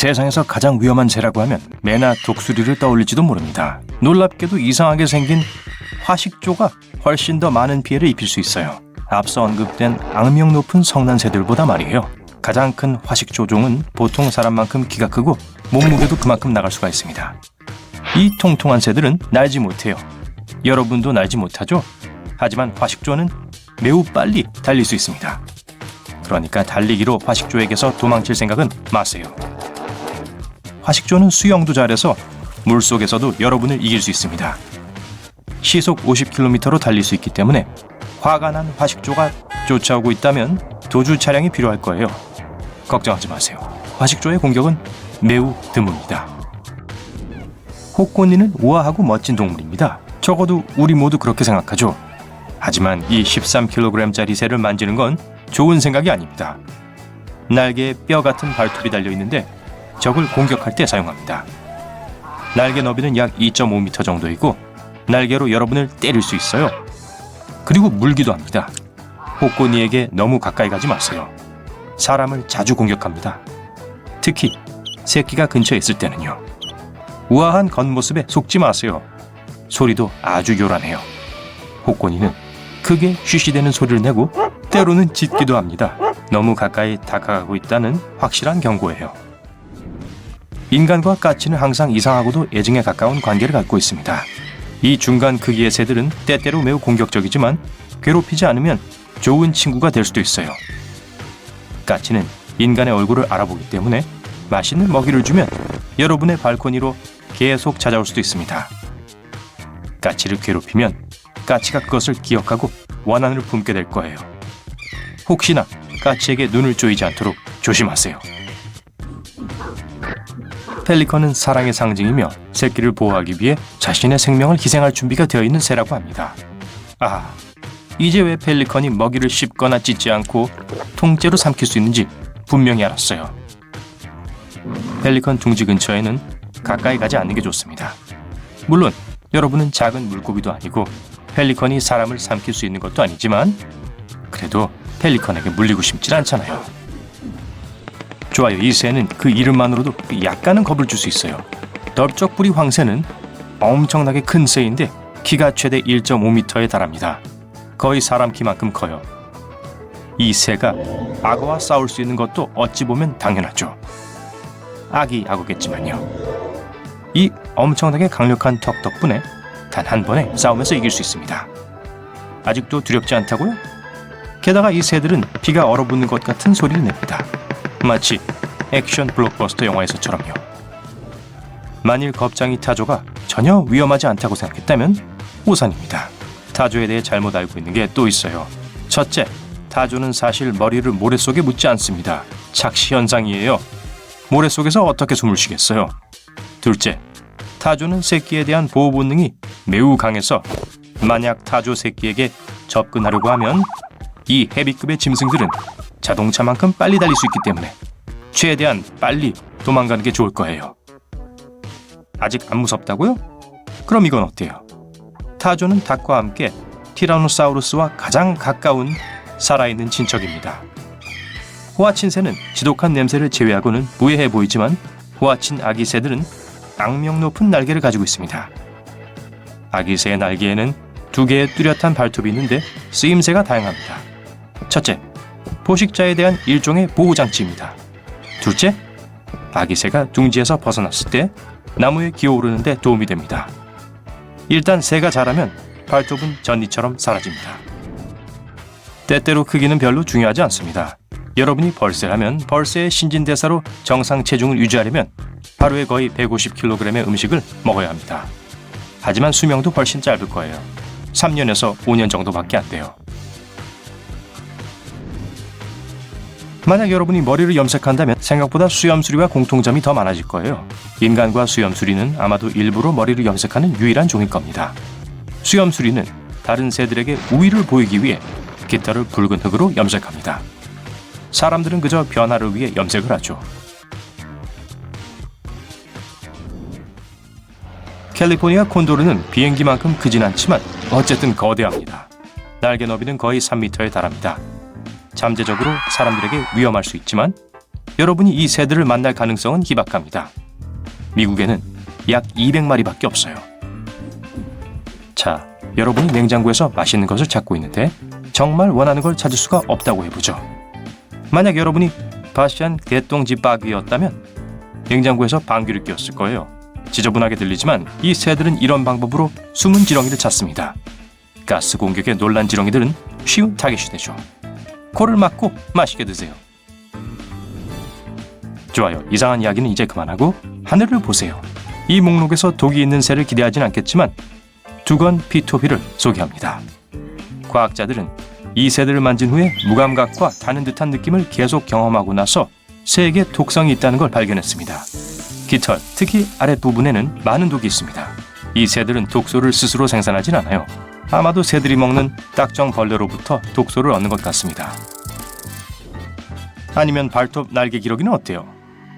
세상에서 가장 위험한 새라고 하면 매나 독수리를 떠올릴지도 모릅니다. 놀랍게도 이상하게 생긴 화식조가 훨씬 더 많은 피해를 입힐 수 있어요. 앞서 언급된 악명 높은 성난새들보다 말이에요. 가장 큰 화식조종은 보통 사람만큼 키가 크고 몸무게도 그만큼 나갈 수가 있습니다. 이 통통한 새들은 날지 못해요. 여러분도 날지 못하죠? 하지만 화식조는 매우 빨리 달릴 수 있습니다. 그러니까 달리기로 화식조에게서 도망칠 생각은 마세요. 화식조는 수영도 잘해서 물속에서도 여러분을 이길 수 있습니다. 시속 50km로 달릴 수 있기 때문에 화가 난 화식조가 쫓아오고 있다면 도주 차량이 필요할 거예요. 걱정하지 마세요. 화식조의 공격은 매우 드뭅니다. 호꼬니는 우아하고 멋진 동물입니다. 적어도 우리 모두 그렇게 생각하죠. 하지만 이 13kg짜리 새를 만지는 건 좋은 생각이 아닙니다. 날개에 뼈 같은 발톱이 달려있는데 적을 공격할 때 사용합니다. 날개 너비는 약 2.5m 정도이고 날개로 여러분을 때릴 수 있어요. 그리고 물기도 합니다. 호꼬니에게 너무 가까이 가지 마세요. 사람을 자주 공격합니다. 특히 새끼가 근처에 있을 때는요. 우아한 겉모습에 속지 마세요. 소리도 아주 요란해요. 호꼬니는 크게 쉬쉬대는 소리를 내고 때로는 짖기도 합니다. 너무 가까이 다가가고 있다는 확실한 경고예요. 인간과 까치는 항상 이상하고도 애증에 가까운 관계를 갖고 있습니다. 이 중간 크기의 새들은 때때로 매우 공격적이지만 괴롭히지 않으면 좋은 친구가 될 수도 있어요. 까치는 인간의 얼굴을 알아보기 때문에 맛있는 먹이를 주면 여러분의 발코니로 계속 찾아올 수도 있습니다. 까치를 괴롭히면 까치가 그것을 기억하고 원한을 품게 될 거예요. 혹시나 까치에게 눈을 쪼이지 않도록 조심하세요. 펠리컨은 사랑의 상징이며 새끼를 보호하기 위해 자신의 생명을 희생할 준비가 되어 있는 새라고 합니다. 이제 왜 펠리컨이 먹이를 씹거나 찢지 않고 통째로 삼킬 수 있는지 분명히 알았어요. 펠리컨 둥지 근처에는 가까이 가지 않는 게 좋습니다. 물론 여러분은 작은 물고기도 아니고 펠리컨이 사람을 삼킬 수 있는 것도 아니지만 그래도 펠리컨에게 물리고 싶진 않잖아요. 좋아요. 이 새는 그 이름만으로도 약간은 겁을 줄 수 있어요. 넓적부리 황새는 엄청나게 큰 새인데 키가 최대 1.5m에 달합니다. 거의 사람 키만큼 커요. 이 새가 악어와 싸울 수 있는 것도 어찌 보면 당연하죠. 악이 악어겠지만요. 이 엄청나게 강력한 턱 덕분에 단 한 번에 싸우면서 이길 수 있습니다. 아직도 두렵지 않다고요? 게다가 이 새들은 피가 얼어붙는 것 같은 소리를 냅니다. 마치 액션 블록버스터 영화에서처럼요. 만일 겁쟁이 타조가 전혀 위험하지 않다고 생각했다면 오산입니다. 타조에 대해 잘못 알고 있는 게 또 있어요. 첫째, 타조는 사실 머리를 모래 속에 묻지 않습니다. 착시 현상이에요. 모래 속에서 어떻게 숨을 쉬겠어요? 둘째, 타조는 새끼에 대한 보호 본능이 매우 강해서 만약 타조 새끼에게 접근하려고 하면 이 헤비급의 짐승들은 자동차만큼 빨리 달릴 수 있기 때문에 최대한 빨리 도망가는 게 좋을 거예요. 아직 안 무섭다고요? 그럼 이건 어때요? 타조는 닭과 함께 티라노사우루스와 가장 가까운 살아있는 친척입니다. 호아친 새는 지독한 냄새를 제외하고는 무해해 보이지만 호아친 아기 새들은 악명 높은 날개를 가지고 있습니다. 아기 새의 날개에는 2개의 뚜렷한 발톱이 있는데 쓰임새가 다양합니다. 첫째, 포식자에 대한 일종의 보호장치입니다. 둘째, 아기 새가 둥지에서 벗어났을 때 나무에 기어오르는 데 도움이 됩니다. 일단 새가 자라면 발톱은 전이처럼 사라집니다. 때때로 크기는 별로 중요하지 않습니다. 여러분이 벌새라면 벌새의 신진대사로 정상 체중을 유지하려면 하루에 거의 150kg의 음식을 먹어야 합니다. 하지만 수명도 훨씬 짧을 거예요. 3년에서 5년 정도밖에 안 돼요. 만약 여러분이 머리를 염색한다면 생각보다 수염수리와 공통점이 더 많아질 거예요. 인간과 수염수리는 아마도 일부러 머리를 염색하는 유일한 종일 겁니다. 수염수리는 다른 새들에게 우위를 보이기 위해 깃털을 붉은 흙으로 염색합니다. 사람들은 그저 변화를 위해 염색을 하죠. 캘리포니아 콘도르는 비행기만큼 크진 않지만 어쨌든 거대합니다. 날개 너비는 거의 3m에 달합니다. 잠재적으로 사람들에게 위험할 수 있지만 여러분이 이 새들을 만날 가능성은 희박합니다. 미국에는 약 200마리밖에 없어요. 자, 여러분이 냉장고에서 맛있는 것을 찾고 있는데 정말 원하는 걸 찾을 수가 없다고 해보죠. 만약 여러분이 바시안 개똥지바귀였다면 냉장고에서 방귀를 뀌었을 거예요. 지저분하게 들리지만 이 새들은 이런 방법으로 숨은 지렁이를 찾습니다. 가스 공격에 놀란 지렁이들은 쉬운 타깃이 되죠. 코를 막고 맛있게 드세요. 좋아요. 이상한 이야기는 이제 그만하고 하늘을 보세요. 이 목록에서 독이 있는 새를 기대하진 않겠지만 두건 피토비를 소개합니다. 과학자들은 이 새들을 만진 후에 무감각과 타는 듯한 느낌을 계속 경험하고 나서 새에게 독성이 있다는 걸 발견했습니다. 깃털, 특히 아랫부분에는 많은 독이 있습니다. 이 새들은 독소를 스스로 생산하진 않아요. 아마도 새들이 먹는 딱정벌레로부터 독소를 얻는 것 같습니다. 아니면 발톱 날개 기러기는 어때요?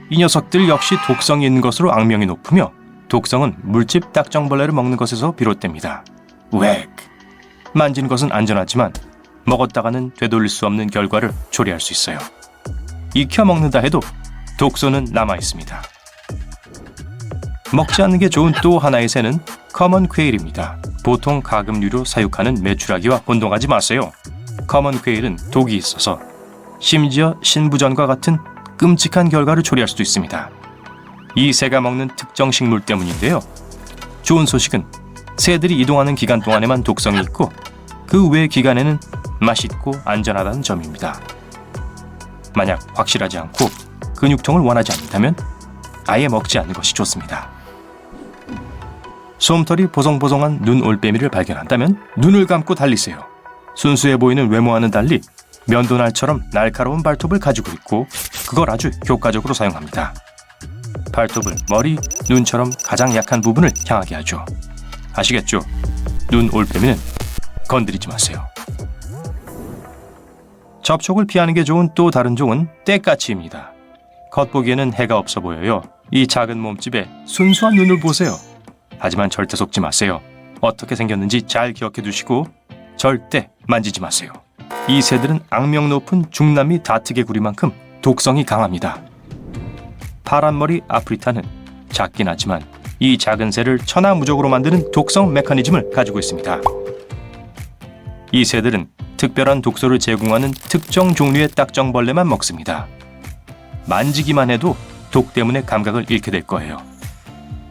이 녀석들 역시 독성이 있는 것으로 악명이 높으며 독성은 물집 딱정벌레를 먹는 것에서 비롯됩니다. 웩! 만진 것은 안전하지만 먹었다가는 되돌릴 수 없는 결과를 초래할 수 있어요. 익혀 먹는다 해도 독소는 남아있습니다. 먹지 않는 게 좋은 또 하나의 새는 커먼 퀘일입니다. 보통 가금류로 사육하는 메추라기와 혼동하지 마세요. 커먼 퀘일은 독이 있어서 심지어 신부전과 같은 끔찍한 결과를 초래할 수도 있습니다. 이 새가 먹는 특정 식물 때문인데요. 좋은 소식은 새들이 이동하는 기간 동안에만 독성이 있고 그 외 기간에는 맛있고 안전하다는 점입니다. 만약 확실하지 않고 근육통을 원하지 않는다면 아예 먹지 않는 것이 좋습니다. 솜털이 보송보송한 눈 올빼미를 발견한다면 눈을 감고 달리세요. 순수해 보이는 외모와는 달리 면도날처럼 날카로운 발톱을 가지고 있고 그걸 아주 효과적으로 사용합니다. 발톱을 머리, 눈처럼 가장 약한 부분을 향하게 하죠. 아시겠죠? 눈 올빼미는 건드리지 마세요. 접촉을 피하는 게 좋은 또 다른 종은 떼까치입니다. 겉보기에는 해가 없어 보여요. 이 작은 몸집에 순수한 눈을 보세요. 하지만 절대 속지 마세요. 어떻게 생겼는지 잘 기억해 두시고 절대 만지지 마세요. 이 새들은 악명 높은 중남미 다트개구리만큼 독성이 강합니다. 파란머리 아프리타는 작긴 하지만 이 작은 새를 천하무적으로 만드는 독성 메커니즘을 가지고 있습니다. 이 새들은 특별한 독소를 제공하는 특정 종류의 딱정벌레만 먹습니다. 만지기만 해도 독 때문에 감각을 잃게 될 거예요.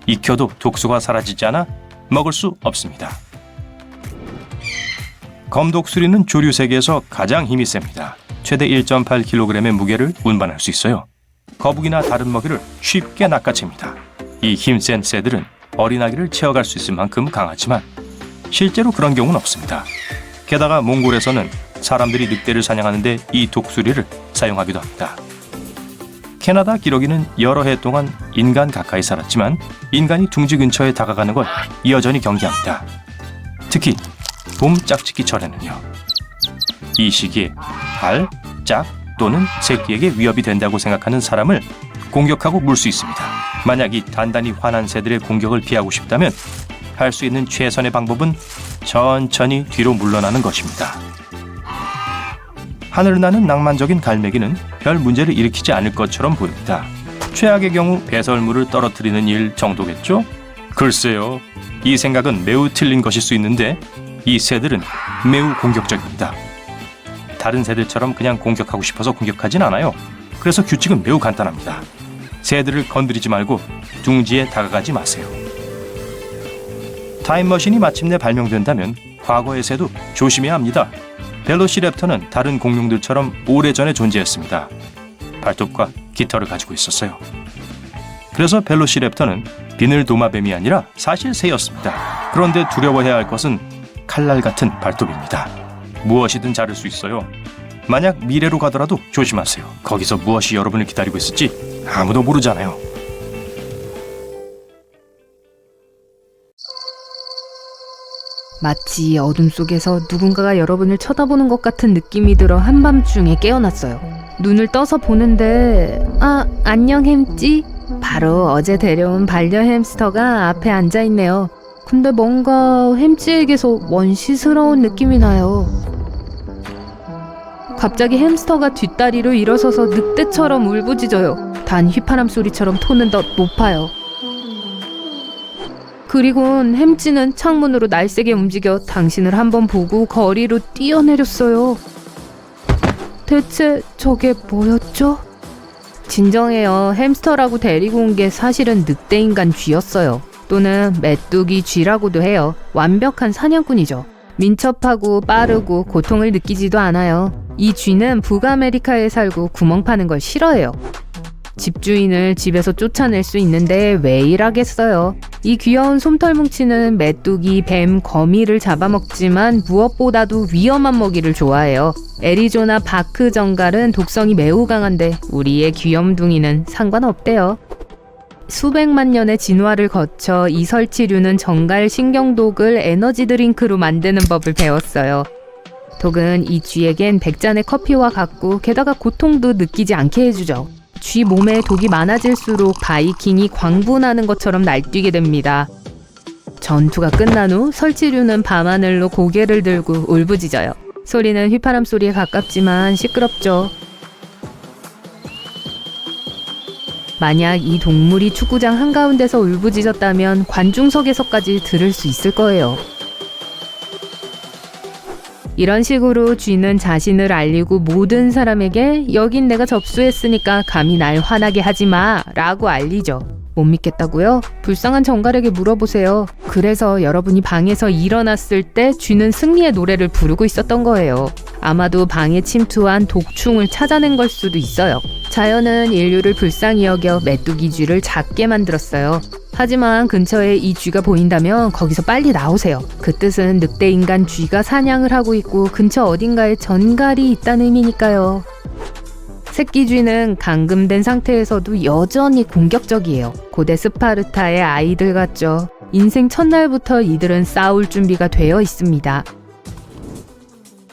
익혀도 독소가 사라지지 않아 먹을 수 없습니다. 검독수리는 조류 세계에서 가장 힘이 셉니다. 최대 1.8kg의 무게를 운반할 수 있어요. 거북이나 다른 먹이를 쉽게 낚아챕니다. 이 힘센 새들은 어린아기를 채워갈 수 있을 만큼 강하지만 실제로 그런 경우는 없습니다. 게다가 몽골에서는 사람들이 늑대를 사냥하는데 이 독수리를 사용하기도 합니다. 캐나다 기러기는 여러 해 동안 인간 가까이 살았지만 인간이 둥지 근처에 다가가는 걸 여전히 경계합니다. 특히 봄 짝짓기철에는요. 이 시기에 알, 짝 또는 새끼에게 위협이 된다고 생각하는 사람을 공격하고 물 수 있습니다. 만약 이 단단히 화난 새들의 공격을 피하고 싶다면 할 수 있는 최선의 방법은 천천히 뒤로 물러나는 것입니다. 하늘을 나는 낭만적인 갈매기는 별 문제를 일으키지 않을 것처럼 보입니다. 최악의 경우 배설물을 떨어뜨리는 일 정도겠죠? 글쎄요. 이 생각은 매우 틀린 것일 수 있는데 이 새들은 매우 공격적입니다. 다른 새들처럼 그냥 공격하고 싶어서 공격하진 않아요. 그래서 규칙은 매우 간단합니다. 새들을 건드리지 말고 둥지에 다가가지 마세요. 타임머신이 마침내 발명된다면 과거의 새도 조심해야 합니다. 벨로시랩터는 다른 공룡들처럼 오래전에 존재했습니다. 발톱과 깃털을 가지고 있었어요. 그래서 벨로시랩터는 비늘 도마뱀이 아니라 사실 새였습니다. 그런데 두려워해야 할 것은 칼날 같은 발톱입니다. 무엇이든 자를 수 있어요. 만약 미래로 가더라도 조심하세요. 거기서 무엇이 여러분을 기다리고 있을지 아무도 모르잖아요. 마치 어둠 속에서 누군가가 여러분을 쳐다보는 것 같은 느낌이 들어 한밤중에 깨어났어요. 눈을 떠서 보는데 안녕 햄찌? 바로 어제 데려온 반려 햄스터가 앞에 앉아있네요. 근데 뭔가 햄찌에게서 원시스러운 느낌이 나요. 갑자기 햄스터가 뒷다리로 일어서서 늑대처럼 울부짖어요. 단 휘파람 소리처럼 톤은 더 높아요. 그리곤 햄찌는 창문으로 날쌔게 움직여 당신을 한번 보고 거리로 뛰어내렸어요. 대체 저게 뭐였죠? 진정해요. 햄스터라고 데리고 온 게 사실은 늑대인간 쥐였어요. 또는 메뚜기 쥐라고도 해요. 완벽한 사냥꾼이죠. 민첩하고 빠르고 고통을 느끼지도 않아요. 이 쥐는 북아메리카에 살고 구멍 파는 걸 싫어해요. 집주인을 집에서 쫓아낼 수 있는데 왜 일하겠어요. 이 귀여운 솜털 뭉치는 메뚜기, 뱀, 거미를 잡아먹지만 무엇보다도 위험한 먹이를 좋아해요. 애리조나 바크 정갈은 독성이 매우 강한데 우리의 귀염둥이는 상관없대요. 수백만 년의 진화를 거쳐 이 설치류는 정갈 신경독을 에너지 드링크로 만드는 법을 배웠어요. 독은 이 쥐에겐 100잔의 커피와 같고 게다가 고통도 느끼지 않게 해주죠. 쥐 몸에 독이 많아질수록 바이킹이 광분하는 것처럼 날뛰게 됩니다. 전투가 끝난 후 설치류는 밤하늘로 고개를 들고 울부짖어요. 소리는 휘파람 소리에 가깝지만 시끄럽죠. 만약 이 동물이 축구장 한가운데서 울부짖었다면 관중석에서까지 들을 수 있을 거예요. 이런 식으로 쥐는 자신을 알리고 모든 사람에게 여긴 내가 접수했으니까 감히 날 화나게 하지 마 라고 알리죠. 못 믿겠다고요? 불쌍한 정갈에게 물어보세요. 그래서 여러분이 방에서 일어났을 때 쥐는 승리의 노래를 부르고 있었던 거예요. 아마도 방에 침투한 독충을 찾아낸 걸 수도 있어요. 자연은 인류를 불쌍히 여겨 메뚜기 쥐를 작게 만들었어요. 하지만 근처에 이 쥐가 보인다면 거기서 빨리 나오세요. 그 뜻은 늑대인간 쥐가 사냥을 하고 있고 근처 어딘가에 전갈이 있다는 의미니까요. 새끼 쥐는 감금된 상태에서도 여전히 공격적이에요. 고대 스파르타의 아이들 같죠. 인생 첫날부터 이들은 싸울 준비가 되어 있습니다.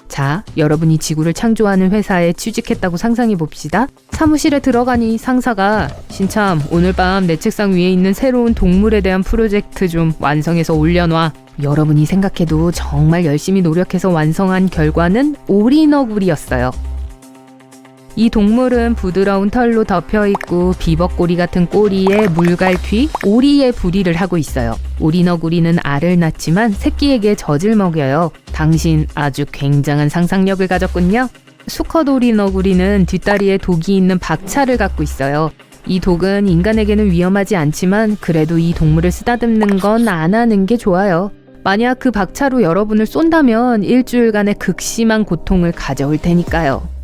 자, 여러분이 지구를 창조하는 회사에 취직했다고 상상해 봅시다. 사무실에 들어가니 상사가 신참 오늘 밤 내 책상 위에 있는 새로운 동물에 대한 프로젝트 좀 완성해서 올려놔. 여러분이 생각해도 정말 열심히 노력해서 완성한 결과는 오리너구리였어요. 이 동물은 부드러운 털로 덮여있고 비벅꼬리 같은 꼬리에 물갈퀴, 오리의 부리를 하고 있어요. 오리너구리는 알을 낳지만 새끼에게 젖을 먹여요. 당신 아주 굉장한 상상력을 가졌군요. 수컷 오리너구리는 뒷다리에 독이 있는 박차를 갖고 있어요. 이 독은 인간에게는 위험하지 않지만 그래도 이 동물을 쓰다듬는 건 안 하는 게 좋아요. 만약 그 박차로 여러분을 쏜다면 일주일간의 극심한 고통을 가져올 테니까요.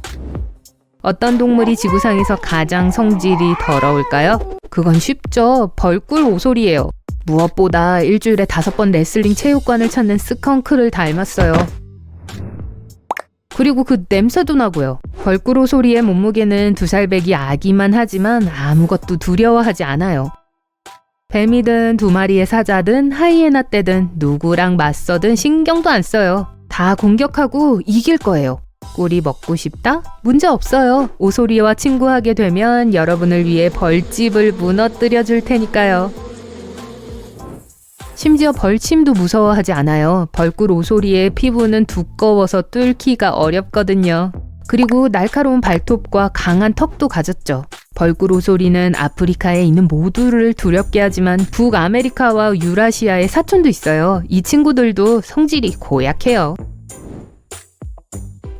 어떤 동물이 지구상에서 가장 성질이 더러울까요? 그건 쉽죠. 벌꿀 오소리예요. 무엇보다 일주일에 5번 레슬링 체육관을 찾는 스컹크를 닮았어요. 그리고 그 냄새도 나고요. 벌꿀 오소리의 몸무게는 2살배기 아기만 하지만 아무것도 두려워하지 않아요. 뱀이든 2마리의 사자든 하이에나 떼든 누구랑 맞서든 신경도 안 써요. 다 공격하고 이길 거예요. 꿀이 먹고 싶다? 문제 없어요. 오소리와 친구하게 되면 여러분을 위해 벌집을 무너뜨려 줄 테니까요. 심지어 벌침도 무서워하지 않아요. 벌꿀 오소리의 피부는 두꺼워서 뚫기가 어렵거든요. 그리고 날카로운 발톱과 강한 턱도 가졌죠. 벌꿀 오소리는 아프리카에 있는 모두를 두렵게 하지만 북아메리카와 유라시아에 사촌도 있어요. 이 친구들도 성질이 고약해요.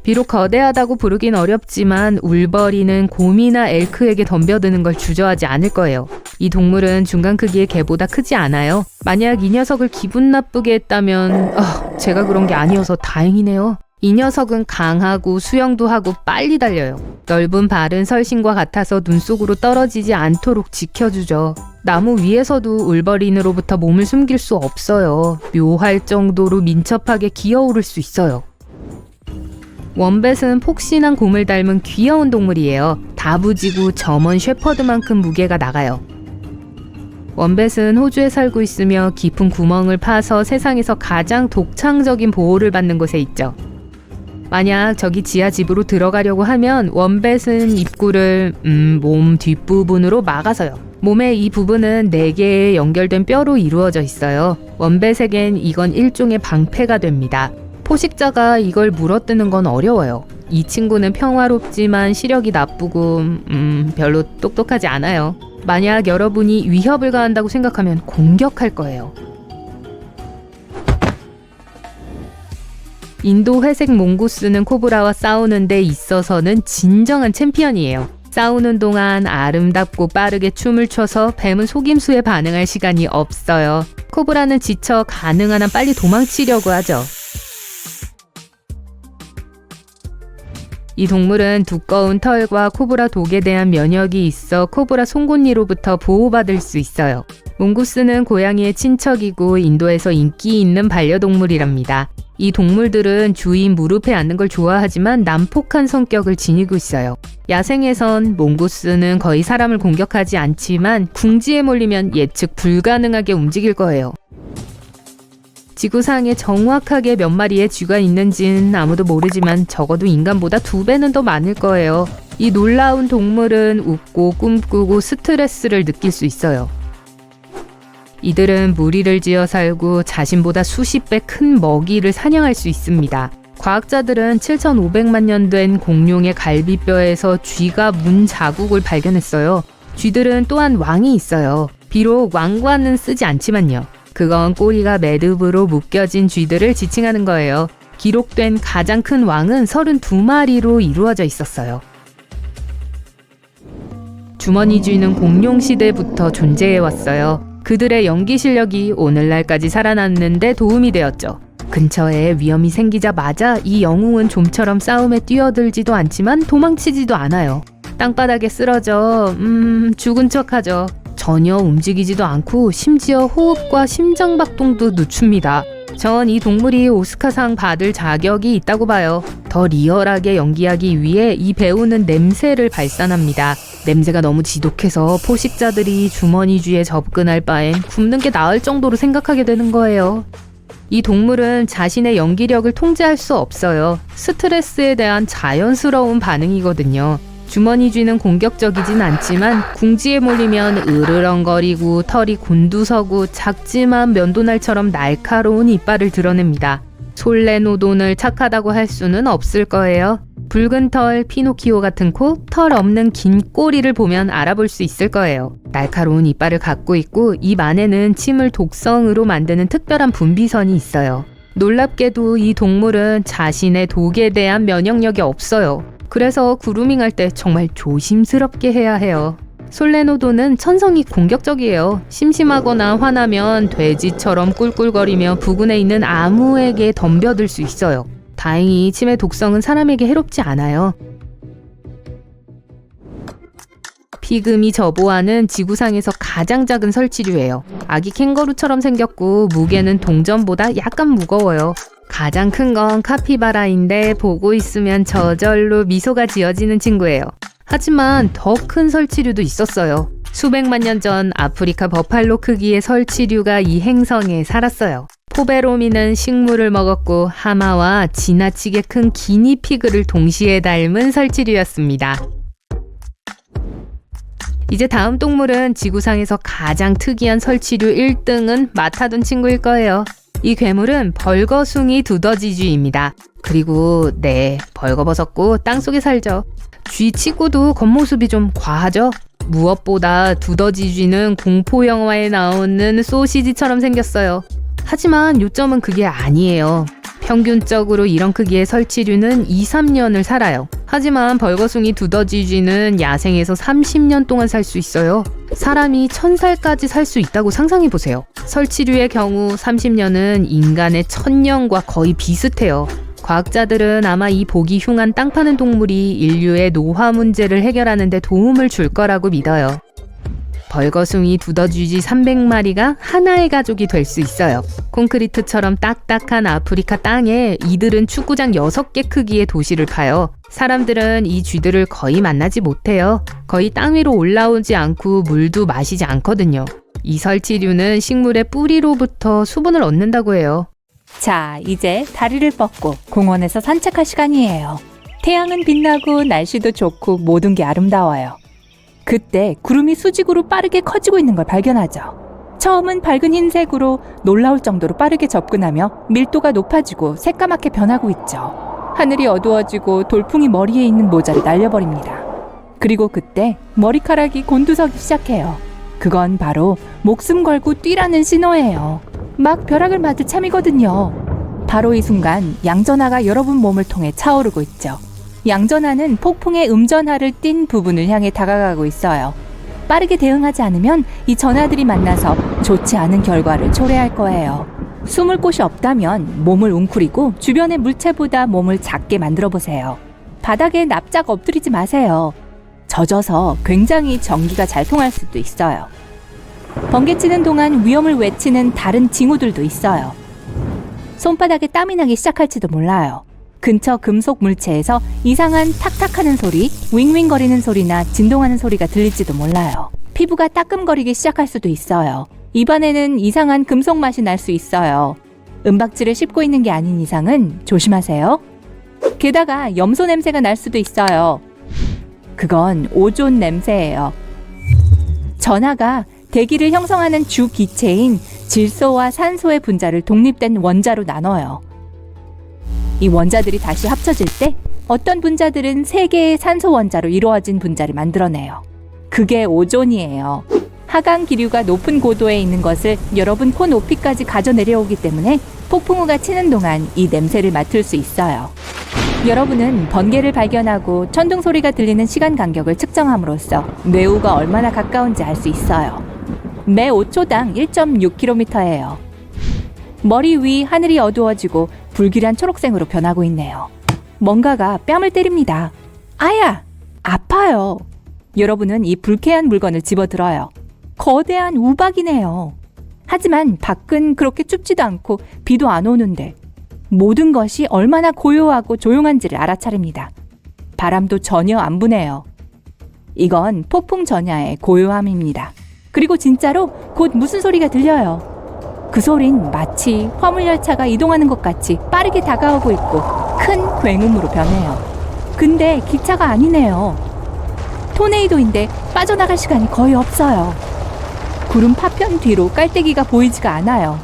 비록 거대하다고 부르긴 어렵지만 울버리는 곰이나 엘크에게 덤벼드는 걸 주저하지 않을 거예요. 이 동물은 중간 크기의 개보다 크지 않아요. 만약 이 녀석을 기분 나쁘게 했다면 제가 그런 게 아니어서 다행이네요. 이 녀석은 강하고 수영도 하고 빨리 달려요. 넓은 발은 설신과 같아서 눈 속으로 떨어지지 않도록 지켜주죠. 나무 위에서도 울버린으로부터 몸을 숨길 수 없어요. 묘할 정도로 민첩하게 기어오를 수 있어요. 원뱃은 폭신한 곰을 닮은 귀여운 동물이에요. 다부지고 점원 셰퍼드만큼 무게가 나가요. 원뱃은 호주에 살고 있으며 깊은 구멍을 파서 세상에서 가장 독창적인 보호를 받는 곳에 있죠. 만약 저기 지하 집으로 들어가려고 하면 원뱃은 입구를 몸 뒷부분으로 막아서요. 몸의 이 부분은 4개의 연결된 뼈로 이루어져 있어요. 원뱃에겐 이건 일종의 방패가 됩니다. 포식자가 이걸 물어뜯는 건 어려워요. 이 친구는 평화롭지만 시력이 나쁘고 별로 똑똑하지 않아요. 만약 여러분이 위협을 가한다고 생각하면 공격할 거예요. 인도 회색 몽구스는 코브라와 싸우는 데 있어서는 진정한 챔피언이에요. 싸우는 동안 아름답고 빠르게 춤을 춰서 뱀은 속임수에 반응할 시간이 없어요. 코브라는 지쳐 가능한 한 빨리 도망치려고 하죠. 이 동물은 두꺼운 털과 코브라 독에 대한 면역이 있어 코브라 송곳니로부터 보호받을 수 있어요. 몽구스는 고양이의 친척이고 인도에서 인기 있는 반려동물이랍니다. 이 동물들은 주인 무릎에 앉는 걸 좋아하지만 난폭한 성격을 지니고 있어요. 야생에선 몽구스는 거의 사람을 공격하지 않지만 궁지에 몰리면 예측 불가능하게 움직일 거예요. 지구상에 정확하게 몇 마리의 쥐가 있는지는 아무도 모르지만 적어도 인간보다 2배는 더 많을 거예요. 이 놀라운 동물은 웃고 꿈꾸고 스트레스를 느낄 수 있어요. 이들은 무리를 지어 살고 자신보다 수십 배 큰 먹이를 사냥할 수 있습니다. 과학자들은 7,500만 년 된 공룡의 갈비뼈에서 쥐가 문 자국을 발견했어요. 쥐들은 또한 왕이 있어요. 비록 왕과는 쓰지 않지만요. 그건 꼬리가 매듭으로 묶여진 쥐들을 지칭하는 거예요. 기록된 가장 큰 왕은 32마리로 이루어져 있었어요. 주머니 쥐는 공룡 시대부터 존재해왔어요. 그들의 연기 실력이 오늘날까지 살아남는데 도움이 되었죠. 근처에 위험이 생기자마자 이 영웅은 좀처럼 싸움에 뛰어들지도 않지만 도망치지도 않아요. 땅바닥에 쓰러져 죽은 척하죠. 전혀 움직이지도 않고 심지어 호흡과 심장박동도 늦춥니다. 전 이 동물이 오스카상 받을 자격이 있다고 봐요. 더 리얼하게 연기하기 위해 이 배우는 냄새를 발산합니다. 냄새가 너무 지독해서 포식자들이 주머니 쥐에 접근할 바엔 굶는 게 나을 정도로 생각하게 되는 거예요. 이 동물은 자신의 연기력을 통제할 수 없어요. 스트레스에 대한 자연스러운 반응이거든요. 주머니 쥐는 공격적이진 않지만 궁지에 몰리면 으르렁거리고 털이 곤두서고 작지만 면도날처럼 날카로운 이빨을 드러냅니다. 솔레노돈을 착하다고 할 수는 없을 거예요. 붉은 털, 피노키오 같은 코, 털 없는 긴 꼬리를 보면 알아볼 수 있을 거예요. 날카로운 이빨을 갖고 있고 입 안에는 침을 독성으로 만드는 특별한 분비선이 있어요. 놀랍게도 이 동물은 자신의 독에 대한 면역력이 없어요. 그래서 그루밍할 때 정말 조심스럽게 해야 해요. 솔레노돈은 천성이 공격적이에요. 심심하거나 화나면 돼지처럼 꿀꿀거리며 부근에 있는 아무에게 덤벼들 수 있어요. 다행히 침의 독성은 사람에게 해롭지 않아요. 피그미 저보아는 지구상에서 가장 작은 설치류예요. 아기 캥거루처럼 생겼고 무게는 동전보다 약간 무거워요. 가장 큰 건 카피바라인데 보고 있으면 저절로 미소가 지어지는 친구예요. 하지만 더 큰 설치류도 있었어요. 수백만 년 전 아프리카 버팔로 크기의 설치류가 이 행성에 살았어요. 포베로미는 식물을 먹었고 하마와 지나치게 큰 기니피그를 동시에 닮은 설치류였습니다. 이제 다음 동물은 지구상에서 가장 특이한 설치류 1등은 맡아둔 친구일 거예요. 이 괴물은 벌거숭이 두더지쥐입니다. 그리고 벌거벗었고 땅속에 살죠. 쥐치고도 겉모습이 좀 과하죠? 무엇보다 두더지쥐는 공포 영화에 나오는 소시지처럼 생겼어요. 하지만 요점은 그게 아니에요. 평균적으로 이런 크기의 설치류는 2-3년을 살아요. 하지만 벌거숭이 두더지쥐는 야생에서 30년 동안 살 수 있어요. 사람이 1000살까지 살 수 있다고 상상해보세요. 설치류의 경우 30년은 인간의 1000년과 거의 비슷해요. 과학자들은 아마 이 보기 흉한 땅 파는 동물이 인류의 노화 문제를 해결하는 데 도움을 줄 거라고 믿어요. 벌거숭이 두더지쥐 300마리가 하나의 가족이 될 수 있어요. 콘크리트처럼 딱딱한 아프리카 땅에 이들은 축구장 6개 크기의 도시를 파요. 사람들은 이 쥐들을 거의 만나지 못해요. 거의 땅 위로 올라오지 않고 물도 마시지 않거든요. 이 설치류는 식물의 뿌리로부터 수분을 얻는다고 해요. 자, 이제 다리를 뻗고 공원에서 산책할 시간이에요. 태양은 빛나고 날씨도 좋고 모든 게 아름다워요. 그때 구름이 수직으로 빠르게 커지고 있는 걸 발견하죠. 처음은 밝은 흰색으로 놀라울 정도로 빠르게 접근하며 밀도가 높아지고 새까맣게 변하고 있죠. 하늘이 어두워지고 돌풍이 머리에 있는 모자를 날려버립니다. 그리고 그때 머리카락이 곤두서기 시작해요. 그건 바로 목숨 걸고 뛰라는 신호예요. 막 벼락을 맞을 참이거든요. 바로 이 순간 양전하가 여러분 몸을 통해 차오르고 있죠. 양전하는 폭풍의 음전하를 띤 부분을 향해 다가가고 있어요. 빠르게 대응하지 않으면 이 전하들이 만나서 좋지 않은 결과를 초래할 거예요. 숨을 곳이 없다면 몸을 웅크리고 주변의 물체보다 몸을 작게 만들어 보세요. 바닥에 납작 엎드리지 마세요. 젖어서 굉장히 전기가 잘 통할 수도 있어요. 번개치는 동안 위험을 외치는 다른 징후들도 있어요. 손바닥에 땀이 나기 시작할지도 몰라요. 근처 금속 물체에서 이상한 탁탁하는 소리, 윙윙거리는 소리나 진동하는 소리가 들릴지도 몰라요. 피부가 따끔거리기 시작할 수도 있어요. 입안에는 이상한 금속 맛이 날 수 있어요. 은박지를 씹고 있는 게 아닌 이상은 조심하세요. 게다가 염소 냄새가 날 수도 있어요. 그건 오존 냄새예요. 전하가 대기를 형성하는 주 기체인 질소와 산소의 분자를 독립된 원자로 나눠요. 이 원자들이 다시 합쳐질 때 어떤 분자들은 3개의 산소 원자로 이루어진 분자를 만들어내요. 그게 오존이에요. 하강 기류가 높은 고도에 있는 것을 여러분 코 높이까지 가져 내려오기 때문에 폭풍우가 치는 동안 이 냄새를 맡을 수 있어요. 여러분은 번개를 발견하고 천둥 소리가 들리는 시간 간격을 측정함으로써 뇌우가 얼마나 가까운지 알 수 있어요. 매 5초당 1.6km예요. 머리 위 하늘이 어두워지고 불길한 초록색으로 변하고 있네요. 뭔가가 뺨을 때립니다. 아야! 아파요. 여러분은 이 불쾌한 물건을 집어들어요. 거대한 우박이네요. 하지만 밖은 그렇게 춥지도 않고 비도 안 오는데 모든 것이 얼마나 고요하고 조용한지를 알아차립니다. 바람도 전혀 안 부네요. 이건 폭풍 전야의 고요함입니다. 그리고 진짜로 곧 무슨 소리가 들려요. 그 소린 마치 화물열차가 이동하는 것 같이 빠르게 다가오고 있고 큰 굉음으로 변해요. 근데 기차가 아니네요. 토네이도인데 빠져나갈 시간이 거의 없어요. 구름 파편 뒤로 깔때기가 보이지가 않아요.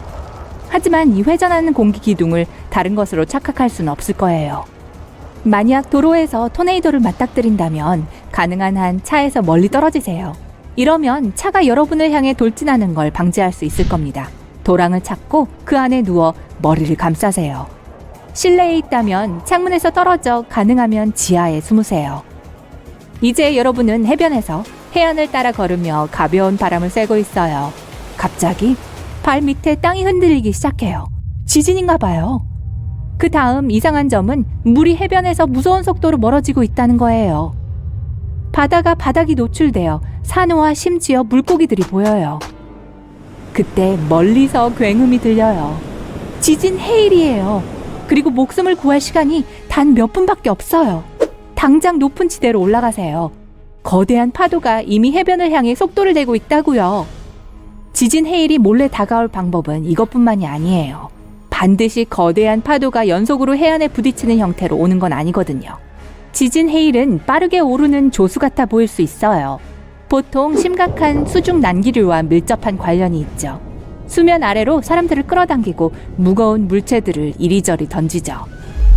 하지만 이 회전하는 공기 기둥을 다른 것으로 착각할 수는 없을 거예요. 만약 도로에서 토네이도를 맞닥뜨린다면 가능한 한 차에서 멀리 떨어지세요. 이러면 차가 여러분을 향해 돌진하는 걸 방지할 수 있을 겁니다. 도랑을 찾고 그 안에 누워 머리를 감싸세요. 실내에 있다면 창문에서 떨어져 가능하면 지하에 숨으세요. 이제 여러분은 해변에서 해안을 따라 걸으며 가벼운 바람을 쐬고 있어요. 갑자기 발 밑에 땅이 흔들리기 시작해요. 지진인가 봐요. 그 다음 이상한 점은 물이 해변에서 무서운 속도로 멀어지고 있다는 거예요. 바다가 바닥이 노출되어 산호와 심지어 물고기들이 보여요. 그때 멀리서 굉음이 들려요. 지진 해일이에요. 그리고 목숨을 구할 시간이 단 몇 분밖에 없어요. 당장 높은 지대로 올라가세요. 거대한 파도가 이미 해변을 향해 속도를 내고 있다고요. 지진 해일이 몰래 다가올 방법은 이것뿐만이 아니에요. 반드시 거대한 파도가 연속으로 해안에 부딪히는 형태로 오는 건 아니거든요. 지진 해일은 빠르게 오르는 조수 같아 보일 수 있어요. 보통 심각한 수중 난기류와 밀접한 관련이 있죠. 수면 아래로 사람들을 끌어당기고 무거운 물체들을 이리저리 던지죠.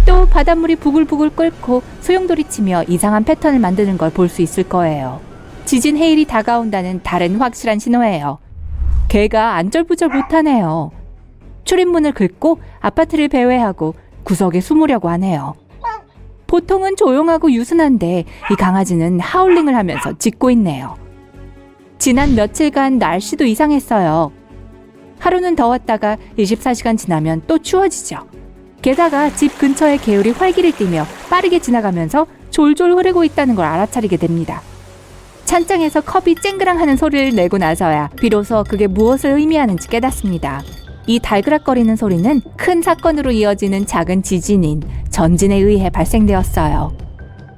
또 바닷물이 부글부글 끓고 소용돌이 치며 이상한 패턴을 만드는 걸 볼 수 있을 거예요. 지진 해일이 다가온다는 다른 확실한 신호예요. 개가 안절부절 못하네요. 출입문을 긁고 아파트를 배회하고 구석에 숨으려고 하네요. 보통은 조용하고 유순한데 이 강아지는 하울링을 하면서 짖고 있네요. 지난 며칠간 날씨도 이상했어요. 하루는 더웠다가 24시간 지나면 또 추워지죠. 게다가 집 근처의 개울이 활기를 띠며 빠르게 지나가면서 졸졸 흐르고 있다는 걸 알아차리게 됩니다. 찬장에서 컵이 쨍그랑하는 소리를 내고 나서야 비로소 그게 무엇을 의미하는지 깨닫습니다. 이 달그락거리는 소리는 큰 사건으로 이어지는 작은 지진인 전진에 의해 발생되었어요.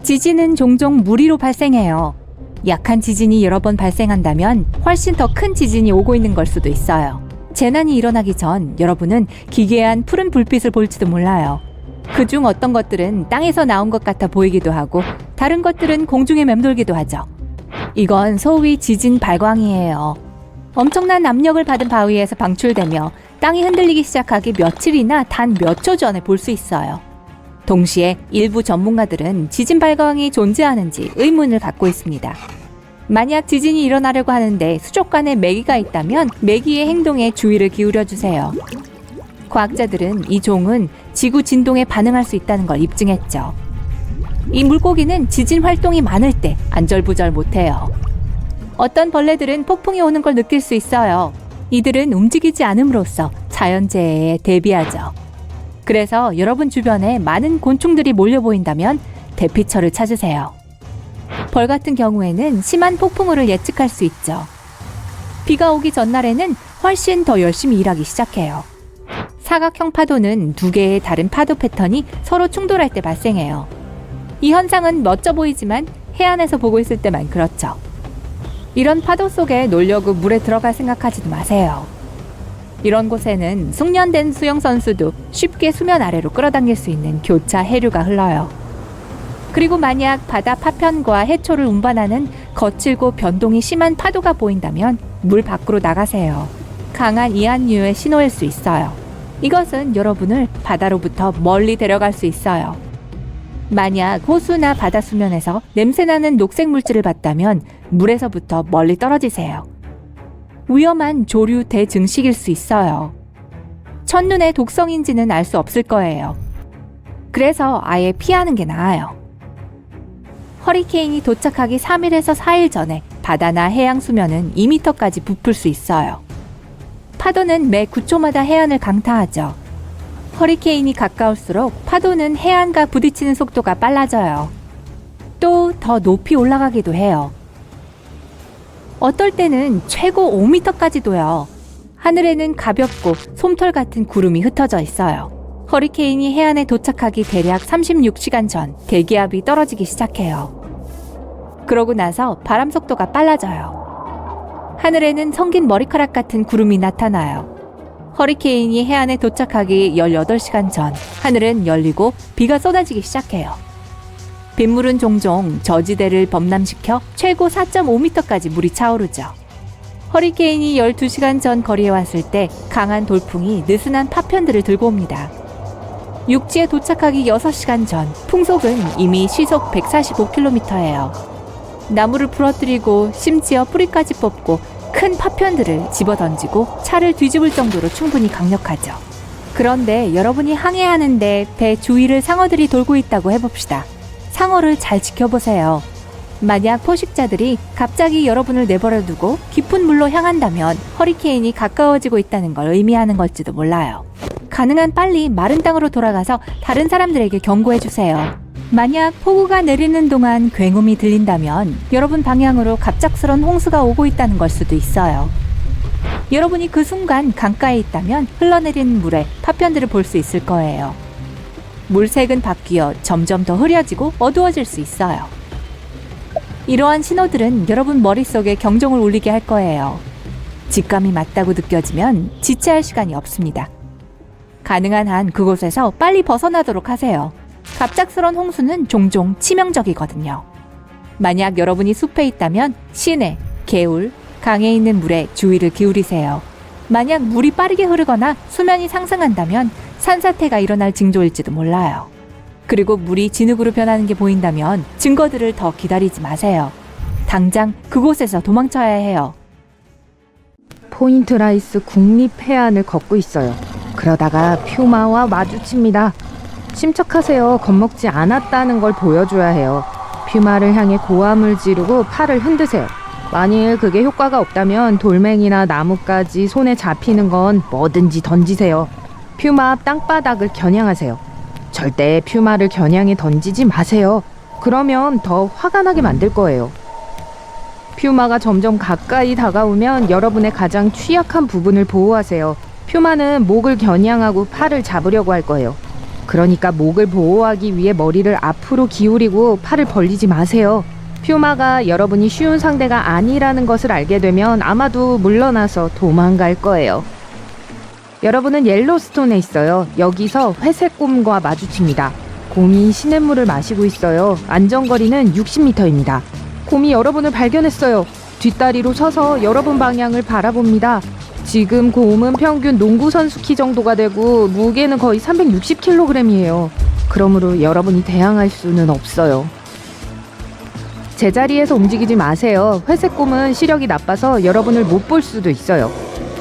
지진은 종종 무리로 발생해요. 약한 지진이 여러 번 발생한다면 훨씬 더 큰 지진이 오고 있는 걸 수도 있어요. 재난이 일어나기 전 여러분은 기괴한 푸른 불빛을 볼지도 몰라요. 그중 어떤 것들은 땅에서 나온 것 같아 보이기도 하고 다른 것들은 공중에 맴돌기도 하죠. 이건 소위 지진 발광이에요. 엄청난 압력을 받은 바위에서 방출되며 땅이 흔들리기 시작하기 며칠이나 단 몇 초 전에 볼 수 있어요. 동시에 일부 전문가들은 지진 발광이 존재하는지 의문을 갖고 있습니다. 만약 지진이 일어나려고 하는데 수족관에 메기가 있다면 메기의 행동에 주의를 기울여 주세요. 과학자들은 이 종은 지구 진동에 반응할 수 있다는 걸 입증했죠. 이 물고기는 지진 활동이 많을 때 안절부절 못해요. 어떤 벌레들은 폭풍이 오는 걸 느낄 수 있어요. 이들은 움직이지 않음으로써 자연재해에 대비하죠. 그래서 여러분 주변에 많은 곤충들이 몰려 보인다면 대피처를 찾으세요. 벌 같은 경우에는 심한 폭풍우를 예측할 수 있죠. 비가 오기 전날에는 훨씬 더 열심히 일하기 시작해요. 사각형 파도는 두 개의 다른 파도 패턴이 서로 충돌할 때 발생해요. 이 현상은 멋져 보이지만 해안에서 보고 있을 때만 그렇죠. 이런 파도 속에 놀려고 물에 들어갈 생각하지도 마세요. 이런 곳에는 숙련된 수영선수도 쉽게 수면 아래로 끌어당길 수 있는 교차 해류가 흘러요. 그리고 만약 바다 파편과 해초를 운반하는 거칠고 변동이 심한 파도가 보인다면 물 밖으로 나가세요. 강한 이안류의 신호일 수 있어요. 이것은 여러분을 바다로부터 멀리 데려갈 수 있어요. 만약 호수나 바다 수면에서 냄새나는 녹색 물질을 봤다면 물에서부터 멀리 떨어지세요. 위험한 조류 대증식일 수 있어요. 첫눈에 독성인지는 알 수 없을 거예요. 그래서 아예 피하는 게 나아요. 허리케인이 도착하기 3일에서 4일 전에 바다나 해양 수면은 2m까지 부풀 수 있어요. 파도는 매 9초마다 해안을 강타하죠. 허리케인이 가까울수록 파도는 해안과 부딪히는 속도가 빨라져요. 또 더 높이 올라가기도 해요. 어떨 때는 최고 5m까지도요. 하늘에는 가볍고 솜털 같은 구름이 흩어져 있어요. 허리케인이 해안에 도착하기 대략 36시간 전 대기압이 떨어지기 시작해요. 그러고 나서 바람 속도가 빨라져요. 하늘에는 성긴 머리카락 같은 구름이 나타나요. 허리케인이 해안에 도착하기 18시간 전 하늘은 열리고 비가 쏟아지기 시작해요. 빗물은 종종 저지대를 범람시켜 최고 4.5m까지 물이 차오르죠. 허리케인이 12시간 전 거리에 왔을 때 강한 돌풍이 느슨한 파편들을 들고 옵니다. 육지에 도착하기 6시간 전 풍속은 이미 시속 145km예요. 나무를 부러뜨리고 심지어 뿌리까지 뽑고 큰 파편들을 집어던지고 차를 뒤집을 정도로 충분히 강력하죠. 그런데 여러분이 항해하는데 배 주위를 상어들이 돌고 있다고 해봅시다. 상어를 잘 지켜보세요. 만약 포식자들이 갑자기 여러분을 내버려두고 깊은 물로 향한다면 허리케인이 가까워지고 있다는 걸 의미하는 걸지도 몰라요. 가능한 빨리 마른 땅으로 돌아가서 다른 사람들에게 경고해주세요. 만약 폭우가 내리는 동안 굉음이 들린다면 여러분 방향으로 갑작스런 홍수가 오고 있다는 걸 수도 있어요. 여러분이 그 순간 강가에 있다면 흘러내리는 물에 파편들을 볼 수 있을 거예요. 물색은 바뀌어 점점 더 흐려지고 어두워질 수 있어요. 이러한 신호들은 여러분 머릿속에 경종을 울리게 할 거예요. 직감이 맞다고 느껴지면 지체할 시간이 없습니다. 가능한 한 그곳에서 빨리 벗어나도록 하세요. 갑작스런 홍수는 종종 치명적이거든요. 만약 여러분이 숲에 있다면 시내, 개울, 강에 있는 물에 주의를 기울이세요. 만약 물이 빠르게 흐르거나 수면이 상승한다면 산사태가 일어날 징조일지도 몰라요. 그리고 물이 진흙으로 변하는 게 보인다면 증거들을 더 기다리지 마세요. 당장 그곳에서 도망쳐야 해요. 포인트 라이스 국립해안을 걷고 있어요. 그러다가 퓨마와 마주칩니다. 침착하세요. 겁먹지 않았다는 걸 보여줘야 해요. 퓨마를 향해 고함을 지르고 팔을 흔드세요. 만일 그게 효과가 없다면 돌멩이나 나무까지 손에 잡히는 건 뭐든지 던지세요. 퓨마 앞 땅바닥을 겨냥하세요. 절대 퓨마를 겨냥해 던지지 마세요. 그러면 더 화가 나게 만들 거예요. 퓨마가 점점 가까이 다가오면 여러분의 가장 취약한 부분을 보호하세요. 퓨마는 목을 겨냥하고 팔을 잡으려고 할 거예요. 그러니까 목을 보호하기 위해 머리를 앞으로 기울이고 팔을 벌리지 마세요. 퓨마가 여러분이 쉬운 상대가 아니라는 것을 알게 되면 아마도 물러나서 도망갈 거예요. 여러분은 옐로스톤에 있어요. 여기서 회색곰과 마주칩니다. 곰이 시냇물을 마시고 있어요. 안전거리는 60m입니다. 곰이 여러분을 발견했어요. 뒷다리로 서서 여러분 방향을 바라봅니다. 지금 곰은 평균 농구선수 키 정도가 되고 무게는 거의 360kg이에요. 그러므로 여러분이 대항할 수는 없어요. 제자리에서 움직이지 마세요. 회색곰은 시력이 나빠서 여러분을 못 볼 수도 있어요.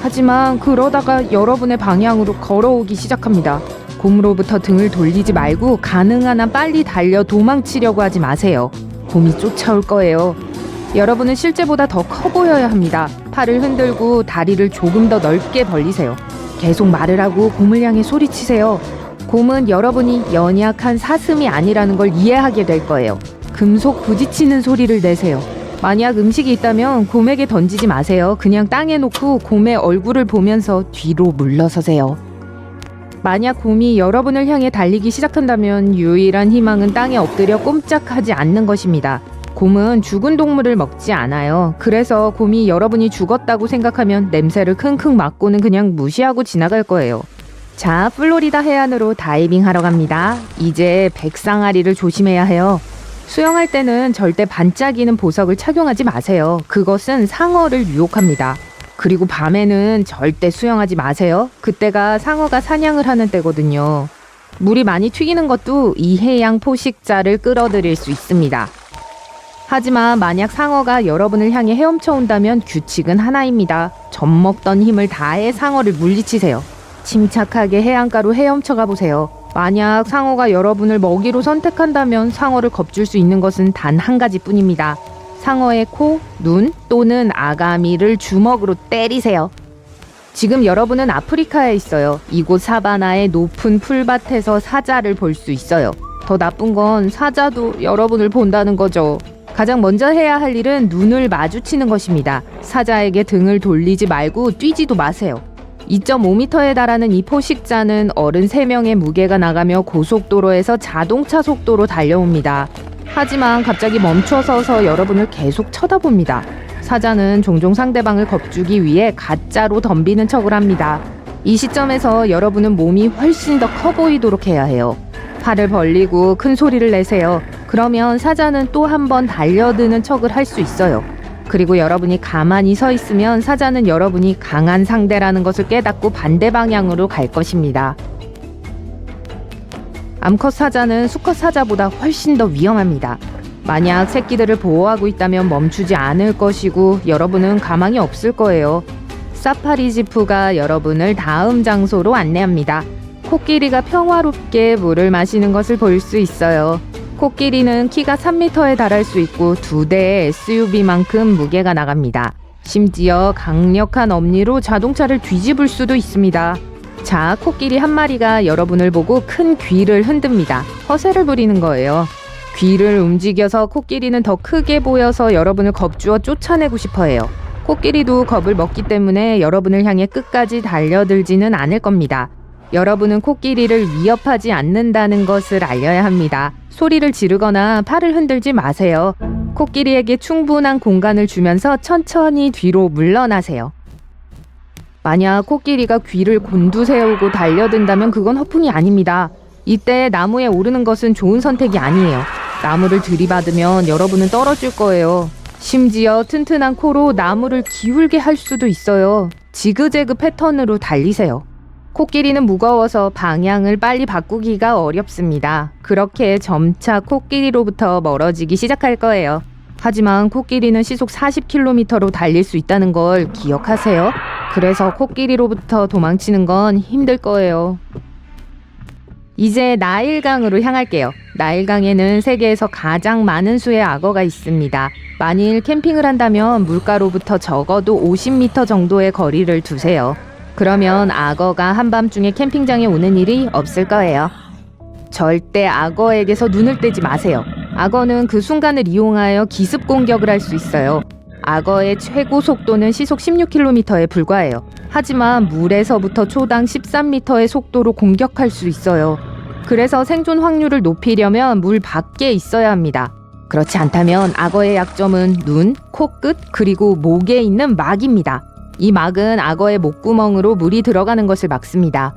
하지만 그러다가 여러분의 방향으로 걸어오기 시작합니다. 곰으로부터 등을 돌리지 말고 가능한 한 빨리 달려 도망치려고 하지 마세요. 곰이 쫓아올 거예요. 여러분은 실제보다 더 커 보여야 합니다. 팔을 흔들고 다리를 조금 더 넓게 벌리세요. 계속 말을 하고 곰을 향해 소리치세요. 곰은 여러분이 연약한 사슴이 아니라는 걸 이해하게 될 거예요. 금속 부딪히는 소리를 내세요. 만약 음식이 있다면 곰에게 던지지 마세요. 그냥 땅에 놓고 곰의 얼굴을 보면서 뒤로 물러서세요. 만약 곰이 여러분을 향해 달리기 시작한다면 유일한 희망은 땅에 엎드려 꼼짝하지 않는 것입니다. 곰은 죽은 동물을 먹지 않아요. 그래서 곰이 여러분이 죽었다고 생각하면 냄새를 킁킁 맡고는 그냥 무시하고 지나갈 거예요. 자, 플로리다 해안으로 다이빙 하러 갑니다. 이제 백상아리를 조심해야 해요. 수영할 때는 절대 반짝이는 보석을 착용하지 마세요. 그것은 상어를 유혹합니다. 그리고 밤에는 절대 수영하지 마세요. 그때가 상어가 사냥을 하는 때거든요. 물이 많이 튀기는 것도 이 해양 포식자를 끌어들일 수 있습니다. 하지만 만약 상어가 여러분을 향해 헤엄쳐 온다면 규칙은 하나입니다. 젖먹던 힘을 다해 상어를 물리치세요. 침착하게 해안가로 헤엄쳐 가보세요. 만약 상어가 여러분을 먹이로 선택한다면 상어를 겁줄 수 있는 것은 단 한 가지뿐입니다. 상어의 코, 눈 또는 아가미를 주먹으로 때리세요. 지금 여러분은 아프리카에 있어요. 이곳 사바나의 높은 풀밭에서 사자를 볼 수 있어요. 더 나쁜 건 사자도 여러분을 본다는 거죠. 가장 먼저 해야 할 일은 눈을 마주치는 것입니다. 사자에게 등을 돌리지 말고 뛰지도 마세요. 2.5m에 달하는 이 포식자는 어른 3명의 무게가 나가며 고속도로에서 자동차 속도로 달려옵니다. 하지만 갑자기 멈춰서서 여러분을 계속 쳐다봅니다. 사자는 종종 상대방을 겁주기 위해 가짜로 덤비는 척을 합니다. 이 시점에서 여러분은 몸이 훨씬 더 커 보이도록 해야 해요. 팔을 벌리고 큰 소리를 내세요. 그러면 사자는 또 한 번 달려드는 척을 할 수 있어요. 그리고 여러분이 가만히 서 있으면 사자는 여러분이 강한 상대라는 것을 깨닫고 반대 방향으로 갈 것입니다. 암컷 사자는 수컷 사자보다 훨씬 더 위험합니다. 만약 새끼들을 보호하고 있다면 멈추지 않을 것이고 여러분은 가망이 없을 거예요. 사파리 지프가 여러분을 다음 장소로 안내합니다. 코끼리가 평화롭게 물을 마시는 것을 볼 수 있어요. 코끼리는 키가 3m에 달할 수 있고 2대의 SUV만큼 무게가 나갑니다. 심지어 강력한 엄니로 자동차를 뒤집을 수도 있습니다. 자, 코끼리 한 마리가 여러분을 보고 큰 귀를 흔듭니다. 허세를 부리는 거예요. 귀를 움직여서 코끼리는 더 크게 보여서 여러분을 겁주어 쫓아내고 싶어해요. 코끼리도 겁을 먹기 때문에 여러분을 향해 끝까지 달려들지는 않을 겁니다. 여러분은 코끼리를 위협하지 않는다는 것을 알려야 합니다. 소리를 지르거나 팔을 흔들지 마세요. 코끼리에게 충분한 공간을 주면서 천천히 뒤로 물러나세요. 만약 코끼리가 귀를 곤두세우고 달려든다면 그건 허풍이 아닙니다. 이때 나무에 오르는 것은 좋은 선택이 아니에요. 나무를 들이받으면 여러분은 떨어질 거예요. 심지어 튼튼한 코로 나무를 기울게 할 수도 있어요. 지그재그 패턴으로 달리세요. 코끼리는 무거워서 방향을 빨리 바꾸기가 어렵습니다. 그렇게 점차 코끼리로부터 멀어지기 시작할 거예요. 하지만 코끼리는 시속 40km로 달릴 수 있다는 걸 기억하세요. 그래서 코끼리로부터 도망치는 건 힘들 거예요. 이제 나일강으로 향할게요. 나일강에는 세계에서 가장 많은 수의 악어가 있습니다. 만일 캠핑을 한다면 물가로부터 적어도 50m 정도의 거리를 두세요. 그러면 악어가 한밤중에 캠핑장에 오는 일이 없을 거예요. 절대 악어에게서 눈을 떼지 마세요. 악어는 그 순간을 이용하여 기습 공격을 할 수 있어요. 악어의 최고 속도는 시속 16km에 불과해요. 하지만 물에서부터 초당 13m의 속도로 공격할 수 있어요. 그래서 생존 확률을 높이려면 물 밖에 있어야 합니다. 그렇지 않다면 악어의 약점은 눈, 코끝, 그리고 목에 있는 막입니다. 이 막은 악어의 목구멍으로 물이 들어가는 것을 막습니다.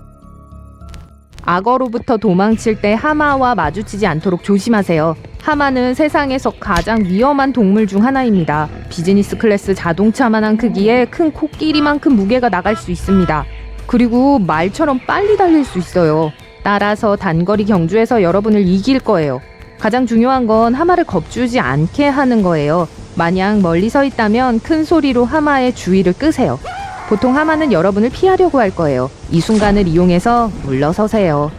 악어로부터 도망칠 때 하마와 마주치지 않도록 조심하세요. 하마는 세상에서 가장 위험한 동물 중 하나입니다. 비즈니스 클래스 자동차만한 크기에 큰 코끼리만큼 무게가 나갈 수 있습니다. 그리고 말처럼 빨리 달릴 수 있어요. 따라서 단거리 경주에서 여러분을 이길 거예요. 가장 중요한 건 하마를 겁주지 않게 하는 거예요. 만약 멀리 서 있다면 큰 소리로 하마의 주의를 끄세요. 보통 하마는 여러분을 피하려고 할 거예요. 이 순간을 이용해서 물러서세요.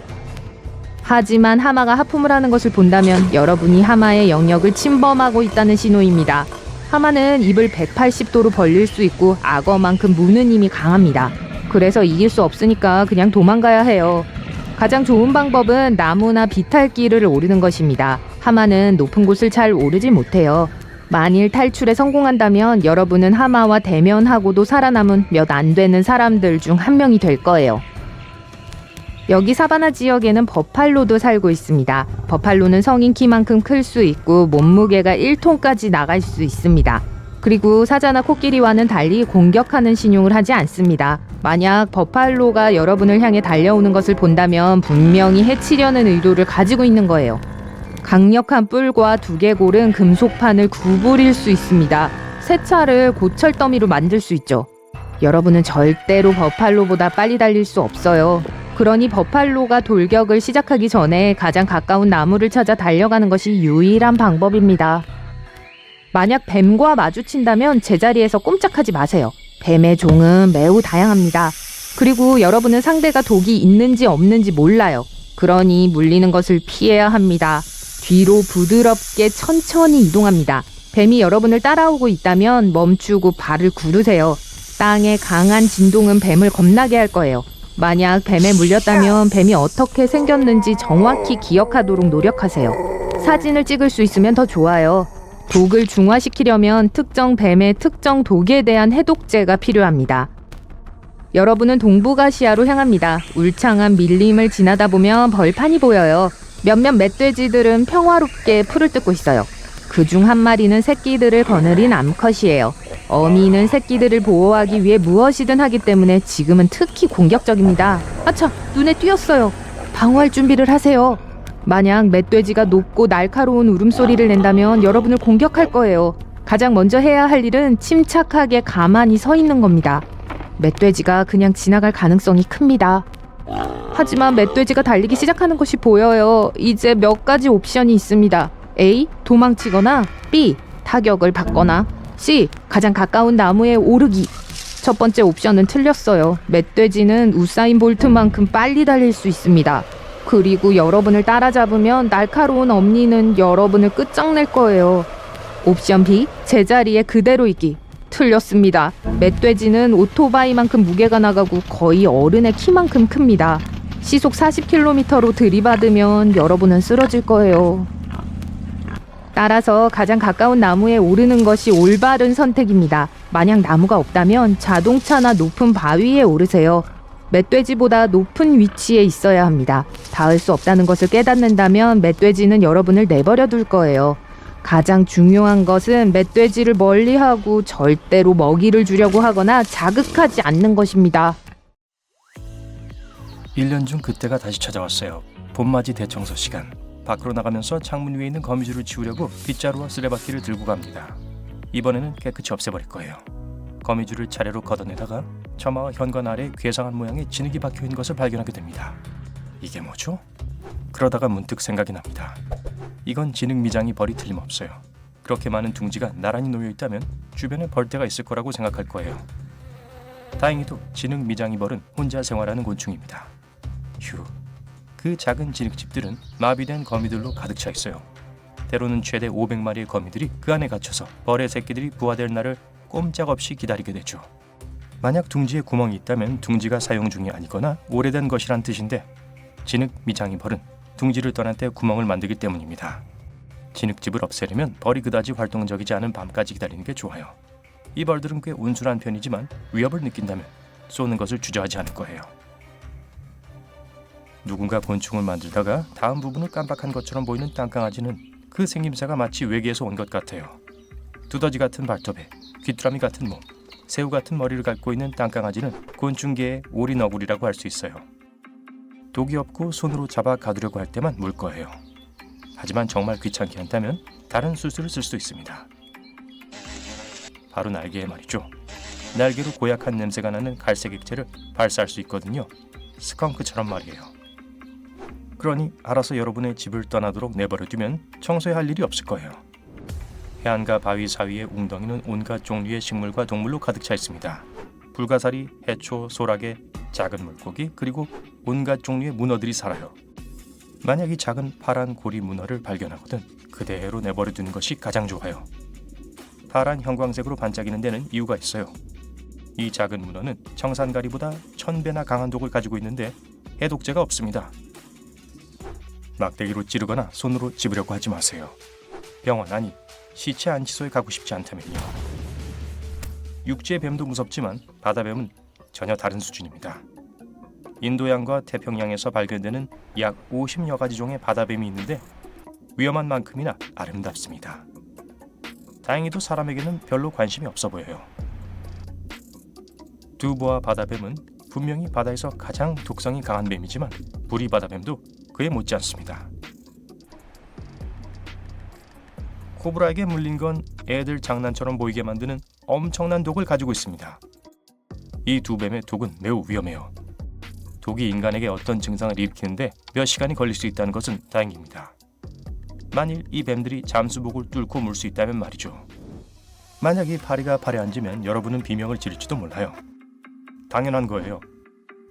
하지만 하마가 하품을 하는 것을 본다면 여러분이 하마의 영역을 침범하고 있다는 신호입니다. 하마는 입을 180도로 벌릴 수 있고 악어만큼 무는 힘이 강합니다. 그래서 이길 수 없으니까 그냥 도망가야 해요. 가장 좋은 방법은 나무나 비탈길을 오르는 것입니다. 하마는 높은 곳을 잘 오르지 못해요. 만일 탈출에 성공한다면 여러분은 하마와 대면하고도 살아남은 몇 안 되는 사람들 중 한 명이 될 거예요. 여기 사바나 지역에는 버팔로도 살고 있습니다. 버팔로는 성인 키만큼 클 수 있고 몸무게가 1톤까지 나갈 수 있습니다. 그리고 사자나 코끼리와는 달리 공격하는 신용을 하지 않습니다. 만약 버팔로가 여러분을 향해 달려오는 것을 본다면 분명히 해치려는 의도를 가지고 있는 거예요. 강력한 뿔과 두개골은 금속판을 구부릴 수 있습니다. 세차를 고철 더미로 만들 수 있죠. 여러분은 절대로 버팔로보다 빨리 달릴 수 없어요. 그러니 버팔로가 돌격을 시작하기 전에 가장 가까운 나무를 찾아 달려가는 것이 유일한 방법입니다. 만약 뱀과 마주친다면 제자리에서 꼼짝하지 마세요. 뱀의 종은 매우 다양합니다. 그리고 여러분은 상대가 독이 있는지 없는지 몰라요. 그러니 물리는 것을 피해야 합니다. 뒤로 부드럽게 천천히 이동합니다. 뱀이 여러분을 따라오고 있다면 멈추고 발을 구르세요. 땅의 강한 진동은 뱀을 겁나게 할 거예요. 만약 뱀에 물렸다면 뱀이 어떻게 생겼는지 정확히 기억하도록 노력하세요. 사진을 찍을 수 있으면 더 좋아요. 독을 중화시키려면 특정 뱀의 특정 독에 대한 해독제가 필요합니다. 여러분은 동북아시아로 향합니다. 울창한 밀림을 지나다 보면 벌판이 보여요. 몇몇 멧돼지들은 평화롭게 풀을 뜯고 있어요. 그중 한 마리는 새끼들을 거느린 암컷이에요. 어미는 새끼들을 보호하기 위해 무엇이든 하기 때문에 지금은 특히 공격적입니다. 아차, 눈에 띄었어요. 방어할 준비를 하세요. 만약 멧돼지가 높고 날카로운 울음소리를 낸다면 여러분을 공격할 거예요. 가장 먼저 해야 할 일은 침착하게 가만히 서 있는 겁니다. 멧돼지가 그냥 지나갈 가능성이 큽니다. 하지만 멧돼지가 달리기 시작하는 것이 보여요. 이제 몇 가지 옵션이 있습니다. A. 도망치거나 B. 타격을 받거나 C. 가장 가까운 나무에 오르기. 첫 번째 옵션은 틀렸어요. 멧돼지는 우사인 볼트만큼 빨리 달릴 수 있습니다. 그리고 여러분을 따라잡으면 날카로운 엄니는 여러분을 끝장낼 거예요. 옵션 B. 제자리에 그대로 있기. 틀렸습니다. 멧돼지는 오토바이만큼 무게가 나가고 거의 어른의 키만큼 큽니다. 시속 40km로 들이받으면 여러분은 쓰러질 거예요. 따라서 가장 가까운 나무에 오르는 것이 올바른 선택입니다. 만약 나무가 없다면 자동차나 높은 바위에 오르세요. 멧돼지보다 높은 위치에 있어야 합니다. 닿을 수 없다는 것을 깨닫는다면 멧돼지는 여러분을 내버려 둘 거예요. 가장 중요한 것은 멧돼지를 멀리하고 절대로 먹이를 주려고 하거나 자극하지 않는 것입니다. 1년 중 그때가 다시 찾아왔어요. 봄맞이 대청소 시간. 밖으로 나가면서 창문 위에 있는 거미줄을 치우려고 빗자루와 쓰레받기를 들고 갑니다. 이번에는 깨끗이 없애버릴 거예요. 거미줄을 차례로 걷어내다가 처마와 현관 아래 괴상한 모양의 진흙이 박혀있는 것을 발견하게 됩니다. 이게 뭐죠? 그러다가 문득 생각이 납니다. 이건 진흙 미장이 벌이 틀림없어요. 그렇게 많은 둥지가 나란히 놓여있다면 주변에 벌떼가 있을 거라고 생각할 거예요. 다행히도 진흙 미장이 벌은 혼자 생활하는 곤충입니다. 휴, 그 작은 진흙집들은 마비된 거미들로 가득 차 있어요. 때로는 최대 500마리의 거미들이 그 안에 갇혀서 벌의 새끼들이 부화될 날을 꼼짝없이 기다리게 되죠. 만약 둥지에 구멍이 있다면 둥지가 사용 중이 아니거나 오래된 것이란 뜻인데 진흙 미장이 벌은 둥지를 떠날 때 구멍을 만들기 때문입니다. 진흙집을 없애려면 벌이 그다지 활동적이지 않은 밤까지 기다리는 게 좋아요. 이 벌들은 꽤 온순한 편이지만 위협을 느낀다면 쏘는 것을 주저하지 않을 거예요. 누군가 곤충을 만들다가 다음 부분을 깜빡한 것처럼 보이는 땅강아지는 그 생김새가 마치 외계에서 온 것 같아요. 두더지 같은 발톱에 귀뚜라미 같은 몸, 새우 같은 머리를 갖고 있는 땅강아지는 곤충계의 오리너구리라고 할 수 있어요. 독이 없고 손으로 잡아 가두려고 할 때만 물 거예요. 하지만 정말 귀찮게 한다면 다른 수술을 쓸 수도 있습니다. 바로 날개에 말이죠. 날개로 고약한 냄새가 나는 갈색 액체를 발사할 수 있거든요. 스컹크처럼 말이에요. 그러니 알아서 여러분의 집을 떠나도록 내버려두면 청소해야 할 일이 없을 거예요. 해안가 바위 사이의 웅덩이는 온갖 종류의 식물과 동물로 가득 차 있습니다. 불가사리, 해초, 소라게, 작은 물고기, 그리고 온갖 종류의 문어들이 살아요. 만약 이 작은 파란 고리 문어를 발견하거든 그대로 내버려두는 것이 가장 좋아요. 파란 형광색으로 반짝이는 데는 이유가 있어요. 이 작은 문어는 청산가리보다 1000배나 강한 독을 가지고 있는데 해독제가 없습니다. 막대기로 찌르거나 손으로 집으려고 하지 마세요. 병원 아니 시체 안치소에 가고 싶지 않다면요. 육지의 뱀도 무섭지만 바다뱀은 전혀 다른 수준입니다. 인도양과 태평양에서 발견되는 약 50여 가지 종의 바다뱀이 있는데 위험한 만큼이나 아름답습니다. 다행히도 사람에게는 별로 관심이 없어 보여요. 두보아 바다뱀은 분명히 바다에서 가장 독성이 강한 뱀이지만 부리바다뱀도 그에 못지 않습니다. 코브라에게 물린 건 애들 장난처럼 보이게 만드는 엄청난 독을 가지고 있습니다. 이 두 뱀의 독은 매우 위험해요. 독이 인간에게 어떤 증상을 일으키는데 몇 시간이 걸릴 수 있다는 것은 다행입니다. 만일 이 뱀들이 잠수복을 뚫고 물 수 있다면 말이죠. 만약 이 파리가 발에 앉으면 여러분은 비명을 지를지도 몰라요. 당연한 거예요.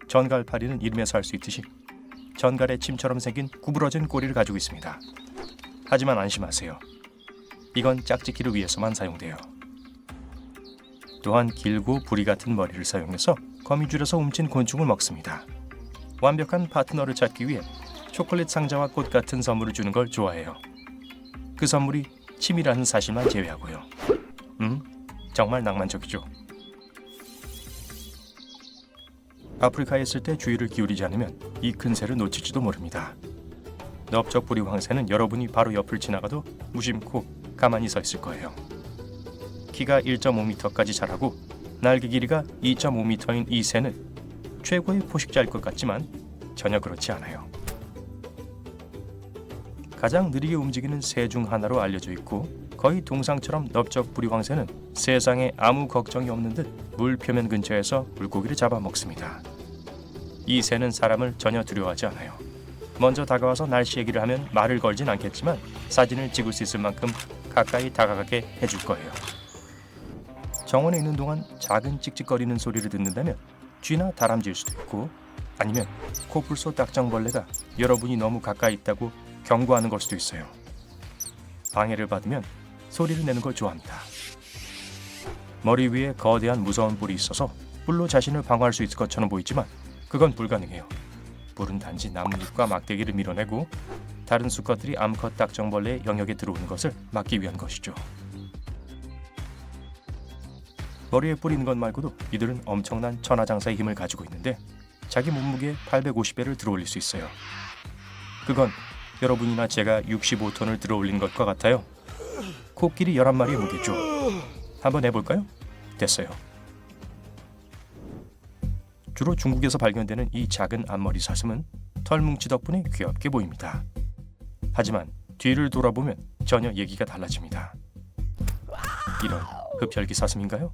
전갈파리는 이름에서 알 수 있듯이 전갈의 침처럼 생긴 구부러진 꼬리를 가지고 있습니다. 하지만 안심하세요. 이건 짝짓기를 위해서만 사용돼요. 또한 길고 부리 같은 머리를 사용해서 거미줄에서 훔친 곤충을 먹습니다. 완벽한 파트너를 찾기 위해 초콜릿 상자와 꽃 같은 선물을 주는 걸 좋아해요. 그 선물이 침이라는 사실만 제외하고요. 정말 낭만적이죠. 아프리카에 있을 때 주의를 기울이지 않으면 이 큰 새를 놓칠지도 모릅니다. 넓적부리 황새는 여러분이 바로 옆을 지나가도 무심코 가만히 서 있을 거예요. 키가 1.5m까지 자라고 날개 길이가 2.5m인 이 새는 최고의 포식자일 것 같지만 전혀 그렇지 않아요. 가장 느리게 움직이는 새 중 하나로 알려져 있고 거의 동상처럼 넓적부리 황새는 세상에 아무 걱정이 없는 듯 물 표면 근처에서 물고기를 잡아먹습니다. 이 새는 사람을 전혀 두려워하지 않아요. 먼저 다가와서 날씨 얘기를 하면 말을 걸진 않겠지만 사진을 찍을 수 있을 만큼 가까이 다가가게 해줄 거예요. 정원에 있는 동안 작은 찍찍거리는 소리를 듣는다면 쥐나 다람쥐일 수도 있고 아니면 코뿔소 딱정벌레가 여러분이 너무 가까이 있다고 경고하는 걸 수도 있어요. 방해를 받으면 소리를 내는 걸 좋아합니다. 머리 위에 거대한 무서운 뿔이 있어서 뿔로 자신을 방어할 수 있을 것처럼 보이지만 그건 불가능해요. 뿔은 단지 나뭇잎과 막대기를 밀어내고 다른 수컷들이 암컷 딱정벌레의 영역에 들어오는 것을 막기 위한 것이죠. 머리에 뿔 있는 것 말고도 이들은 엄청난 천하장사의 힘을 가지고 있는데 자기 몸무게의 850배를 들어올릴 수 있어요. 그건 여러분이나 제가 65톤을 들어올린 것과 같아요. 코끼리 11마리의 무게죠. 한번 해볼까요? 됐어요. 주로 중국에서 발견되는 이 작은 앞머리 사슴은 털 뭉치 덕분에 귀엽게 보입니다. 하지만 뒤를 돌아보면 전혀 얘기가 달라집니다. 이런 흡혈귀 사슴인가요?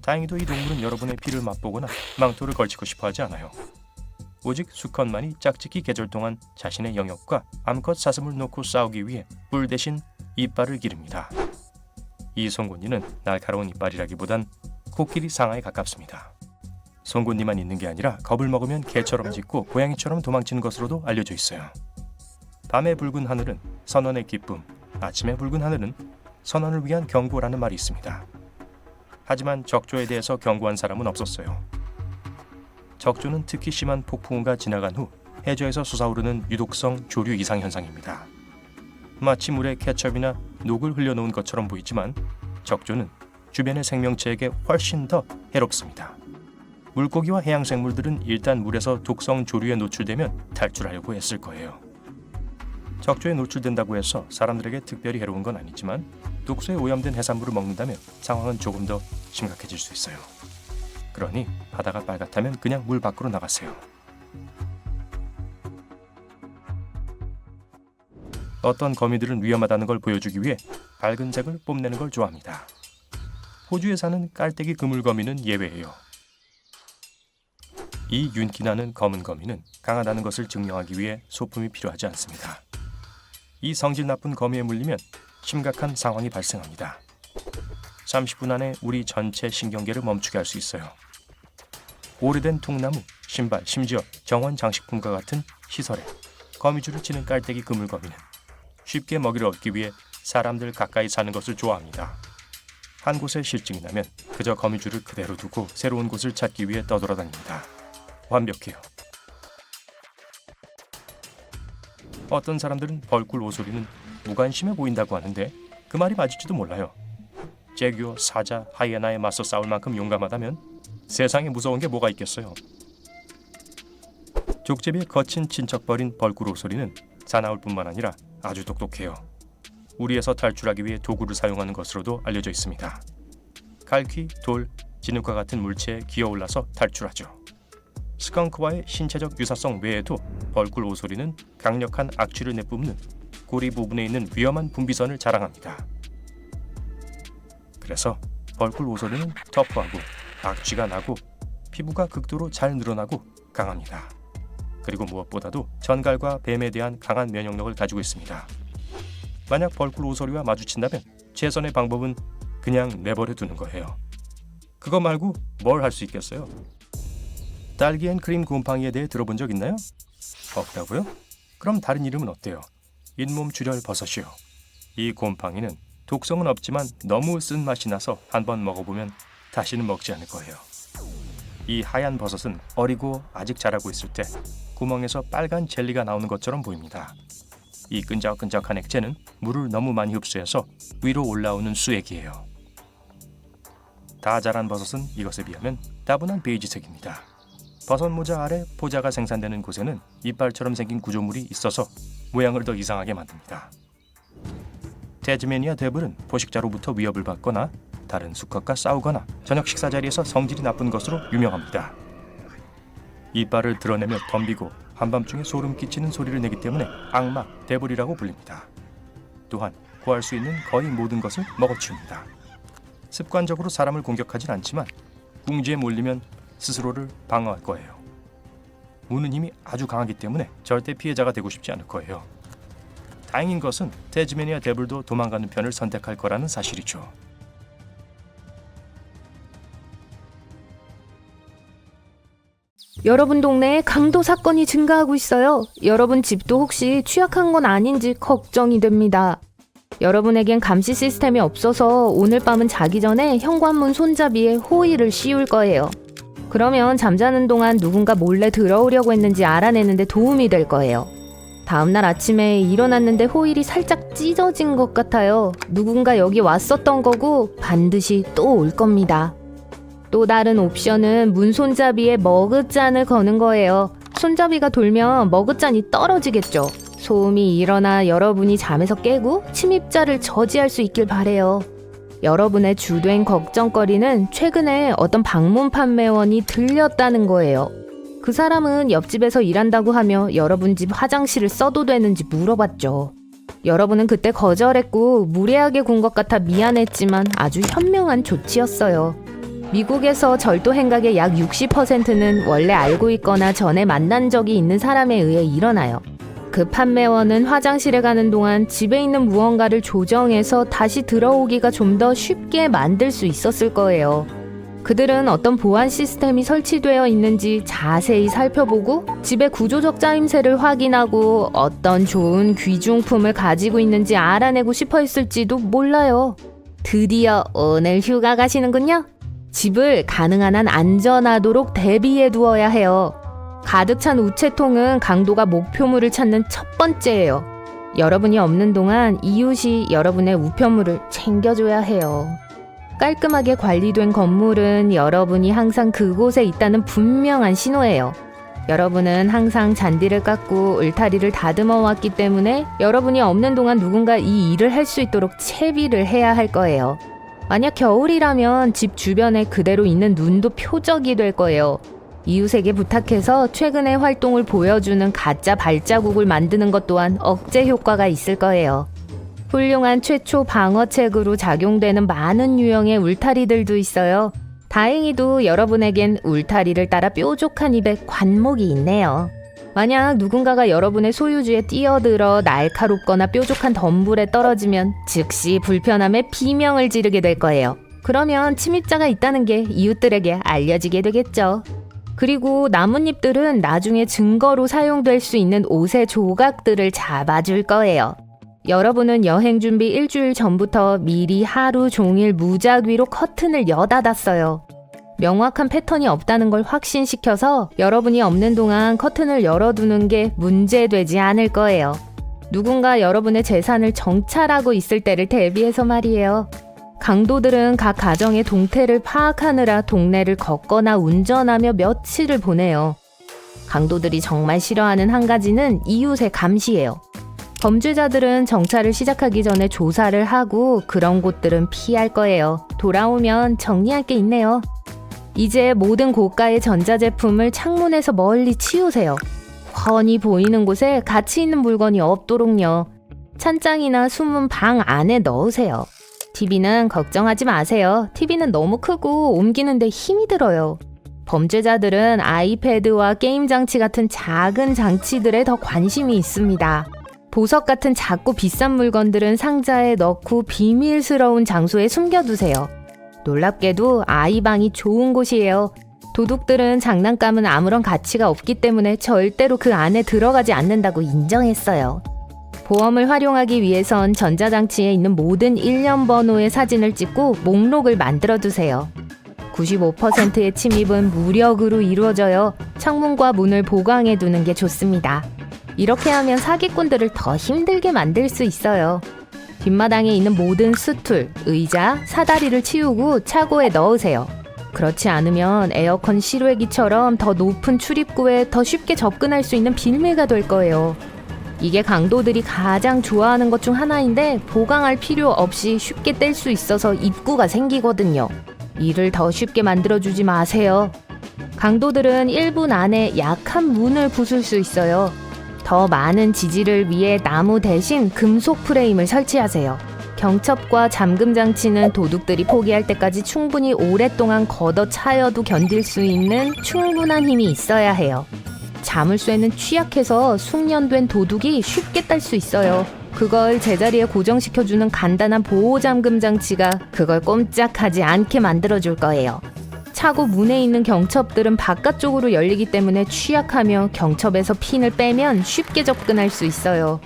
다행히도 이 동물은 여러분의 피를 맛보거나 망토를 걸치고 싶어 하지 않아요. 오직 수컷만이 짝짓기 계절 동안 자신의 영역과 암컷 사슴을 놓고 싸우기 위해 뿔 대신 이빨을 기릅니다. 이 송곳니는 날카로운 이빨이라기보단 코끼리 상아에 가깝습니다. 송곳니만 있는 게 아니라 겁을 먹으면 개처럼 짖고 고양이처럼 도망치는 것으로도 알려져 있어요. 밤의 붉은 하늘은 선원의 기쁨, 아침의 붉은 하늘은 선원을 위한 경고라는 말이 있습니다. 하지만 적조에 대해서 경고한 사람은 없었어요. 적조는 특히 심한 폭풍우가 지나간 후 해저에서 솟아오르는 유독성 조류 이상 현상입니다. 마치 물에 케첩이나 녹을 흘려놓은 것처럼 보이지만 적조는 주변의 생명체에게 훨씬 더 해롭습니다. 물고기와 해양생물들은 일단 물에서 독성 조류에 노출되면 탈출하려고 했을 거예요. 적조에 노출된다고 해서 사람들에게 특별히 해로운 건 아니지만 독소에 오염된 해산물을 먹는다면 상황은 조금 더 심각해질 수 있어요. 그러니 바다가 빨갛다면 그냥 물 밖으로 나가세요. 어떤 거미들은 위험하다는 걸 보여주기 위해 밝은 색을 뽐내는 걸 좋아합니다. 호주에 사는 깔때기 그물거미는 예외예요. 이 윤기나는 검은 거미는 강하다는 것을 증명하기 위해 소품이 필요하지 않습니다. 이 성질 나쁜 거미에 물리면 심각한 상황이 발생합니다. 30분 안에 우리 전체 신경계를 멈추게 할 수 있어요. 오래된 통나무, 신발, 심지어 정원 장식품과 같은 시설에 거미줄을 치는 깔때기 그물거미는 쉽게 먹이를 얻기 위해 사람들 가까이 사는 것을 좋아합니다. 한 곳에 실증이 나면 그저 거미줄을 그대로 두고 새로운 곳을 찾기 위해 떠돌아다닙니다. 완벽해요. 어떤 사람들은 벌꿀 오소리는 무관심해 보인다고 하는데 그 말이 맞을지도 몰라요. 제규어, 사자, 하이에나에 맞서 싸울 만큼 용감하다면 세상에 무서운 게 뭐가 있겠어요. 족제비의 거친 친척벌인 벌꿀 오소리는 사나울 뿐만 아니라 아주 똑똑해요. 우리에서 탈출하기 위해 도구를 사용하는 것으로도 알려져 있습니다. 갈퀴, 돌, 진흙과 같은 물체에 기어올라서 탈출하죠. 스컹크와의 신체적 유사성 외에도 벌꿀 오소리는 강력한 악취를 내뿜는 꼬리 부분에 있는 위험한 분비선을 자랑합니다. 그래서 벌꿀 오소리는 터프하고 악취가 나고 피부가 극도로 잘 늘어나고 강합니다. 그리고 무엇보다도 전갈과 뱀에 대한 강한 면역력을 가지고 있습니다. 만약 벌꿀 오소리와 마주친다면 최선의 방법은 그냥 내버려 두는 거예요. 그거 말고 뭘 할 수 있겠어요? 딸기 앤 크림 곰팡이에 대해 들어본 적 있나요? 없다고요? 그럼 다른 이름은 어때요? 잇몸 출혈 버섯이요. 이 곰팡이는 독성은 없지만 너무 쓴 맛이 나서 한번 먹어보면 다시는 먹지 않을 거예요. 이 하얀 버섯은 어리고 아직 자라고 있을 때 구멍에서 빨간 젤리가 나오는 것처럼 보입니다. 이 끈적끈적한 액체는 물을 너무 많이 흡수해서 위로 올라오는 수액이에요. 다 자란 버섯은 이것에 비하면 따분한 베이지색입니다. 버섯 모자 아래 포자가 생산되는 곳에는 이빨처럼 생긴 구조물이 있어서 모양을 더 이상하게 만듭니다. 태즈메니아 데블은 포식자로부터 위협을 받거나 다른 수컷과 싸우거나 저녁 식사 자리에서 성질이 나쁜 것으로 유명합니다. 이빨을 드러내며 덤비고 한밤중에 소름 끼치는 소리를 내기 때문에 악마, 데블이라고 불립니다. 또한 구할 수 있는 거의 모든 것을 먹어치웁니다. 습관적으로 사람을 공격하진 않지만 궁지에 몰리면 스스로를 방어할 거예요. 무는 힘이 아주 강하기 때문에 절대 피해자가 되고 싶지 않을 거예요. 다행인 것은 태즈메니아 데블도 도망가는 편을 선택할 거라는 사실이죠. 여러분 동네에 강도 사건이 증가하고 있어요. 여러분 집도 혹시 취약한 건 아닌지 걱정이 됩니다. 여러분에겐 감시 시스템이 없어서 오늘 밤은 자기 전에 현관문 손잡이에 호일을 씌울 거예요. 그러면 잠자는 동안 누군가 몰래 들어오려고 했는지 알아내는데 도움이 될 거예요. 다음날 아침에 일어났는데 호일이 살짝 찢어진 것 같아요. 누군가 여기 왔었던 거고 반드시 또 올 겁니다. 또 다른 옵션은 문 손잡이에 머그잔을 거는 거예요. 손잡이가 돌면 머그잔이 떨어지겠죠. 소음이 일어나 여러분이 잠에서 깨고 침입자를 저지할 수 있길 바래요. 여러분의 주된 걱정거리는 최근에 어떤 방문 판매원이 들렸다는 거예요. 그 사람은 옆집에서 일한다고 하며 여러분 집 화장실을 써도 되는지 물어봤죠. 여러분은 그때 거절했고 무례하게 군 것 같아 미안했지만 아주 현명한 조치였어요. 미국에서 절도 행각의 약 60%는 원래 알고 있거나 전에 만난 적이 있는 사람에 의해 일어나요. 그 판매원은 화장실에 가는 동안 집에 있는 무언가를 조정해서 다시 들어오기가 좀 더 쉽게 만들 수 있었을 거예요. 그들은 어떤 보안 시스템이 설치되어 있는지 자세히 살펴보고 집의 구조적 짜임새를 확인하고 어떤 좋은 귀중품을 가지고 있는지 알아내고 싶어 했을지도 몰라요. 드디어 오늘 휴가 가시는군요. 집을 가능한 한 안전하도록 대비해 두어야 해요. 가득 찬 우체통은 강도가 목표물을 찾는 첫 번째예요. 여러분이 없는 동안 이웃이 여러분의 우편물을 챙겨줘야 해요. 깔끔하게 관리된 건물은 여러분이 항상 그곳에 있다는 분명한 신호예요. 여러분은 항상 잔디를 깎고 울타리를 다듬어 왔기 때문에 여러분이 없는 동안 누군가 이 일을 할 수 있도록 채비를 해야 할 거예요. 만약 겨울이라면 집 주변에 그대로 있는 눈도 표적이 될 거예요. 이웃에게 부탁해서 최근의 활동을 보여주는 가짜 발자국을 만드는 것 또한 억제 효과가 있을 거예요. 훌륭한 최초 방어책으로 작용되는 많은 유형의 울타리들도 있어요. 다행히도 여러분에겐 울타리를 따라 뾰족한 입에 관목이 있네요. 만약 누군가가 여러분의 소유주에 뛰어들어 날카롭거나 뾰족한 덤불에 떨어지면 즉시 불편함에 비명을 지르게 될 거예요. 그러면 침입자가 있다는 게 이웃들에게 알려지게 되겠죠. 그리고 나뭇잎들은 나중에 증거로 사용될 수 있는 옷의 조각들을 잡아줄 거예요. 여러분은 여행 준비 일주일 전부터 미리 하루 종일 무작위로 커튼을 여닫았어요. 명확한 패턴이 없다는 걸 확신시켜서 여러분이 없는 동안 커튼을 열어두는 게 문제되지 않을 거예요. 누군가 여러분의 재산을 정찰하고 있을 때를 대비해서 말이에요. 강도들은 각 가정의 동태를 파악하느라 동네를 걷거나 운전하며 며칠을 보내요. 강도들이 정말 싫어하는 한 가지는 이웃의 감시예요. 범죄자들은 정찰을 시작하기 전에 조사를 하고 그런 곳들은 피할 거예요. 돌아오면 정리할 게 있네요. 이제 모든 고가의 전자제품을 창문에서 멀리 치우세요. 훤히 보이는 곳에 가치 있는 물건이 없도록요. 찬장이나 숨은 방 안에 넣으세요. TV는 걱정하지 마세요. TV는 너무 크고 옮기는데 힘이 들어요. 범죄자들은 아이패드와 게임 장치 같은 작은 장치들에 더 관심이 있습니다. 보석 같은 작고 비싼 물건들은 상자에 넣고 비밀스러운 장소에 숨겨두세요. 놀랍게도 아이방이 좋은 곳이에요. 도둑들은 장난감은 아무런 가치가 없기 때문에 절대로 그 안에 들어가지 않는다고 인정했어요. 보험을 활용하기 위해선 전자장치에 있는 모든 일련 번호의 사진을 찍고 목록을 만들어두세요. 95%의 침입은 무력으로 이루어져요. 창문과 문을 보강해두는 게 좋습니다. 이렇게 하면 사기꾼들을 더 힘들게 만들 수 있어요. 뒷마당에 있는 모든 스툴, 의자, 사다리를 치우고 차고에 넣으세요. 그렇지 않으면 에어컨 실외기처럼 더 높은 출입구에 더 쉽게 접근할 수 있는 빌미가 될 거예요. 이게 강도들이 가장 좋아하는 것 중 하나인데 보강할 필요 없이 쉽게 뗄 수 있어서 입구가 생기거든요. 이를 더 쉽게 만들어주지 마세요. 강도들은 1분 안에 약한 문을 부술 수 있어요. 더 많은 지지를 위해 나무 대신 금속 프레임을 설치하세요. 경첩과 잠금 장치는 도둑들이 포기할 때까지 충분히 오랫동안 걷어차여도 견딜 수 있는 충분한 힘이 있어야 해요. 자물쇠는 취약해서 숙련된 도둑이 쉽게 딸 수 있어요. 그걸 제자리에 고정시켜주는 간단한 보호 잠금 장치가 그걸 꼼짝하지 않게 만들어줄 거예요. 차고 문에 있는 경첩들은 바깥쪽으로 열리기 때문에 취약하며 경첩에서 핀을 빼면 쉽게 접근할 수 있어요.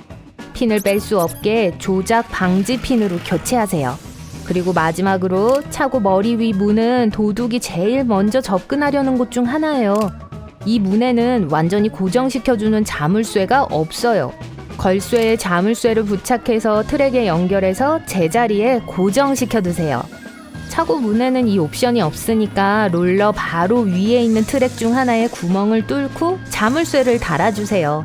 핀을 뺄 수 없게 조작 방지 핀으로 교체하세요. 그리고 마지막으로 차고 머리 위 문은 도둑이 제일 먼저 접근하려는 곳 중 하나예요. 이 문에는 완전히 고정시켜주는 자물쇠가 없어요. 걸쇠에 자물쇠를 부착해서 트랙에 연결해서 제자리에 고정시켜두세요. 차고 문에는 이 옵션이 없으니까 롤러 바로 위에 있는 트랙 중 하나에 구멍을 뚫고 자물쇠를 달아주세요.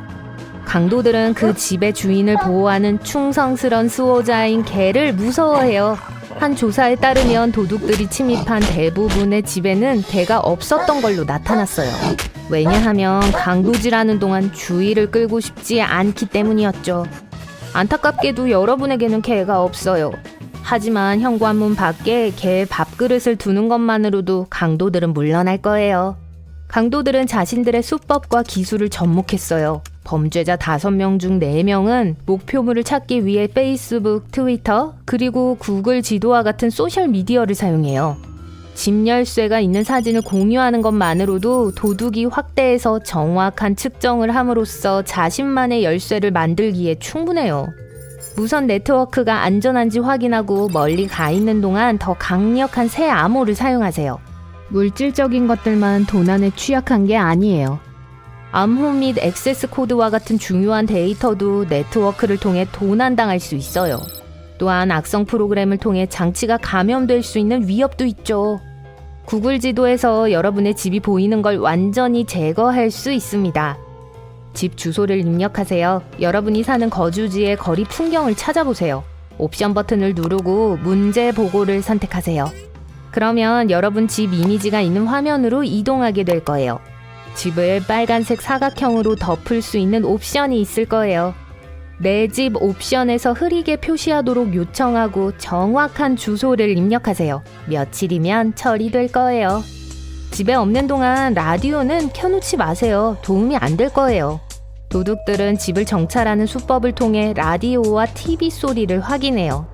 강도들은 그 집의 주인을 보호하는 충성스런 수호자인 개를 무서워해요. 한 조사에 따르면 도둑들이 침입한 대부분의 집에는 개가 없었던 걸로 나타났어요. 왜냐하면 강도질하는 동안 주의를 끌고 싶지 않기 때문이었죠. 안타깝게도 여러분에게는 개가 없어요. 하지만 현관문 밖에 개 밥그릇을 두는 것만으로도 강도들은 물러날 거예요. 강도들은 자신들의 수법과 기술을 접목했어요. 범죄자 5명 중 4명은 목표물을 찾기 위해 페이스북, 트위터, 그리고 구글 지도와 같은 소셜미디어를 사용해요. 집 열쇠가 있는 사진을 공유하는 것만으로도 도둑이 확대해서 정확한 측정을 함으로써 자신만의 열쇠를 만들기에 충분해요. 무선 네트워크가 안전한지 확인하고 멀리 가 있는 동안 더 강력한 새 암호를 사용하세요. 물질적인 것들만 도난에 취약한 게 아니에요. 암호 및 액세스 코드와 같은 중요한 데이터도 네트워크를 통해 도난당할 수 있어요. 또한 악성 프로그램을 통해 장치가 감염될 수 있는 위협도 있죠. 구글 지도에서 여러분의 집이 보이는 걸 완전히 제거할 수 있습니다. 집 주소를 입력하세요. 여러분이 사는 거주지의 거리 풍경을 찾아보세요. 옵션 버튼을 누르고 문제 보고를 선택하세요. 그러면 여러분 집 이미지가 있는 화면으로 이동하게 될 거예요. 집을 빨간색 사각형으로 덮을 수 있는 옵션이 있을 거예요. 내 집 옵션에서 흐리게 표시하도록 요청하고 정확한 주소를 입력하세요. 며칠이면 처리될 거예요. 집에 없는 동안 라디오는 켜놓지 마세요. 도움이 안 될 거예요. 도둑들은 집을 정찰하는 수법을 통해 라디오와 TV 소리를 확인해요.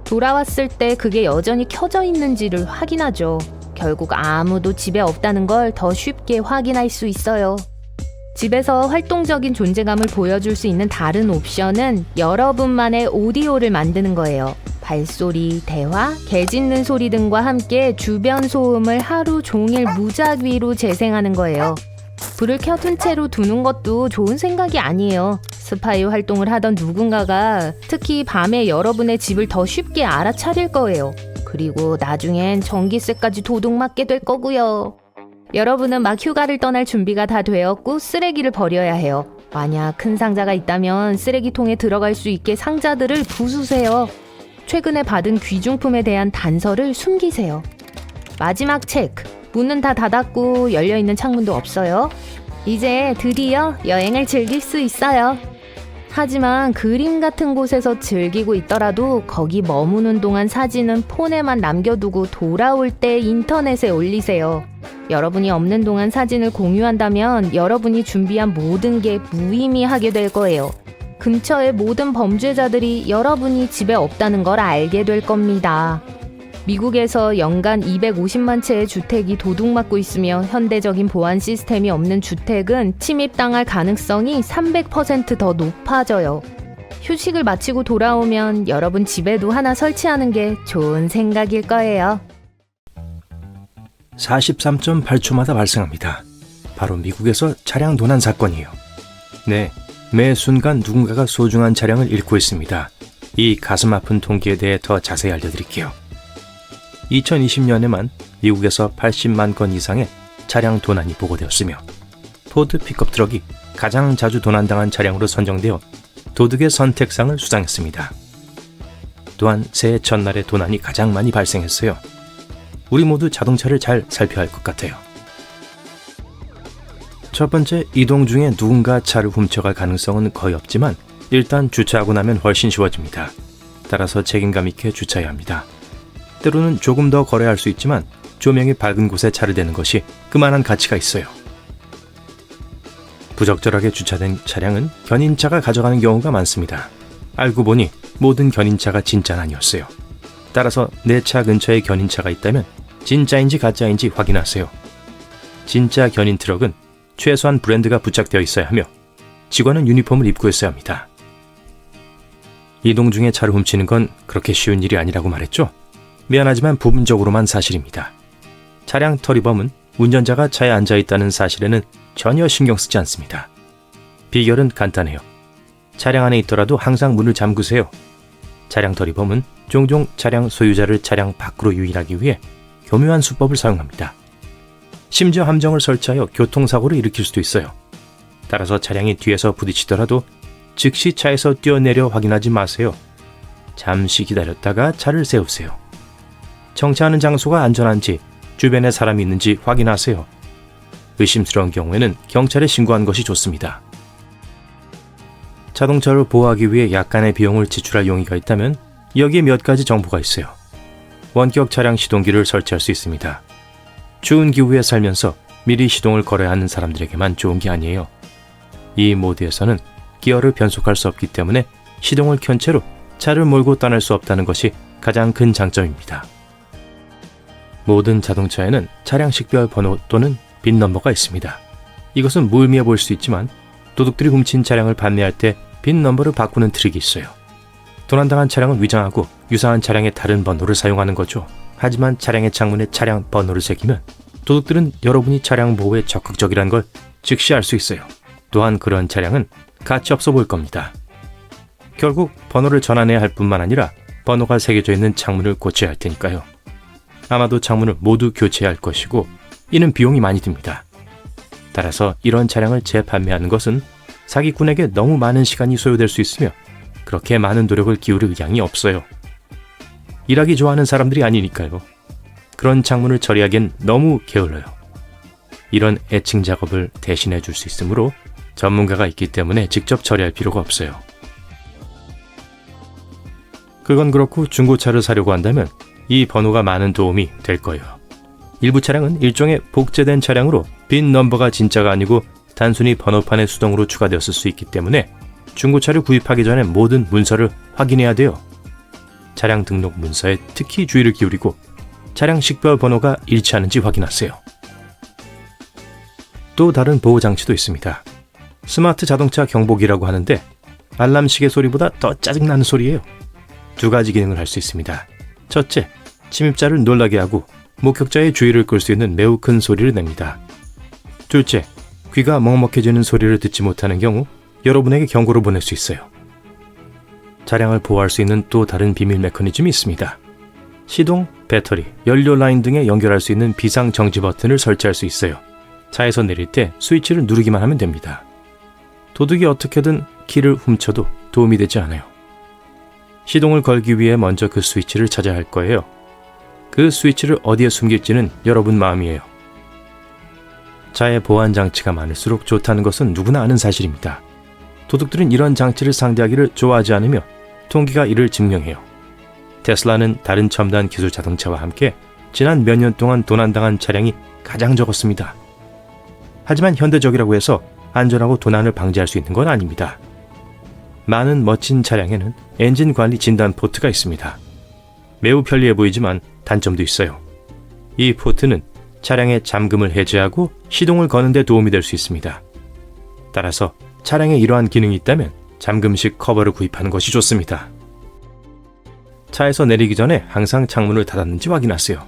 돌아왔을 때 그게 여전히 켜져 있는지를 확인하죠. 결국 아무도 집에 없다는 걸 더 쉽게 확인할 수 있어요. 집에서 활동적인 존재감을 보여줄 수 있는 다른 옵션은 여러분만의 오디오를 만드는 거예요. 발소리, 대화, 개 짖는 소리 등과 함께 주변 소음을 하루 종일 무작위로 재생하는 거예요. 불을 켜둔 채로 두는 것도 좋은 생각이 아니에요. 스파이 활동을 하던 누군가가 특히 밤에 여러분의 집을 더 쉽게 알아차릴 거예요. 그리고 나중엔 전기세까지 도둑맞게 될 거고요. 여러분은 막 휴가를 떠날 준비가 다 되었고 쓰레기를 버려야 해요. 만약 큰 상자가 있다면 쓰레기통에 들어갈 수 있게 상자들을 부수세요. 최근에 받은 귀중품에 대한 단서를 숨기세요. 마지막 체크. 문은 다 닫았고 열려있는 창문도 없어요. 이제 드디어 여행을 즐길 수 있어요. 하지만 그림 같은 곳에서 즐기고 있더라도 거기 머무는 동안 사진은 폰에만 남겨두고 돌아올 때 인터넷에 올리세요. 여러분이 없는 동안 사진을 공유한다면 여러분이 준비한 모든 게 무의미하게 될 거예요. 근처의 모든 범죄자들이 여러분이 집에 없다는 걸 알게 될 겁니다. 미국에서 연간 250만 채의 주택이 도둑맞고 있으며 현대적인 보안 시스템이 없는 주택은 침입당할 가능성이 300% 더 높아져요. 휴식을 마치고 돌아오면 여러분 집에도 하나 설치하는 게 좋은 생각일 거예요. 43.8초마다 발생합니다. 바로 미국에서 차량 도난 사건이에요. 네, 매 순간 누군가가 소중한 차량을 잃고 있습니다. 이 가슴 아픈 통계에 대해 더 자세히 알려드릴게요. 2020년에만 미국에서 80만 건 이상의 차량 도난이 보고되었으며 포드 픽업 트럭이 가장 자주 도난당한 차량으로 선정되어 도둑의 선택상을 수상했습니다. 또한 새해 첫날에 도난이 가장 많이 발생했어요. 우리 모두 자동차를 잘 살펴야 할 것 같아요. 첫 번째, 이동 중에 누군가 차를 훔쳐갈 가능성은 거의 없지만 일단 주차하고 나면 훨씬 쉬워집니다. 따라서 책임감 있게 주차해야 합니다. 때로는 조금 더 거래할 수 있지만 조명이 밝은 곳에 차를 대는 것이 그만한 가치가 있어요. 부적절하게 주차된 차량은 견인차가 가져가는 경우가 많습니다. 알고 보니 모든 견인차가 진짜는 아니었어요. 따라서 내 차 근처에 견인차가 있다면 진짜인지 가짜인지 확인하세요. 진짜 견인 트럭은 최소한 브랜드가 부착되어 있어야 하며 직원은 유니폼을 입고 있어야 합니다. 이동 중에 차를 훔치는 건 그렇게 쉬운 일이 아니라고 말했죠? 미안하지만 부분적으로만 사실입니다. 차량 터리범은 운전자가 차에 앉아있다는 사실에는 전혀 신경 쓰지 않습니다. 비결은 간단해요. 차량 안에 있더라도 항상 문을 잠그세요. 차량 터리범은 종종 차량 소유자를 차량 밖으로 유인하기 위해 교묘한 수법을 사용합니다. 심지어 함정을 설치하여 교통사고를 일으킬 수도 있어요. 따라서 차량이 뒤에서 부딪히더라도 즉시 차에서 뛰어내려 확인하지 마세요. 잠시 기다렸다가 차를 세우세요. 정차하는 장소가 안전한지 주변에 사람이 있는지 확인하세요. 의심스러운 경우에는 경찰에 신고한 것이 좋습니다. 자동차를 보호하기 위해 약간의 비용을 지출할 용의가 있다면 여기에 몇 가지 정보가 있어요. 원격 차량 시동기를 설치할 수 있습니다. 추운 기후에 살면서 미리 시동을 걸어야 하는 사람들에게만 좋은 게 아니에요. 이 모드에서는 기어를 변속할 수 없기 때문에 시동을 켠 채로 차를 몰고 떠날 수 없다는 것이 가장 큰 장점입니다. 모든 자동차에는 차량 식별 번호 또는 빈 넘버가 있습니다. 이것은 무의미해 보일 수 있지만 도둑들이 훔친 차량을 판매할 때 빈 넘버를 바꾸는 트릭이 있어요. 도난당한 차량을 위장하고 유사한 차량의 다른 번호를 사용하는 거죠. 하지만 차량의 창문에 차량 번호를 새기면 도둑들은 여러분이 차량 보호에 적극적이라는 걸 즉시 알 수 있어요. 또한 그런 차량은 가치 없어 보일 겁니다. 결국 번호를 전환해야 할 뿐만 아니라 번호가 새겨져 있는 창문을 고쳐야 할 테니까요. 아마도 창문을 모두 교체해야 할 것이고 이는 비용이 많이 듭니다. 따라서 이런 차량을 재판매하는 것은 사기꾼에게 너무 많은 시간이 소요될 수 있으며 그렇게 많은 노력을 기울일 의향이 없어요. 일하기 좋아하는 사람들이 아니니까요. 그런 창문을 처리하기엔 너무 게을러요. 이런 애칭 작업을 대신해 줄 수 있으므로 전문가가 있기 때문에 직접 처리할 필요가 없어요. 그건 그렇고 중고차를 사려고 한다면 이 번호가 많은 도움이 될 거예요. 일부 차량은 일종의 복제된 차량으로 빈 넘버가 진짜가 아니고 단순히 번호판에 수동으로 추가되었을 수 있기 때문에 중고차를 구입하기 전에 모든 문서를 확인해야 돼요. 차량 등록 문서에 특히 주의를 기울이고 차량 식별 번호가 일치하는지 확인하세요. 또 다른 보호 장치도 있습니다. 스마트 자동차 경보기라고 하는데 알람 시계 소리보다 더 짜증나는 소리예요. 두 가지 기능을 할 수 있습니다. 첫째, 침입자를 놀라게 하고 목격자의 주의를 끌 수 있는 매우 큰 소리를 냅니다. 둘째, 귀가 먹먹해지는 소리를 듣지 못하는 경우 여러분에게 경고를 보낼 수 있어요. 차량을 보호할 수 있는 또 다른 비밀 메커니즘이 있습니다. 시동, 배터리, 연료 라인 등에 연결할 수 있는 비상 정지 버튼을 설치할 수 있어요. 차에서 내릴 때 스위치를 누르기만 하면 됩니다. 도둑이 어떻게든 키를 훔쳐도 도움이 되지 않아요. 시동을 걸기 위해 먼저 그 스위치를 찾아야 할 거예요. 그 스위치를 어디에 숨길지는 여러분 마음이에요. 차에 보안 장치가 많을수록 좋다는 것은 누구나 아는 사실입니다. 도둑들은 이런 장치를 상대하기를 좋아하지 않으며 통계가 이를 증명해요. 테슬라는 다른 첨단 기술 자동차와 함께 지난 몇 년 동안 도난당한 차량이 가장 적었습니다. 하지만 현대적이라고 해서 안전하고 도난을 방지할 수 있는 건 아닙니다. 많은 멋진 차량에는 엔진 관리 진단 포트가 있습니다. 매우 편리해 보이지만 단점도 있어요. 이 포트는 차량의 잠금을 해제하고 시동을 거는 데 도움이 될 수 있습니다. 따라서 차량에 이러한 기능이 있다면 잠금식 커버를 구입하는 것이 좋습니다. 차에서 내리기 전에 항상 창문을 닫았는지 확인하세요.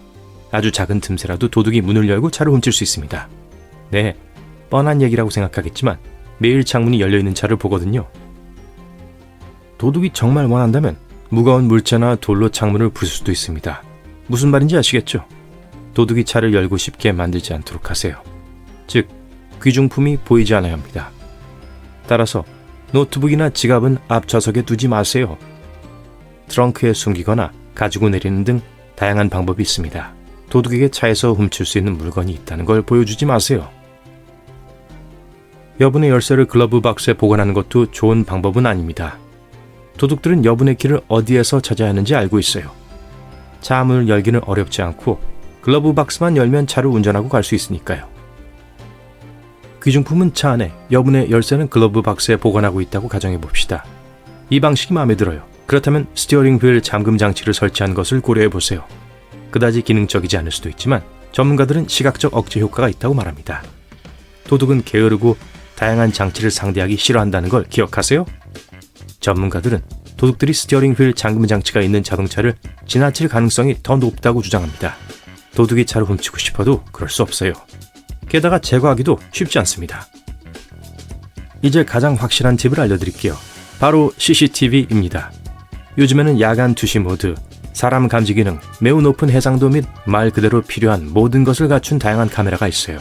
아주 작은 틈새라도 도둑이 문을 열고 차를 훔칠 수 있습니다. 네, 뻔한 얘기라고 생각하겠지만 매일 창문이 열려있는 차를 보거든요. 도둑이 정말 원한다면 무거운 물체나 돌로 창문을 부술 수도 있습니다. 무슨 말인지 아시겠죠? 도둑이 차를 열고 쉽게 만들지 않도록 하세요. 즉, 귀중품이 보이지 않아야 합니다. 따라서 노트북이나 지갑은 앞좌석에 두지 마세요. 트렁크에 숨기거나 가지고 내리는 등 다양한 방법이 있습니다. 도둑에게 차에서 훔칠 수 있는 물건이 있다는 걸 보여주지 마세요. 여분의 열쇠를 글러브 박스에 보관하는 것도 좋은 방법은 아닙니다. 도둑들은 여분의 키를 어디에서 찾아야 하는지 알고 있어요. 차 문을 열기는 어렵지 않고 글러브 박스만 열면 차를 운전하고 갈 수 있으니까요. 귀중품은 차 안에, 여분의 열쇠는 글러브 박스에 보관하고 있다고 가정해 봅시다. 이 방식이 마음에 들어요. 그렇다면 스티어링 휠 잠금 장치를 설치한 것을 고려해 보세요. 그다지 기능적이지 않을 수도 있지만 전문가들은 시각적 억제 효과가 있다고 말합니다. 도둑은 게으르고 다양한 장치를 상대하기 싫어한다는 걸 기억하세요? 전문가들은 도둑들이 스티어링 휠 잠금 장치가 있는 자동차를 지나칠 가능성이 더 높다고 주장합니다. 도둑이 차를 훔치고 싶어도 그럴 수 없어요. 게다가 제거하기도 쉽지 않습니다. 이제 가장 확실한 팁을 알려드릴게요. 바로 CCTV입니다. 요즘에는 야간 투시 모드, 사람 감지 기능, 매우 높은 해상도 및 말 그대로 필요한 모든 것을 갖춘 다양한 카메라가 있어요.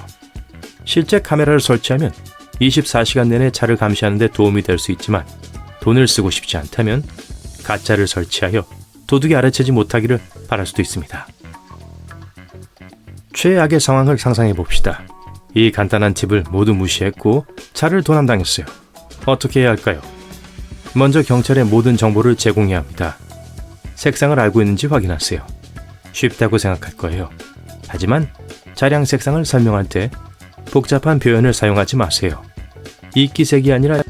실제 카메라를 설치하면 24시간 내내 차를 감시하는 데 도움이 될 수 있지만 돈을 쓰고 싶지 않다면 가짜를 설치하여 도둑이 알아채지 못하기를 바랄 수도 있습니다. 최악의 상황을 상상해 봅시다. 이 간단한 팁을 모두 무시했고 차를 도난당했어요. 어떻게 해야 할까요? 먼저 경찰에 모든 정보를 제공해야 합니다. 색상을 알고 있는지 확인하세요. 쉽다고 생각할 거예요. 하지만 차량 색상을 설명할 때 복잡한 표현을 사용하지 마세요. 이끼색이 아니라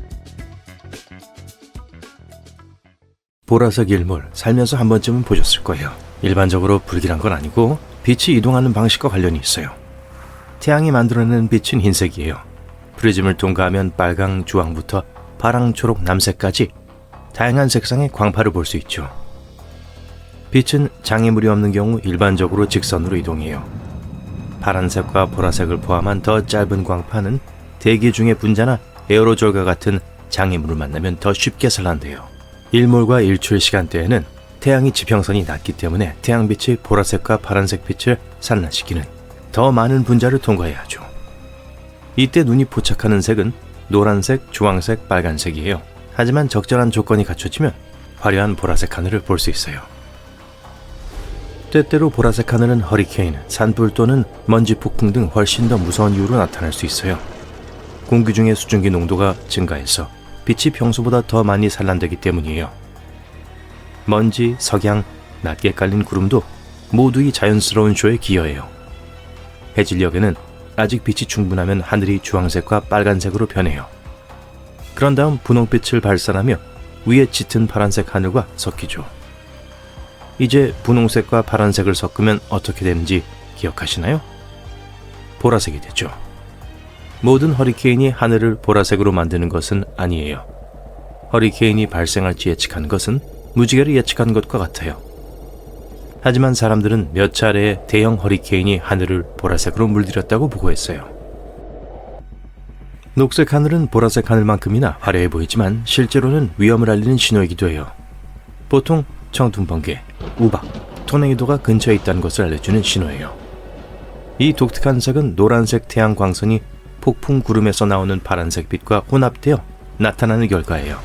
보라색 일몰, 살면서 한 번쯤은 보셨을 거예요. 일반적으로 불길한 건 아니고 빛이 이동하는 방식과 관련이 있어요. 태양이 만들어내는 빛은 흰색이에요. 프리즘을 통과하면 빨강, 주황부터 파랑, 초록, 남색까지 다양한 색상의 광파를 볼 수 있죠. 빛은 장애물이 없는 경우 일반적으로 직선으로 이동해요. 파란색과 보라색을 포함한 더 짧은 광파는 대기 중의 분자나 에어로졸과 같은 장애물을 만나면 더 쉽게 산란돼요. 일몰과 일출 시간대에는 태양이 지평선이 낮기 때문에 태양빛이 보라색과 파란색 빛을 산란시키는 더 많은 분자를 통과해야 하죠. 이때 눈이 포착하는 색은 노란색, 주황색, 빨간색이에요. 하지만 적절한 조건이 갖춰지면 화려한 보라색 하늘을 볼 수 있어요. 때때로 보라색 하늘은 허리케인, 산불 또는 먼지 폭풍 등 훨씬 더 무서운 이유로 나타날 수 있어요. 공기 중의 수증기 농도가 증가해서 빛이 평소보다 더 많이 산란되기 때문이에요. 먼지, 석양, 낮게 깔린 구름도 모두 이 자연스러운 쇼에 기여해요. 해질녘에는 아직 빛이 충분하면 하늘이 주황색과 빨간색으로 변해요. 그런 다음 분홍빛을 발산하며 위에 짙은 파란색 하늘과 섞이죠. 이제 분홍색과 파란색을 섞으면 어떻게 되는지 기억하시나요? 보라색이 되죠. 모든 허리케인이 하늘을 보라색으로 만드는 것은 아니에요. 허리케인이 발생할지 예측한 것은 무지개를 예측한 것과 같아요. 하지만 사람들은 몇 차례의 대형 허리케인이 하늘을 보라색으로 물들였다고 보고했어요. 녹색 하늘은 보라색 하늘만큼이나 화려해 보이지만 실제로는 위험을 알리는 신호이기도 해요. 보통 청둔번개, 우박, 토네이도가 근처에 있다는 것을 알려주는 신호예요. 이 독특한 색은 노란색 태양 광선이 폭풍 구름에서 나오는 파란색 빛과 혼합되어 나타나는 결과예요.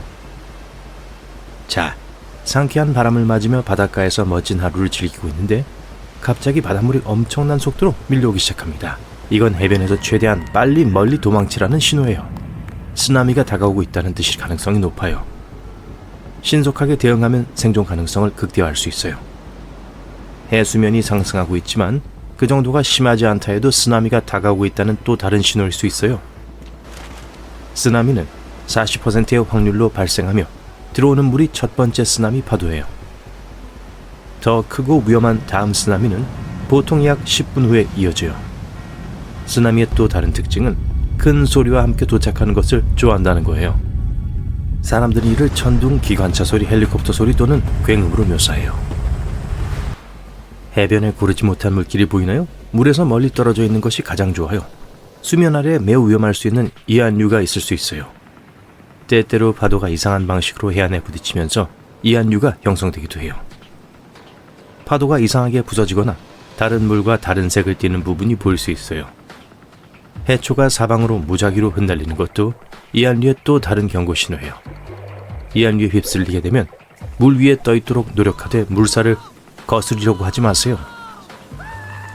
자, 상쾌한 바람을 맞으며 바닷가에서 멋진 하루를 즐기고 있는데 갑자기 바닷물이 엄청난 속도로 밀려오기 시작합니다. 이건 해변에서 최대한 빨리 멀리 도망치라는 신호예요. 쓰나미가 다가오고 있다는 뜻일 가능성이 높아요. 신속하게 대응하면 생존 가능성을 극대화할 수 있어요. 해수면이 상승하고 있지만 그 정도가 심하지 않다 해도 쓰나미가 다가오고 있다는 또 다른 신호일 수 있어요. 쓰나미는 40%의 확률로 발생하며 들어오는 물이 첫 번째 쓰나미 파도예요. 더 크고 위험한 다음 쓰나미는 보통 약 10분 후에 이어져요. 쓰나미의 또 다른 특징은 큰 소리와 함께 도착하는 것을 좋아한다는 거예요. 사람들이 이를 천둥, 기관차 소리, 헬리콥터 소리 또는 굉음으로 묘사해요. 해변에 고르지 못한 물길이 보이나요? 물에서 멀리 떨어져 있는 것이 가장 좋아요. 수면 아래에 매우 위험할 수 있는 이안류가 있을 수 있어요. 때때로 파도가 이상한 방식으로 해안에 부딪히면서 이안류가 형성되기도 해요. 파도가 이상하게 부서지거나 다른 물과 다른 색을 띠는 부분이 보일 수 있어요. 해초가 사방으로 무작위로 흩날리는 것도 이안류의 또 다른 경고 신호예요. 이안류에 휩쓸리게 되면 물 위에 떠 있도록 노력하되 물살을 거스르려고 하지 마세요.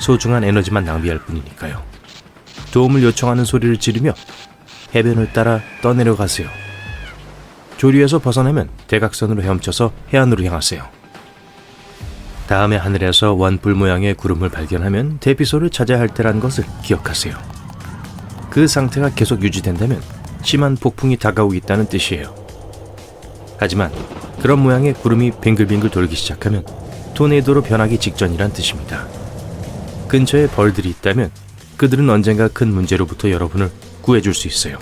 소중한 에너지만 낭비할 뿐이니까요. 도움을 요청하는 소리를 지르며 해변을 따라 떠내려가세요. 조류에서 벗어나면 대각선으로 헤엄쳐서 해안으로 향하세요. 다음에 하늘에서 원뿔 모양의 구름을 발견하면 대피소를 찾아야 할 때라는 것을 기억하세요. 그 상태가 계속 유지된다면 심한 폭풍이 다가오고 있다는 뜻이에요. 하지만 그런 모양의 구름이 빙글빙글 돌기 시작하면 토네이도로 변하기 직전이란 뜻입니다. 근처에 벌들이 있다면 그들은 언젠가 큰 문제로부터 여러분을 구해줄 수 있어요.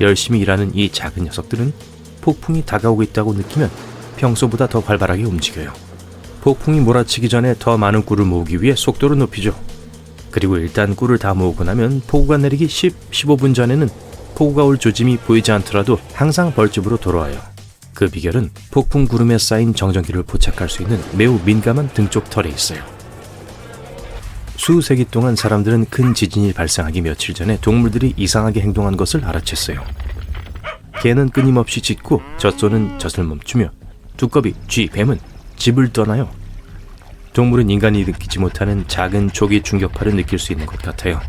열심히 일하는 이 작은 녀석들은 폭풍이 다가오고 있다고 느끼면 평소보다 더 활발하게 움직여요. 폭풍이 몰아치기 전에 더 많은 꿀을 모으기 위해 속도를 높이죠. 그리고 일단 꿀을 다 모으고 나면 폭우가 내리기 15분 전에는 폭우가 올 조짐이 보이지 않더라도 항상 벌집으로 돌아와요. 그 비결은 폭풍 구름에 쌓인 정전기를 포착할 수 있는 매우 민감한 등쪽 털에 있어요. 수세기 동안 사람들은 큰 지진이 발생하기 며칠 전에 동물들이 이상하게 행동한 것을 알아챘어요. 개는 끊임없이 짖고 젖소는 젖을 멈추며 두꺼비, 쥐, 뱀은 집을 떠나요. 동물은 인간이 느끼지 못하는 작은 조기 충격파를 느낄 수 있는 것 같아요.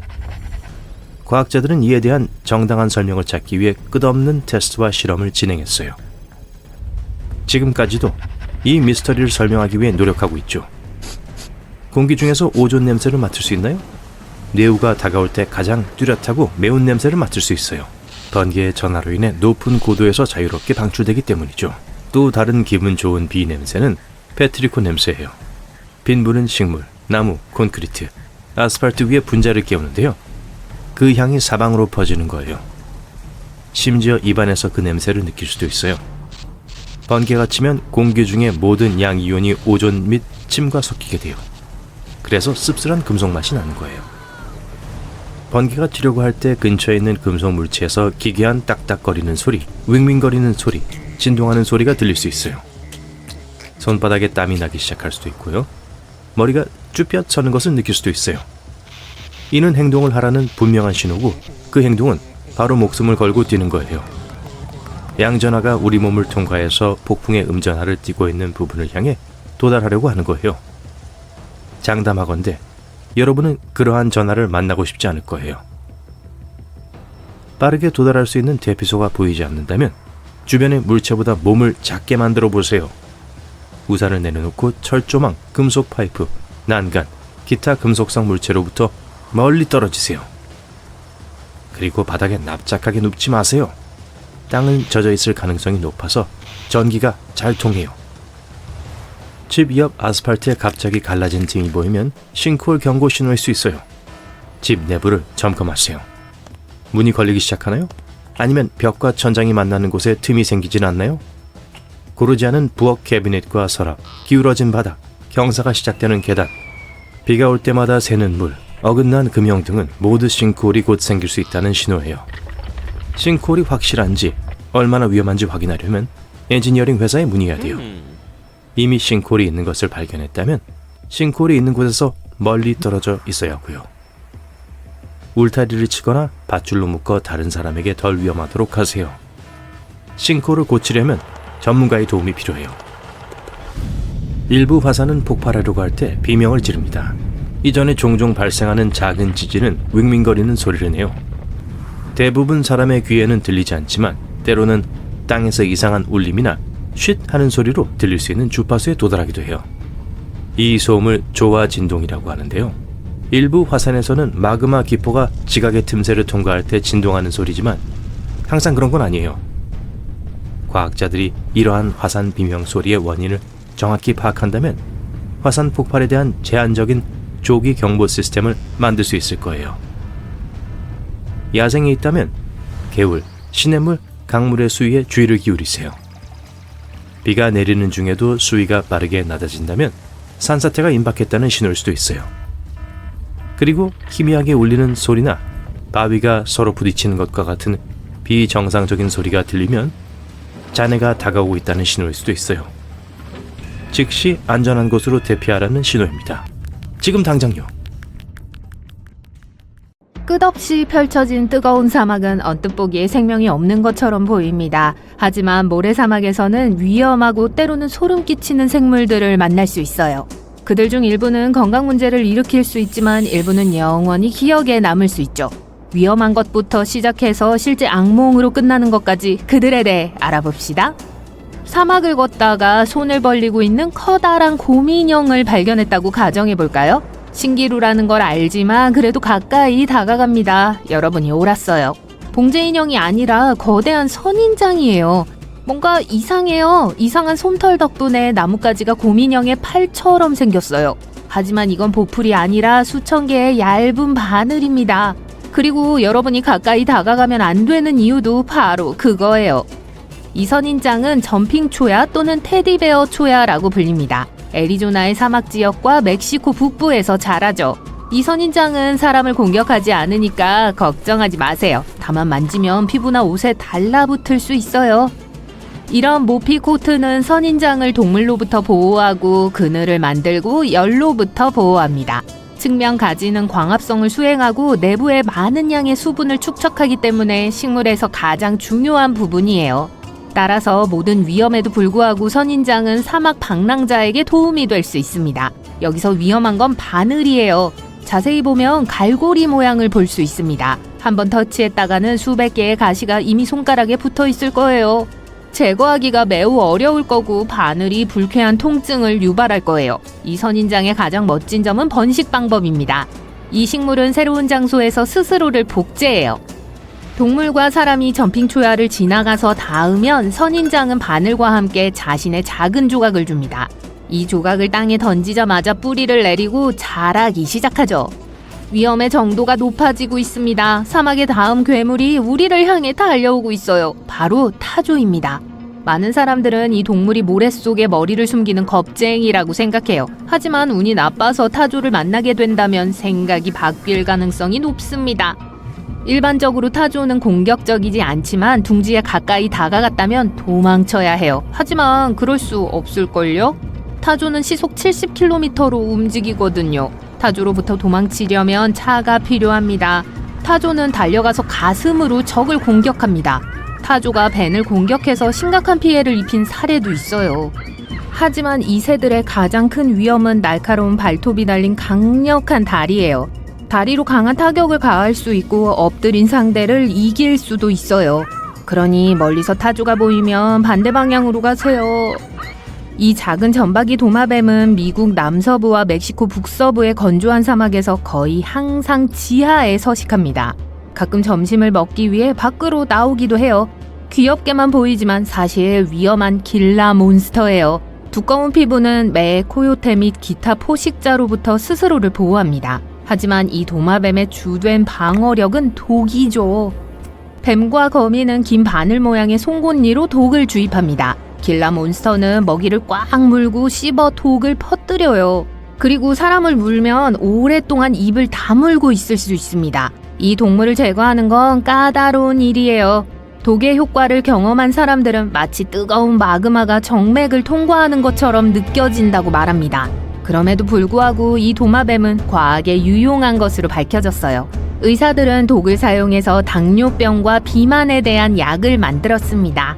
과학자들은 이에 대한 정당한 설명을 찾기 위해 끝없는 테스트와 실험을 진행했어요. 지금까지도 이 미스터리를 설명하기 위해 노력하고 있죠. 공기 중에서 오존 냄새를 맡을 수 있나요? 뇌우가 다가올 때 가장 뚜렷하고 매운 냄새를 맡을 수 있어요. 번개의 전하로 인해 높은 고도에서 자유롭게 방출되기 때문이죠. 또 다른 기분 좋은 비 냄새는 페트리코 냄새예요. 빈부는 식물, 나무, 콘크리트, 아스팔트 위에 분자를 깨우는데요. 그 향이 사방으로 퍼지는 거예요. 심지어 입안에서 그 냄새를 느낄 수도 있어요. 번개가 치면 공기 중의 모든 양이온이 오존 및 침과 섞이게 돼요. 그래서 씁쓸한 금속 맛이 나는 거예요. 번개가 치려고 할 때 근처에 있는 금속 물체에서 기괴한 딱딱거리는 소리, 윙윙거리는 소리, 진동하는 소리가 들릴 수 있어요. 손바닥에 땀이 나기 시작할 수도 있고요. 머리가 쭈뼛 서는 것을 느낄 수도 있어요. 이는 행동을 하라는 분명한 신호고 그 행동은 바로 목숨을 걸고 뛰는 거예요. 양전하가 우리 몸을 통과해서 폭풍의 음전하를 띠고 있는 부분을 향해 도달하려고 하는 거예요. 장담하건대 여러분은 그러한 전하를 만나고 싶지 않을 거예요. 빠르게 도달할 수 있는 대피소가 보이지 않는다면 주변의 물체보다 몸을 작게 만들어 보세요. 우산을 내려놓고 철조망, 금속 파이프, 난간, 기타 금속성 물체로부터 멀리 떨어지세요. 그리고 바닥에 납작하게 눕지 마세요. 땅은 젖어 있을 가능성이 높아서 전기가 잘 통해요. 집 옆 아스팔트에 갑자기 갈라진 틈이 보이면 싱크홀 경고 신호일 수 있어요. 집 내부를 점검하세요. 문이 걸리기 시작하나요? 아니면 벽과 천장이 만나는 곳에 틈이 생기진 않나요? 고르지 않은 부엌 캐비넷과 서랍, 기울어진 바닥, 경사가 시작되는 계단, 비가 올 때마다 새는 물, 어긋난 금형 등은 모두 싱크홀이 곧 생길 수 있다는 신호예요. 싱크홀이 확실한지, 얼마나 위험한지 확인하려면 엔지니어링 회사에 문의해야 돼요. 이미 싱크홀이 있는 것을 발견했다면 싱크홀이 있는 곳에서 멀리 떨어져 있어야 하고요. 울타리를 치거나 밧줄로 묶어 다른 사람에게 덜 위험하도록 하세요. 싱크홀을 고치려면 전문가의 도움이 필요해요. 일부 화산은 폭발하려고 할 때 비명을 지릅니다. 이전에 종종 발생하는 작은 지진은 윙윙거리는 소리를 내요. 대부분 사람의 귀에는 들리지 않지만 때로는 땅에서 이상한 울림이나 쉿 하는 소리로 들릴 수 있는 주파수에 도달하기도 해요. 이 소음을 조화 진동이라고 하는데요. 일부 화산에서는 마그마 기포가 지각의 틈새를 통과할 때 진동하는 소리지만 항상 그런 건 아니에요. 과학자들이 이러한 화산 비명 소리의 원인을 정확히 파악한다면 화산 폭발에 대한 제한적인 조기 경보 시스템을 만들 수 있을 거예요. 야생에 있다면 개울, 시냇물, 강물의 수위에 주의를 기울이세요. 비가 내리는 중에도 수위가 빠르게 낮아진다면 산사태가 임박했다는 신호일 수도 있어요. 그리고 희미하게 울리는 소리나 바위가 서로 부딪히는 것과 같은 비정상적인 소리가 들리면 잔해가 다가오고 있다는 신호일 수도 있어요. 즉시 안전한 곳으로 대피하라는 신호입니다. 지금 당장요. 끝없이 펼쳐진 뜨거운 사막은 언뜻 보기에 생명이 없는 것처럼 보입니다. 하지만 모래사막에서는 위험하고 때로는 소름 끼치는 생물들을 만날 수 있어요. 그들 중 일부는 건강 문제를 일으킬 수 있지만 일부는 영원히 기억에 남을 수 있죠. 위험한 것부터 시작해서 실제 악몽으로 끝나는 것까지 그들에 대해 알아봅시다. 사막을 걷다가 손을 벌리고 있는 커다란 곰인형을 발견했다고 가정해볼까요? 신기루라는 걸 알지만 그래도 가까이 다가갑니다. 여러분이 옳았어요. 봉제인형이 아니라 거대한 선인장이에요. 뭔가 이상해요. 이상한 솜털 덕분에 나뭇가지가 곰인형의 팔처럼 생겼어요. 하지만 이건 보풀이 아니라 수천 개의 얇은 바늘입니다. 그리고 여러분이 가까이 다가가면 안 되는 이유도 바로 그거예요. 이 선인장은 점핑 초야 또는 테디베어 초야라고 불립니다. 애리조나의 사막 지역과 멕시코 북부에서 자라죠. 이 선인장은 사람을 공격하지 않으니까 걱정하지 마세요. 다만 만지면 피부나 옷에 달라붙을 수 있어요. 이런 모피 코트는 선인장을 동물로부터 보호하고 그늘을 만들고 열로부터 보호합니다. 측면 가지는 광합성을 수행하고 내부에 많은 양의 수분을 축적하기 때문에 식물에서 가장 중요한 부분이에요. 따라서 모든 위험에도 불구하고 선인장은 사막 방랑자에게 도움이 될 수 있습니다. 여기서 위험한 건 바늘이에요. 자세히 보면 갈고리 모양을 볼 수 있습니다. 한번 터치했다가는 수백 개의 가시가 이미 손가락에 붙어 있을 거예요. 제거하기가 매우 어려울 거고 바늘이 불쾌한 통증을 유발할 거예요. 이 선인장의 가장 멋진 점은 번식 방법입니다. 이 식물은 새로운 장소에서 스스로를 복제해요. 동물과 사람이 점핑 초야를 지나가서 닿으면 선인장은 바늘과 함께 자신의 작은 조각을 줍니다. 이 조각을 땅에 던지자마자 뿌리를 내리고 자라기 시작하죠. 위험의 정도가 높아지고 있습니다. 사막의 다음 괴물이 우리를 향해 달려오고 있어요. 바로 타조입니다. 많은 사람들은 이 동물이 모래 속에 머리를 숨기는 겁쟁이라고 생각해요. 하지만 운이 나빠서 타조를 만나게 된다면 생각이 바뀔 가능성이 높습니다. 일반적으로 타조는 공격적이지 않지만 둥지에 가까이 다가갔다면 도망쳐야 해요. 하지만 그럴 수 없을걸요? 타조는 시속 70km로 움직이거든요. 타조로부터 도망치려면 차가 필요합니다. 타조는 달려가서 가슴으로 적을 공격합니다. 타조가 벤을 공격해서 심각한 피해를 입힌 사례도 있어요. 하지만 이 새들의 가장 큰 위험은 날카로운 발톱이 달린 강력한 다리예요. 다리로 강한 타격을 가할 수 있고 엎드린 상대를 이길 수도 있어요. 그러니 멀리서 타조가 보이면 반대 방향으로 가세요. 이 작은 점박이 도마뱀은 미국 남서부와 멕시코 북서부의 건조한 사막에서 거의 항상 지하에 서식합니다. 가끔 점심을 먹기 위해 밖으로 나오기도 해요. 귀엽게만 보이지만 사실 위험한 길라 몬스터예요. 두꺼운 피부는 매, 코요테 및 기타 포식자로부터 스스로를 보호합니다. 하지만 이 도마뱀의 주된 방어력은 독이죠. 뱀과 거미는 긴 바늘 모양의 송곳니로 독을 주입합니다. 길라 몬스터는 먹이를 꽉 물고 씹어 독을 퍼뜨려요. 그리고 사람을 물면 오랫동안 입을 다물고 있을 수 있습니다. 이 동물을 제거하는 건 까다로운 일이에요. 독의 효과를 경험한 사람들은 마치 뜨거운 마그마가 정맥을 통과하는 것처럼 느껴진다고 말합니다. 그럼에도 불구하고 이 도마뱀은 과학에 유용한 것으로 밝혀졌어요. 의사들은 독을 사용해서 당뇨병과 비만에 대한 약을 만들었습니다.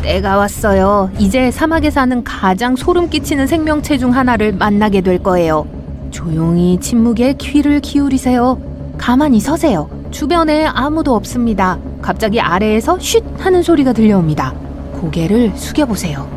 때가 왔어요. 이제 사막에 사는 가장 소름 끼치는 생명체 중 하나를 만나게 될 거예요. 조용히 침묵에 귀를 기울이세요. 가만히 서세요. 주변에 아무도 없습니다. 갑자기 아래에서 쉿 하는 소리가 들려옵니다. 고개를 숙여보세요.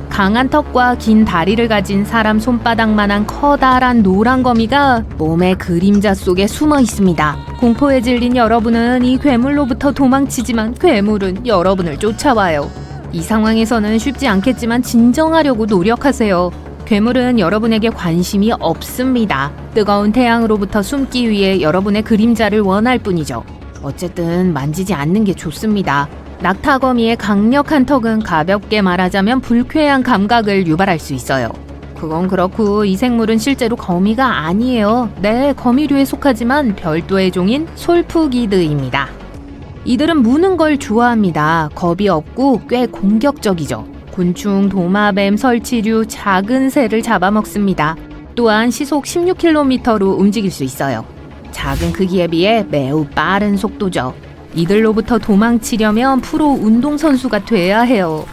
강한 턱과 긴 다리를 가진 사람 손바닥만한 커다란 노란 거미가 몸의 그림자 속에 숨어 있습니다. 공포에 질린 여러분은 이 괴물로부터 도망치지만 괴물은 여러분을 쫓아와요. 이 상황에서는 쉽지 않겠지만 진정하려고 노력하세요. 괴물은 여러분에게 관심이 없습니다. 뜨거운 태양으로부터 숨기 위해 여러분의 그림자를 원할 뿐이죠. 어쨌든 만지지 않는 게 좋습니다. 낙타거미의 강력한 턱은 가볍게 말하자면 불쾌한 감각을 유발할 수 있어요. 그건 그렇고 이 생물은 실제로 거미가 아니에요. 네, 거미류에 속하지만 별도의 종인 솔푸기드입니다. 이들은 무는 걸 좋아합니다. 겁이 없고 꽤 공격적이죠. 곤충, 도마뱀, 설치류, 작은 새를 잡아먹습니다. 또한 시속 16km로 움직일 수 있어요. 작은 크기에 비해 매우 빠른 속도죠. 이들로부터 도망치려면 프로 운동선수가 돼야 해요.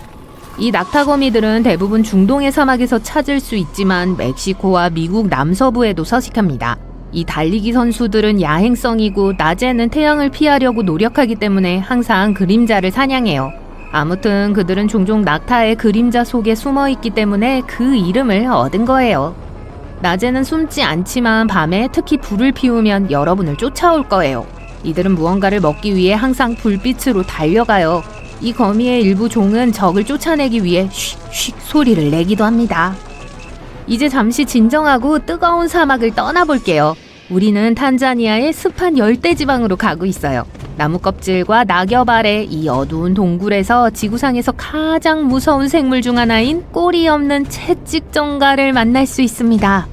이 낙타거미들은 대부분 중동의 사막에서 찾을 수 있지만 멕시코와 미국 남서부에도 서식합니다. 이 달리기 선수들은 야행성이고 낮에는 태양을 피하려고 노력하기 때문에 항상 그림자를 사냥해요. 아무튼 그들은 종종 낙타의 그림자 속에 숨어 있기 때문에 그 이름을 얻은 거예요. 낮에는 숨지 않지만 밤에 특히 불을 피우면 여러분을 쫓아올 거예요. 이들은 무언가를 먹기 위해 항상 불빛으로 달려가요. 이 거미의 일부 종은 적을 쫓아내기 위해 쉿쉿 소리를 내기도 합니다. 이제 잠시 진정하고 뜨거운 사막을 떠나볼게요. 우리는 탄자니아의 습한 열대지방으로 가고 있어요. 나무 껍질과 낙엽 아래 이 어두운 동굴에서 지구상에서 가장 무서운 생물 중 하나인 꼬리 없는 채찍정갈을 만날 수 있습니다.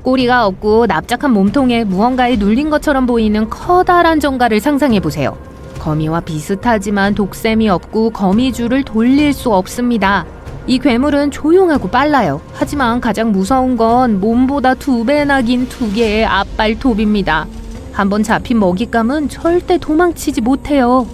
꼬리가 없고 납작한 몸통에 무언가에 눌린 것처럼 보이는 커다란 정갈을 상상해보세요. 거미와 비슷하지만 독샘이 없고 거미줄을 돌릴 수 없습니다. 이 괴물은 조용하고 빨라요. 하지만 가장 무서운 건 몸보다 2배나 긴 2개의 앞발톱입니다. 한번 잡힌 먹잇감은 절대 도망치지 못해요.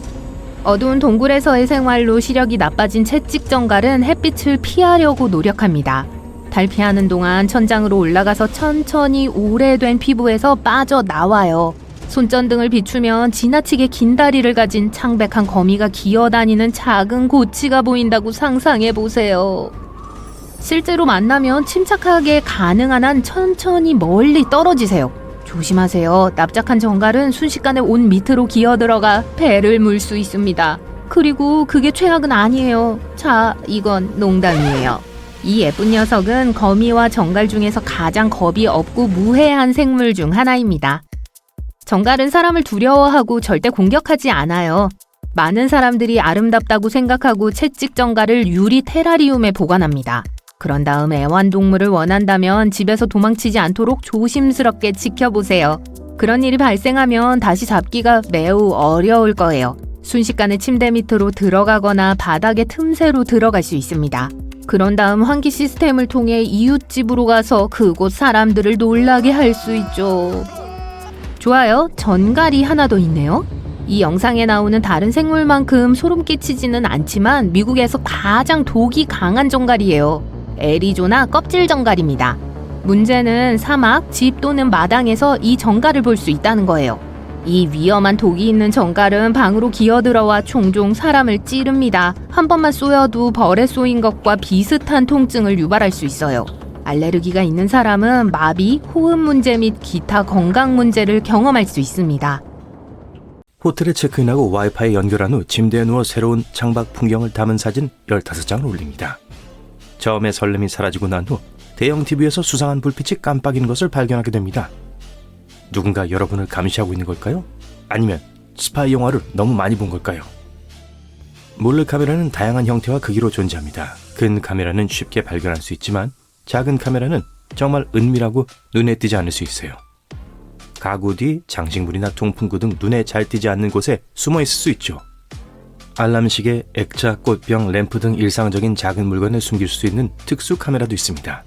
어두운 동굴에서의 생활로 시력이 나빠진 채찍정갈은 햇빛을 피하려고 노력합니다. 달피하는 동안 천장으로 올라가서 천천히 오래된 피부에서 빠져나와요. 손전등을 비추면 지나치게 긴 다리를 가진 창백한 거미가 기어다니는 작은 고치가 보인다고 상상해보세요. 실제로 만나면 침착하게 가능한 한 천천히 멀리 떨어지세요. 조심하세요. 납작한 정갈은 순식간에 옷 밑으로 기어들어가 배를 물 수 있습니다. 그리고 그게 최악은 아니에요. 자, 이건 농담이에요. 이 예쁜 녀석은 거미와 정갈 중에서 가장 겁이 없고 무해한 생물 중 하나입니다. 정갈은 사람을 두려워하고 절대 공격하지 않아요. 많은 사람들이 아름답다고 생각하고 채찍정갈을 유리 테라리움에 보관합니다. 그런 다음 애완동물을 원한다면 집에서 도망치지 않도록 조심스럽게 지켜보세요. 그런 일이 발생하면 다시 잡기가 매우 어려울 거예요. 순식간에 침대 밑으로 들어가거나 바닥의 틈새로 들어갈 수 있습니다. 그런 다음 환기 시스템을 통해 이웃집으로 가서 그곳 사람들을 놀라게 할 수 있죠. 좋아요. 전갈이 하나 더 있네요. 이 영상에 나오는 다른 생물만큼 소름 끼치지는 않지만 미국에서 가장 독이 강한 정갈이에요. 애리조나 껍질 정갈입니다. 문제는 사막, 집 또는 마당에서 이 정갈을 볼 수 있다는 거예요. 이 위험한 독이 있는 정갈은 방으로 기어들어와 종종 사람을 찌릅니다. 한 번만 쏘여도 벌에 쏘인 것과 비슷한 통증을 유발할 수 있어요. 알레르기가 있는 사람은 마비, 호흡 문제 및 기타 건강 문제를 경험할 수 있습니다. 호텔에 체크인하고 와이파이 연결한 후 침대에 누워 새로운 창밖 풍경을 담은 사진 15장을 올립니다. 처음에 설렘이 사라지고 난 후 대형 TV에서 수상한 불빛이 깜빡이는 것을 발견하게 됩니다. 누군가 여러분을 감시하고 있는 걸까요? 아니면 스파이 영화를 너무 많이 본 걸까요? 몰래카메라는 다양한 형태와 크기로 존재합니다. 큰 카메라는 쉽게 발견할 수 있지만 작은 카메라는 정말 은밀하고 눈에 띄지 않을 수 있어요. 가구 뒤, 장식물이나 통풍구 등 눈에 잘 띄지 않는 곳에 숨어 있을 수 있죠. 알람시계, 액자, 꽃병, 램프 등 일상적인 작은 물건을 숨길 수 있는 특수 카메라도 있습니다.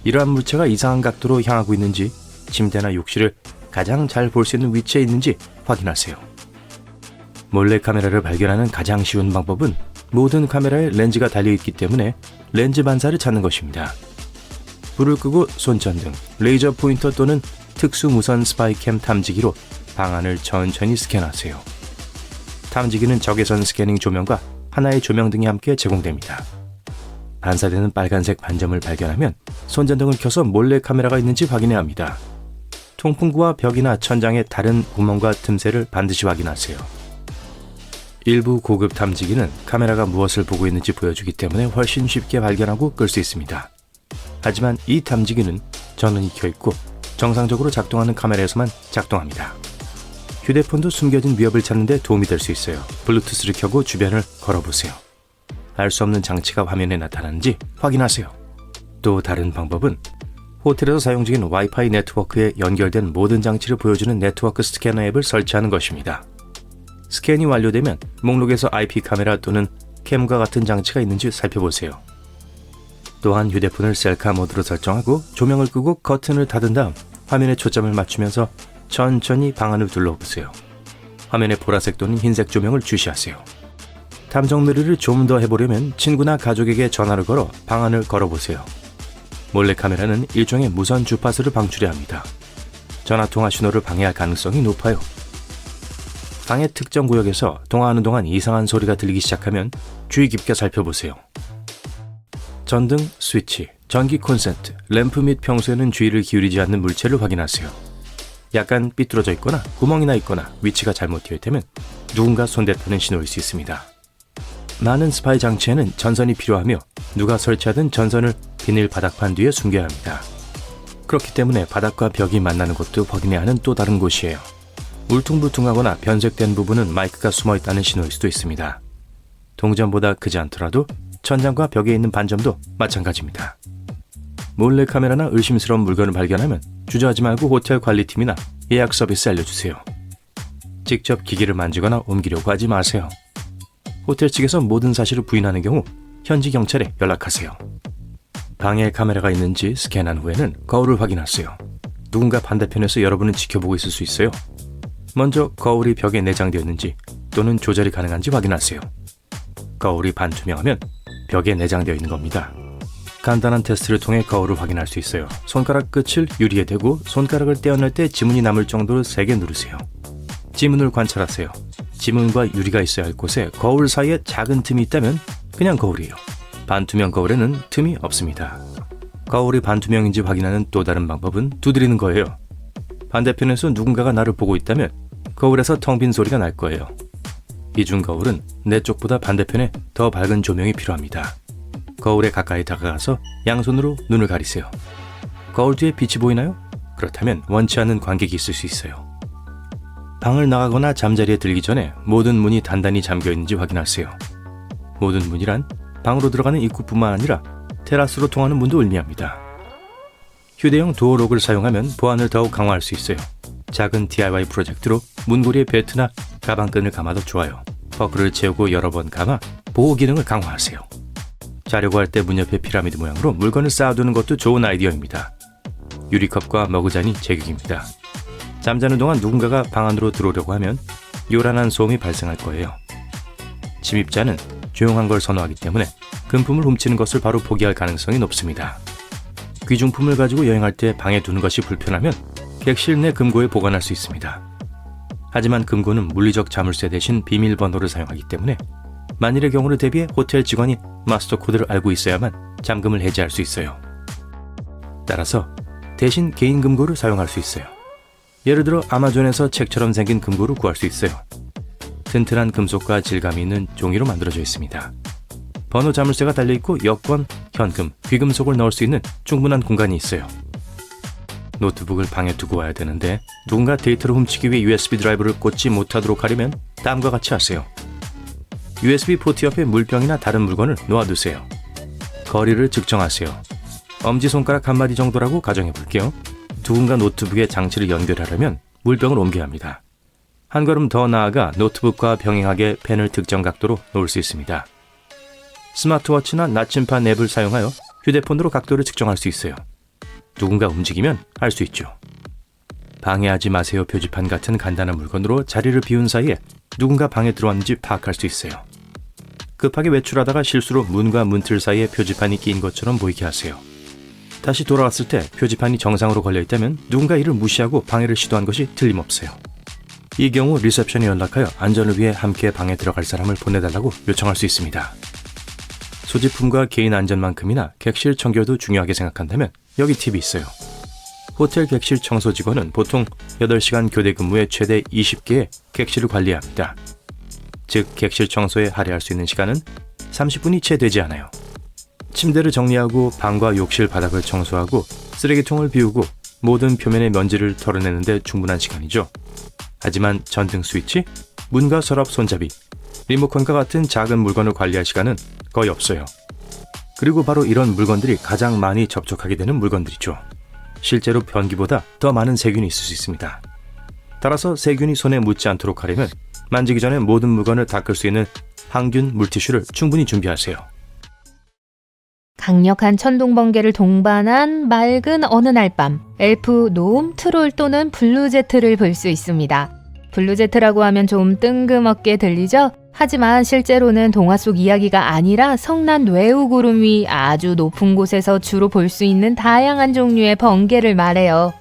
이러한 물체가 이상한 각도로 향하고 있는지, 침대나 욕실을 가장 잘 볼 수 있는 위치에 있는지 확인하세요. 몰래카메라를 발견하는 가장 쉬운 방법은 모든 카메라에 렌즈가 달려있기 때문에 렌즈 반사를 찾는 것입니다. 불을 끄고 손전등, 레이저 포인터 또는 특수 무선 스파이캠 탐지기로 방안을 천천히 스캔하세요. 탐지기는 적외선 스캐닝 조명과 하나의 조명등이 함께 제공됩니다. 반사되는 빨간색 반점을 발견하면 손전등을 켜서 몰래 카메라가 있는지 확인해야 합니다. 통풍구와 벽이나 천장의 다른 구멍과 틈새를 반드시 확인하세요. 일부 고급 탐지기는 카메라가 무엇을 보고 있는지 보여주기 때문에 훨씬 쉽게 발견하고 끌 수 있습니다. 하지만 이 탐지기는 전원이 켜있고 정상적으로 작동하는 카메라에서만 작동합니다. 휴대폰도 숨겨진 위협을 찾는 데 도움이 될 수 있어요. 블루투스를 켜고 주변을 걸어보세요. 알 수 없는 장치가 화면에 나타나는지 확인하세요. 또 다른 방법은 호텔에서 사용 중인 와이파이 네트워크에 연결된 모든 장치를 보여주는 네트워크 스캐너 앱을 설치하는 것입니다. 스캔이 완료되면 목록에서 IP 카메라 또는 캠과 같은 장치가 있는지 살펴보세요. 또한 휴대폰을 셀카 모드로 설정하고 조명을 끄고 커튼을 닫은 다음 화면에 초점을 맞추면서 천천히 방안을 둘러보세요. 화면에 보라색 또는 흰색 조명을 주시하세요. 탐정놀이를 좀 더 해보려면 친구나 가족에게 전화를 걸어 방안을 걸어보세요. 몰래카메라는 일종의 무선 주파수를 방출해야 합니다. 전화통화 신호를 방해할 가능성이 높아요. 방의 특정 구역에서 통화하는 동안 이상한 소리가 들리기 시작하면 주의 깊게 살펴보세요. 전등, 스위치, 전기 콘센트, 램프 및 평소에는 주의를 기울이지 않는 물체를 확인하세요. 약간 삐뚤어져 있거나 구멍이 나 있거나 위치가 잘못 되어 있다면 누군가 손댔다는 신호일 수 있습니다. 많은 스파이 장치에는 전선이 필요하며 누가 설치하든 전선을 비닐 바닥판 뒤에 숨겨야 합니다. 그렇기 때문에 바닥과 벽이 만나는 곳도 확인해야 하는 또 다른 곳이에요. 울퉁불퉁하거나 변색된 부분은 마이크가 숨어있다는 신호일 수도 있습니다. 동전보다 크지 않더라도 천장과 벽에 있는 반점도 마찬가지입니다. 몰래카메라나 의심스러운 물건을 발견하면 주저하지 말고 호텔 관리팀이나 예약 서비스 알려주세요. 직접 기기를 만지거나 옮기려고 하지 마세요. 호텔 측에서 모든 사실을 부인하는 경우 현지 경찰에 연락하세요. 방에 카메라가 있는지 스캔한 후에는 거울을 확인하세요. 누군가 반대편에서 여러분을 지켜보고 있을 수 있어요. 먼저 거울이 벽에 내장되어 있는지 또는 조절이 가능한지 확인하세요. 거울이 반투명하면 벽에 내장되어 있는 겁니다. 간단한 테스트를 통해 거울을 확인할 수 있어요. 손가락 끝을 유리에 대고 손가락을 떼어낼 때 지문이 남을 정도로 세게 누르세요. 지문을 관찰하세요. 지문과 유리가 있어야 할 곳에 거울 사이에 작은 틈이 있다면 그냥 거울이에요. 반투명 거울에는 틈이 없습니다. 거울이 반투명인지 확인하는 또 다른 방법은 두드리는 거예요. 반대편에서 누군가가 나를 보고 있다면 거울에서 텅 빈 소리가 날 거예요. 이중 거울은 내 쪽보다 반대편에 더 밝은 조명이 필요합니다. 거울에 가까이 다가가서 양손으로 눈을 가리세요. 거울 뒤에 빛이 보이나요? 그렇다면 원치 않는 관객이 있을 수 있어요. 방을 나가거나 잠자리에 들기 전에 모든 문이 단단히 잠겨 있는지 확인하세요. 모든 문이란 방으로 들어가는 입구뿐만 아니라 테라스로 통하는 문도 의미합니다. 휴대용 도어록을 사용하면 보안을 더욱 강화할 수 있어요. 작은 DIY 프로젝트로 문고리에 벨트나 가방끈을 감아도 좋아요. 버클을 채우고 여러 번 감아 보호 기능을 강화하세요. 자려고 할 때 문 옆에 피라미드 모양으로 물건을 쌓아두는 것도 좋은 아이디어입니다. 유리컵과 머그잔이 제격입니다. 잠자는 동안 누군가가 방 안으로 들어오려고 하면 요란한 소음이 발생할 거예요. 침입자는 조용한 걸 선호하기 때문에 금품을 훔치는 것을 바로 포기할 가능성이 높습니다. 귀중품을 가지고 여행할 때 방에 두는 것이 불편하면 객실 내 금고에 보관할 수 있습니다. 하지만 금고는 물리적 자물쇠 대신 비밀번호를 사용하기 때문에 만일의 경우를 대비해 호텔 직원이 마스터 코드를 알고 있어야만 잠금을 해제할 수 있어요. 따라서 대신 개인 금고를 사용할 수 있어요. 예를 들어 아마존에서 책처럼 생긴 금고를 구할 수 있어요. 튼튼한 금속과 질감이 있는 종이로 만들어져 있습니다. 번호 자물쇠가 달려있고 여권, 현금, 귀금속을 넣을 수 있는 충분한 공간이 있어요. 노트북을 방에 두고 와야 되는데 누군가 데이터를 훔치기 위해 USB 드라이브를 꽂지 못하도록 하려면 다음과 같이 하세요. USB 포트 옆에 물병이나 다른 물건을 놓아두세요. 거리를 측정하세요. 엄지손가락 한마디 정도라고 가정해 볼게요. 누군가 노트북에 장치를 연결하려면 물병을 옮겨야 합니다. 한 걸음 더 나아가 노트북과 병행하게 펜을 특정 각도로 놓을 수 있습니다. 스마트워치나 나침판 앱을 사용하여 휴대폰으로 각도를 측정할 수 있어요. 누군가 움직이면 알 수 있죠. 방해하지 마세요 표지판 같은 간단한 물건으로 자리를 비운 사이에 누군가 방에 들어왔는지 파악할 수 있어요. 급하게 외출하다가 실수로 문과 문틀 사이에 표지판이 끼인 것처럼 보이게 하세요. 다시 돌아왔을 때 표지판이 정상으로 걸려있다면 누군가 이를 무시하고 방해를 시도한 것이 틀림없어요. 이 경우 리셉션에 연락하여 안전을 위해 함께 방에 들어갈 사람을 보내달라고 요청할 수 있습니다. 소지품과 개인 안전만큼이나 객실 청결도 중요하게 생각한다면 여기 팁이 있어요. 호텔 객실 청소 직원은 보통 8시간 교대 근무에 최대 20개의 객실을 관리해야 합니다. 즉 객실 청소에 할애할 수 있는 시간은 30분이 채 되지 않아요. 침대를 정리하고 방과 욕실 바닥을 청소하고 쓰레기통을 비우고 모든 표면의 먼지를 털어내는데 충분한 시간이죠. 하지만 전등 스위치, 문과 서랍 손잡이, 리모컨과 같은 작은 물건을 관리할 시간은 거의 없어요. 그리고 바로 이런 물건들이 가장 많이 접촉하게 되는 물건들이죠. 실제로 변기보다 더 많은 세균이 있을 수 있습니다. 따라서 세균이 손에 묻지 않도록 하려면 만지기 전에 모든 물건을 닦을 수 있는 항균 물티슈를 충분히 준비하세요. 강력한 천둥 번개를 동반한 맑은 어느 날 밤, 엘프, 놈, 트롤 또는 블루제트를 볼 수 있습니다. 블루제트라고 하면 좀 뜬금없게 들리죠? 하지만 실제로는 동화 속 이야기가 아니라 성난 뇌우 구름 위 아주 높은 곳에서 주로 볼 수 있는 다양한 종류의 번개를 말해요.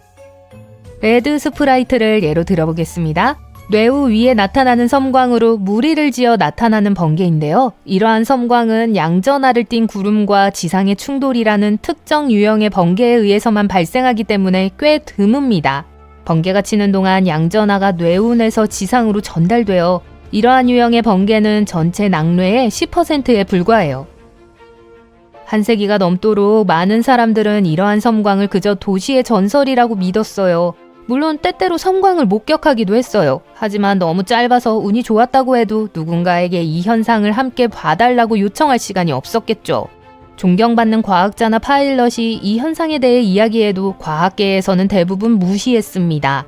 레드 스프라이트를 예로 들어보겠습니다. 뇌우 위에 나타나는 섬광으로 무리를 지어 나타나는 번개인데요. 이러한 섬광은 양전하를 띤 구름과 지상의 충돌이라는 특정 유형의 번개에 의해서만 발생하기 때문에 꽤 드뭅니다. 번개가 치는 동안 양전하가 뇌운에서 지상으로 전달되어 이러한 유형의 번개는 전체 낙뢰의 10%에 불과해요. 한 세기가 넘도록 많은 사람들은 이러한 섬광을 그저 도시의 전설이라고 믿었어요. 물론 때때로 섬광을 목격하기도 했어요. 하지만 너무 짧아서 운이 좋았다고 해도 누군가에게 이 현상을 함께 봐달라고 요청할 시간이 없었겠죠. 존경받는 과학자나 파일럿이 이 현상에 대해 이야기해도 과학계에서는 대부분 무시했습니다.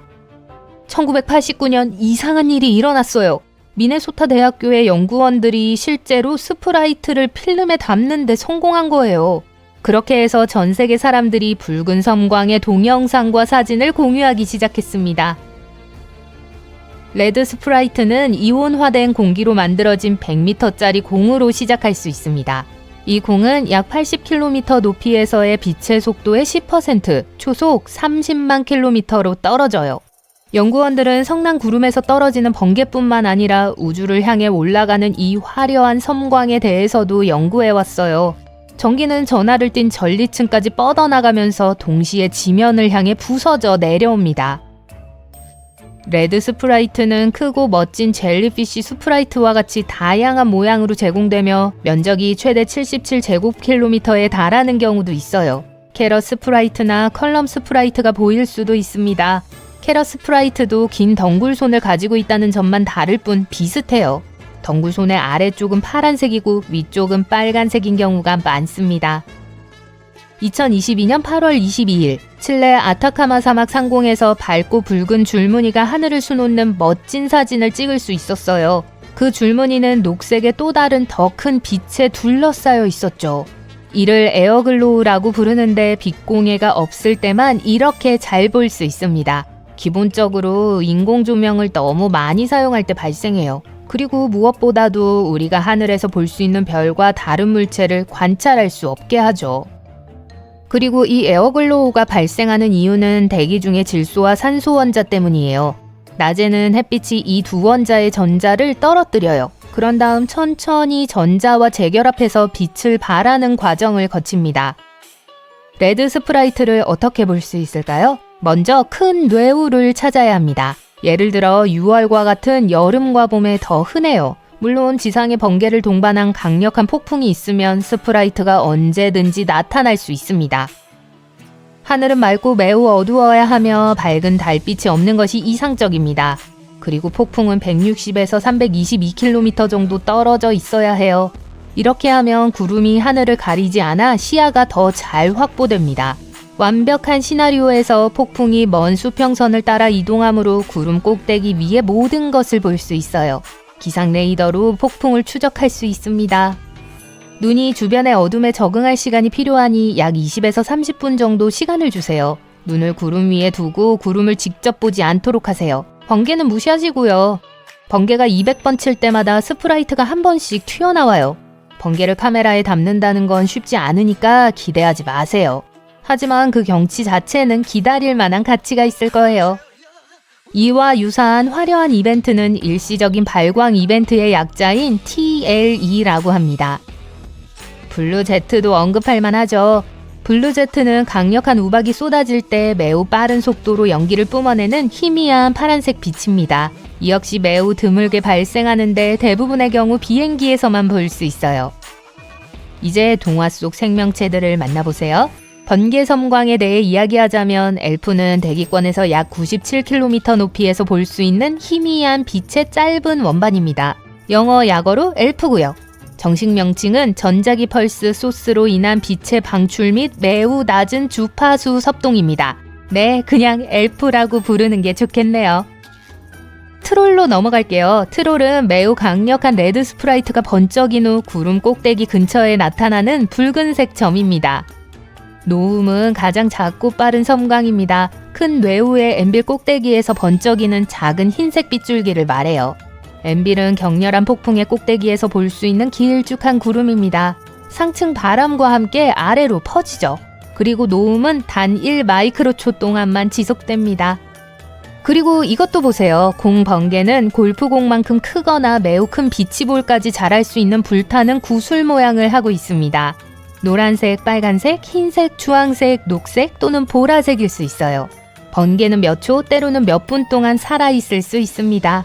1989년 이상한 일이 일어났어요. 미네소타 대학교의 연구원들이 실제로 스프라이트를 필름에 담는 데 성공한 거예요. 그렇게 해서 전 세계 사람들이 붉은 섬광의 동영상과 사진을 공유하기 시작했습니다. 레드 스프라이트는 이온화된 공기로 만들어진 100m짜리 공으로 시작할 수 있습니다. 이 공은 약 80km 높이에서의 빛의 속도의 10%, 초속 30만 km로 떨어져요. 연구원들은 성난 구름에서 떨어지는 번개뿐만 아니라 우주를 향해 올라가는 이 화려한 섬광에 대해서도 연구해왔어요. 전기는 전하를 띤 전리층까지 뻗어나가면서 동시에 지면을 향해 부서져 내려옵니다. 레드 스프라이트는 크고 멋진 젤리피쉬 스프라이트와 같이 다양한 모양으로 제공되며 면적이 최대 77제곱킬로미터에 달하는 경우도 있어요. 캐럿 스프라이트나 컬럼 스프라이트가 보일 수도 있습니다. 캐럿 스프라이트도 긴 덩굴손을 가지고 있다는 점만 다를 뿐 비슷해요. 덩굴손의 아래쪽은 파란색이고 위쪽은 빨간색인 경우가 많습니다. 2022년 8월 22일 칠레 아타카마 사막 상공에서 밝고 붉은 줄무늬가 하늘을 수놓는 멋진 사진을 찍을 수 있었어요. 그 줄무늬는 녹색의 또 다른 더 큰 빛에 둘러싸여 있었죠. 이를 에어글로우라고 부르는데 빛공해가 없을 때만 이렇게 잘 볼 수 있습니다. 기본적으로 인공 조명을 너무 많이 사용할 때 발생해요. 그리고 무엇보다도 우리가 하늘에서 볼 수 있는 별과 다른 물체를 관찰할 수 없게 하죠. 그리고 이 에어글로우가 발생하는 이유는 대기 중의 질소와 산소 원자 때문이에요. 낮에는 햇빛이 이 두 원자의 전자를 떨어뜨려요. 그런 다음 천천히 전자와 재결합해서 빛을 발하는 과정을 거칩니다. 레드 스프라이트를 어떻게 볼 수 있을까요? 먼저 큰 뇌우를 찾아야 합니다. 예를 들어 6월과 같은 여름과 봄에 더 흔해요. 물론 지상에 번개를 동반한 강력한 폭풍이 있으면 스프라이트가 언제든지 나타날 수 있습니다. 하늘은 맑고 매우 어두워야 하며 밝은 달빛이 없는 것이 이상적입니다. 그리고 폭풍은 160에서 322km 정도 떨어져 있어야 해요. 이렇게 하면 구름이 하늘을 가리지 않아 시야가 더 잘 확보됩니다. 완벽한 시나리오에서 폭풍이 먼 수평선을 따라 이동하므로 구름 꼭대기 위에 모든 것을 볼 수 있어요. 기상 레이더로 폭풍을 추적할 수 있습니다. 눈이 주변의 어둠에 적응할 시간이 필요하니 약 20에서 30분 정도 시간을 주세요. 눈을 구름 위에 두고 구름을 직접 보지 않도록 하세요. 번개는 무시하시고요. 번개가 200번 칠 때마다 스프라이트가 한 번씩 튀어나와요. 번개를 카메라에 담는다는 건 쉽지 않으니까 기대하지 마세요. 하지만 그 경치 자체는 기다릴 만한 가치가 있을 거예요. 이와 유사한 화려한 이벤트는 일시적인 발광 이벤트의 약자인 TLE라고 합니다. 블루제트도 언급할 만하죠. 블루제트는 강력한 우박이 쏟아질 때 매우 빠른 속도로 연기를 뿜어내는 희미한 파란색 빛입니다. 이 역시 매우 드물게 발생하는데 대부분의 경우 비행기에서만 볼 수 있어요. 이제 동화 속 생명체들을 만나보세요. 번개섬광에 대해 이야기하자면 엘프는 대기권에서 약 97km 높이에서 볼 수 있는 희미한 빛의 짧은 원반입니다. 영어 약어로 엘프고요. 정식 명칭은 전자기 펄스 소스로 인한 빛의 방출 및 매우 낮은 주파수 섭동입니다. 네, 그냥 엘프라고 부르는 게 좋겠네요. 트롤로 넘어갈게요. 트롤은 매우 강력한 레드 스프라이트가 번쩍인 후 구름 꼭대기 근처에 나타나는 붉은색 점입니다. 노움은 가장 작고 빠른 섬광입니다. 큰 뇌우의 엠빌 꼭대기에서 번쩍이는 작은 흰색 빗줄기를 말해요. 엠빌은 격렬한 폭풍의 꼭대기에서 볼 수 있는 길쭉한 구름입니다. 상층 바람과 함께 아래로 퍼지죠. 그리고 노움은 단 1마이크로초 동안만 지속됩니다. 그리고 이것도 보세요. 공 번개는 골프공만큼 크거나 매우 큰 비치볼까지 자랄 수 있는 불타는 구슬 모양을 하고 있습니다. 노란색, 빨간색, 흰색, 주황색, 녹색 또는 보라색일 수 있어요. 번개는 몇 초, 때로는 몇 분 동안 살아있을 수 있습니다.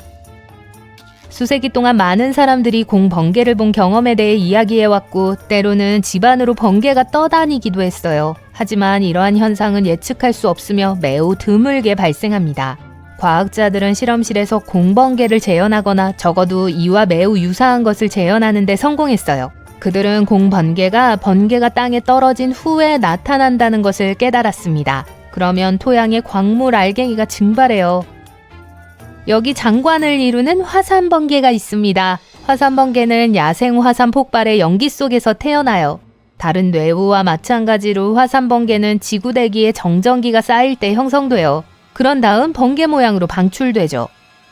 수세기 동안 많은 사람들이 공 번개를 본 경험에 대해 이야기해왔고 때로는 집안으로 번개가 떠다니기도 했어요. 하지만 이러한 현상은 예측할 수 없으며 매우 드물게 발생합니다. 과학자들은 실험실에서 공번개를 재현하거나 적어도 이와 매우 유사한 것을 재현하는 데 성공했어요. 그들은 공번개가 번개가 땅에 떨어진 후에 나타난다는 것을 깨달았습니다. 그러면 토양의 광물 알갱이가 증발해요. 여기 장관을 이루는 화산 번개가 있습니다. 화산 번개는 야생 화산 폭발의 연기 속에서 태어나요. 다른 뇌우와 마찬가지로 화산 번개는 지구 대기에 정전기가 쌓일 때 형성돼요. 그런 다음 번개 모양으로 방출되죠.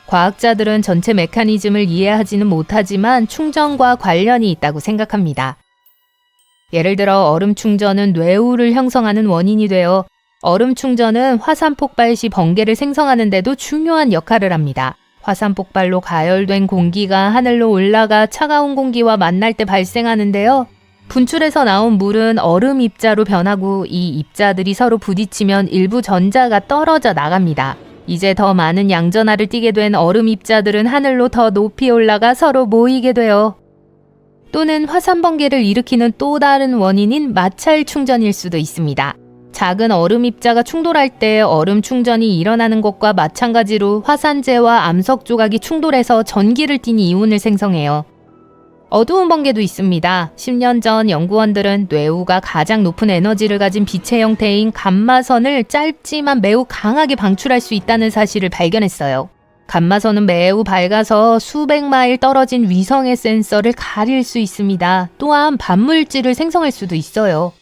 과학자들은 전체 메커니즘을 이해하지는 못하지만 충전과 관련이 있다고 생각합니다. 예를 들어 얼음 충전은 뇌우를 형성하는 원인이 되어 얼음 충전은 화산 폭발 시 번개를 생성하는 데도 중요한 역할을 합니다. 화산 폭발로 가열된 공기가 하늘로 올라가 차가운 공기와 만날 때 발생하는데요. 분출에서 나온 물은 얼음 입자로 변하고 이 입자들이 서로 부딪히면 일부 전자가 떨어져 나갑니다. 이제 더 많은 양전하를 띠게 된 얼음 입자들은 하늘로 더 높이 올라가 서로 모이게 돼요. 또는 화산 번개를 일으키는 또 다른 원인인 마찰 충전일 수도 있습니다. 작은 얼음 입자가 충돌할 때 얼음 충전이 일어나는 것과 마찬가지로 화산재와 암석 조각이 충돌해서 전기를 띤 이온을 생성해요. 어두운 번개도 있습니다. 10년 전 연구원들은 뇌우가 가장 높은 에너지를 가진 빛의 형태인 감마선을 짧지만 매우 강하게 방출할 수 있다는 사실을 발견했어요. 감마선은 매우 밝아서 수백 마일 떨어진 위성의 센서를 가릴 수 있습니다. 또한 반물질을 생성할 수도 있어요.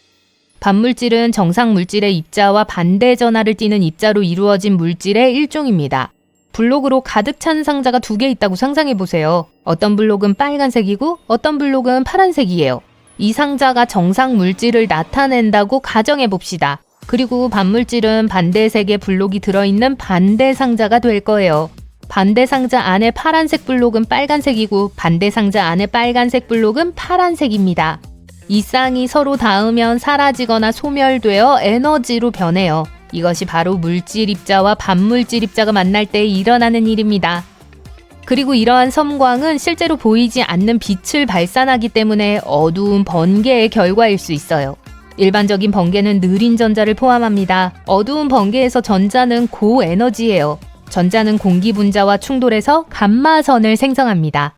반물질은 정상 물질의 입자와 반대 전하를 띠는 입자로 이루어진 물질의 일종입니다. 블록으로 가득 찬 상자가 2개 있다고 상상해 보세요. 어떤 블록은 빨간색이고 어떤 블록은 파란색이에요. 이 상자가 정상 물질을 나타낸다고 가정해 봅시다. 그리고 반물질은 반대색의 블록이 들어있는 반대 상자가 될 거예요. 반대 상자 안에 파란색 블록은 빨간색이고 반대 상자 안에 빨간색 블록은 파란색입니다. 이 쌍이 서로 닿으면 사라지거나 소멸되어 에너지로 변해요. 이것이 바로 물질 입자와 반물질 입자가 만날 때 일어나는 일입니다. 그리고 이러한 섬광은 실제로 보이지 않는 빛을 발산하기 때문에 어두운 번개의 결과일 수 있어요. 일반적인 번개는 느린 전자를 포함합니다. 어두운 번개에서 전자는 고에너지예요. 전자는 공기 분자와 충돌해서 감마선을 생성합니다.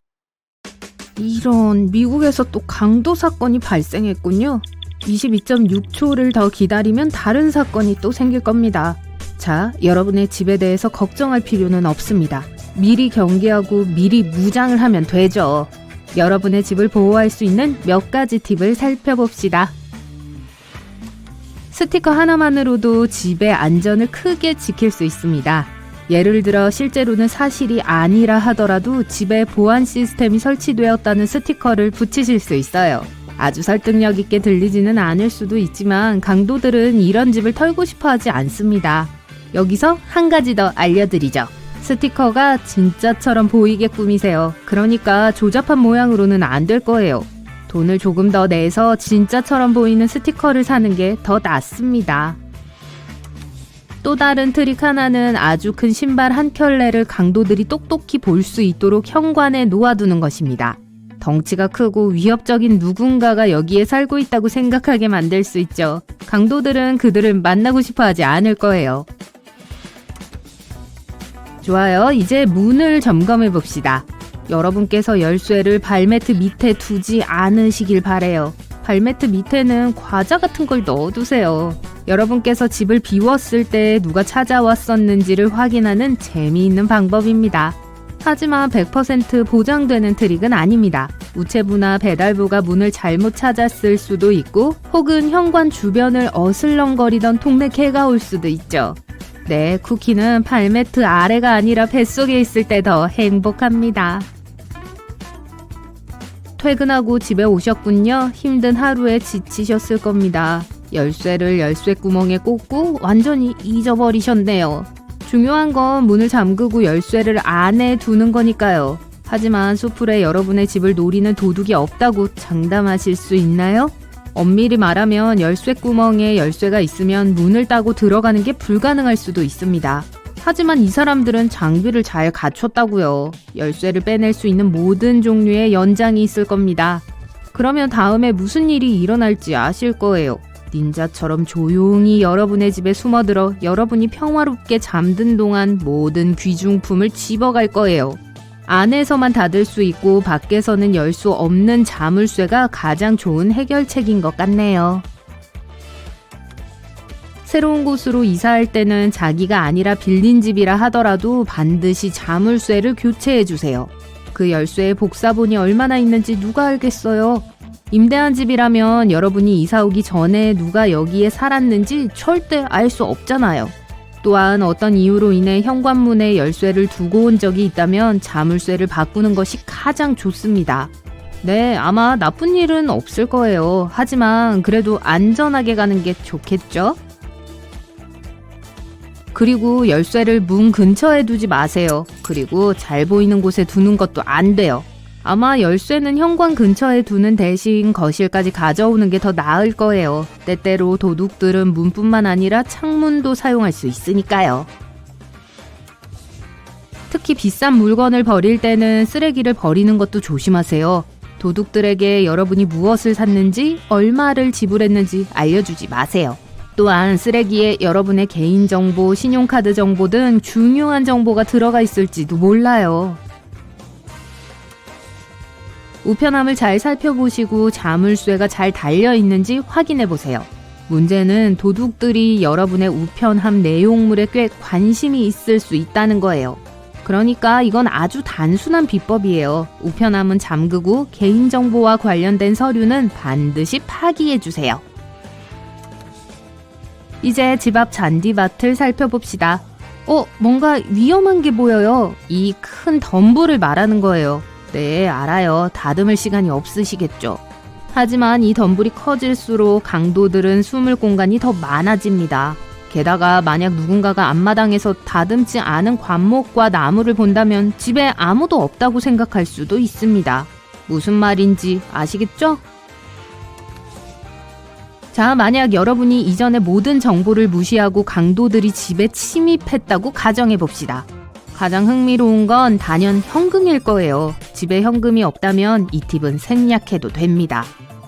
이런, 미국에서 또 강도 사건이 발생했군요. 22.6초를 더 기다리면 다른 사건이 또 생길 겁니다. 자, 여러분의 집에 대해서 걱정할 필요는 없습니다. 미리 경계하고 미리 무장을 하면 되죠. 여러분의 집을 보호할 수 있는 몇 가지 팁을 살펴봅시다. 스티커 하나만으로도 집의 안전을 크게 지킬 수 있습니다. 예를 들어 실제로는 사실이 아니라 하더라도 집에 보안 시스템이 설치되었다는 스티커를 붙이실 수 있어요. 아주 설득력 있게 들리지는 않을 수도 있지만 강도들은 이런 집을 털고 싶어 하지 않습니다. 여기서 한 가지 더 알려드리죠. 스티커가 진짜처럼 보이게 꾸미세요. 그러니까 조잡한 모양으로는 안 될 거예요. 돈을 조금 더 내서 진짜처럼 보이는 스티커를 사는 게 더 낫습니다. 또 다른 트릭 하나는 아주 큰 신발 한 켤레를 강도들이 똑똑히 볼 수 있도록 현관에 놓아두는 것입니다. 덩치가 크고 위협적인 누군가가 여기에 살고 있다고 생각하게 만들 수 있죠. 강도들은 그들을 만나고 싶어 하지 않을 거예요. 좋아요. 이제 문을 점검해 봅시다. 여러분께서 열쇠를 발매트 밑에 두지 않으시길 바래요. 발매트 밑에는 과자 같은 걸 넣어두세요. 여러분께서 집을 비웠을 때 누가 찾아왔었는지를 확인하는 재미있는 방법입니다. 하지만 100% 보장되는 트릭은 아닙니다. 우체부나 배달부가 문을 잘못 찾았을 수도 있고 혹은 현관 주변을 어슬렁거리던 동네 개가 올 수도 있죠. 네, 쿠키는 발매트 아래가 아니라 뱃속에 있을 때 더 행복합니다. 퇴근하고 집에 오셨군요. 힘든 하루에 지치셨을 겁니다. 열쇠를 열쇠 구멍에 꽂고 완전히 잊어버리셨네요. 중요한 건 문을 잠그고 열쇠를 안에 두는 거니까요. 하지만 수풀에 여러분의 집을 노리는 도둑이 없다고 장담하실 수 있나요? 엄밀히 말하면 열쇠 구멍에 열쇠가 있으면 문을 따고 들어가는 게 불가능할 수도 있습니다. 하지만 이 사람들은 장비를 잘 갖췄다고요. 열쇠를 빼낼 수 있는 모든 종류의 연장이 있을 겁니다. 그러면 다음에 무슨 일이 일어날지 아실 거예요. 닌자처럼 조용히 여러분의 집에 숨어들어 여러분이 평화롭게 잠든 동안 모든 귀중품을 집어갈 거예요. 안에서만 닫을 수 있고 밖에서는 열 수 없는 자물쇠가 가장 좋은 해결책인 것 같네요. 새로운 곳으로 이사할 때는 자기가 아니라 빌린 집이라 하더라도 반드시 자물쇠를 교체해주세요. 그 열쇠에 복사본이 얼마나 있는지 누가 알겠어요? 임대한 집이라면 여러분이 이사 오기 전에 누가 여기에 살았는지 절대 알 수 없잖아요. 또한 어떤 이유로 인해 현관문에 열쇠를 두고 온 적이 있다면 자물쇠를 바꾸는 것이 가장 좋습니다. 네, 아마 나쁜 일은 없을 거예요. 하지만 그래도 안전하게 가는 게 좋겠죠? 그리고 열쇠를 문 근처에 두지 마세요. 그리고 잘 보이는 곳에 두는 것도 안 돼요. 아마 열쇠는 현관 근처에 두는 대신 거실까지 가져오는 게 더 나을 거예요. 때때로 도둑들은 문뿐만 아니라 창문도 사용할 수 있으니까요. 특히 비싼 물건을 버릴 때는 쓰레기를 버리는 것도 조심하세요. 도둑들에게 여러분이 무엇을 샀는지, 얼마를 지불했는지 알려주지 마세요. 또한 쓰레기에 여러분의 개인정보, 신용카드 정보 등 중요한 정보가 들어가 있을지도 몰라요. 우편함을 잘 살펴보시고 자물쇠가 잘 달려있는지 확인해보세요. 문제는 도둑들이 여러분의 우편함 내용물에 꽤 관심이 있을 수 있다는 거예요. 그러니까 이건 아주 단순한 비법이에요. 우편함은 잠그고 개인정보와 관련된 서류는 반드시 파기해주세요. 이제 집 앞 잔디밭을 살펴봅시다. 뭔가 위험한 게 보여요. 이 큰 덤불을 말하는 거예요. 네, 알아요. 다듬을 시간이 없으시겠죠. 하지만 이 덤불이 커질수록 강도들은 숨을 공간이 더 많아집니다. 게다가 만약 누군가가 앞마당에서 다듬지 않은 관목과 나무를 본다면 집에 아무도 없다고 생각할 수도 있습니다. 무슨 말인지 아시겠죠? 자, 만약 여러분이 이전의 모든 정보를 무시하고 강도들이 집에 침입했다고 가정해봅시다. 가장 흥미로운 건 단연 현금일 거예요. 집에 현금이 없다면 이 팁은 생략해도 됩니다.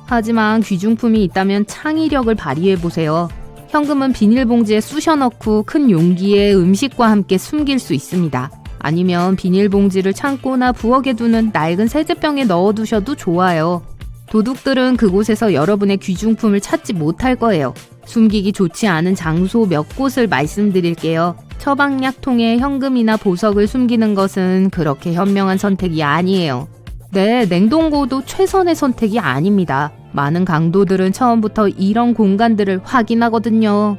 하지만 귀중품이 있다면 창의력을 발휘해보세요. 현금은 비닐봉지에 쑤셔 넣고 큰 용기에 음식과 함께 숨길 수 있습니다. 아니면 비닐봉지를 창고나 부엌에 두는 낡은 세제병에 넣어두셔도 좋아요. 도둑들은 그곳에서 여러분의 귀중품을 찾지 못할 거예요. 숨기기 좋지 않은 장소 몇 곳을 말씀드릴게요. 처방약통에 현금이나 보석을 숨기는 것은 그렇게 현명한 선택이 아니에요. 네, 냉동고도 최선의 선택이 아닙니다. 많은 강도들은 처음부터 이런 공간들을 확인하거든요.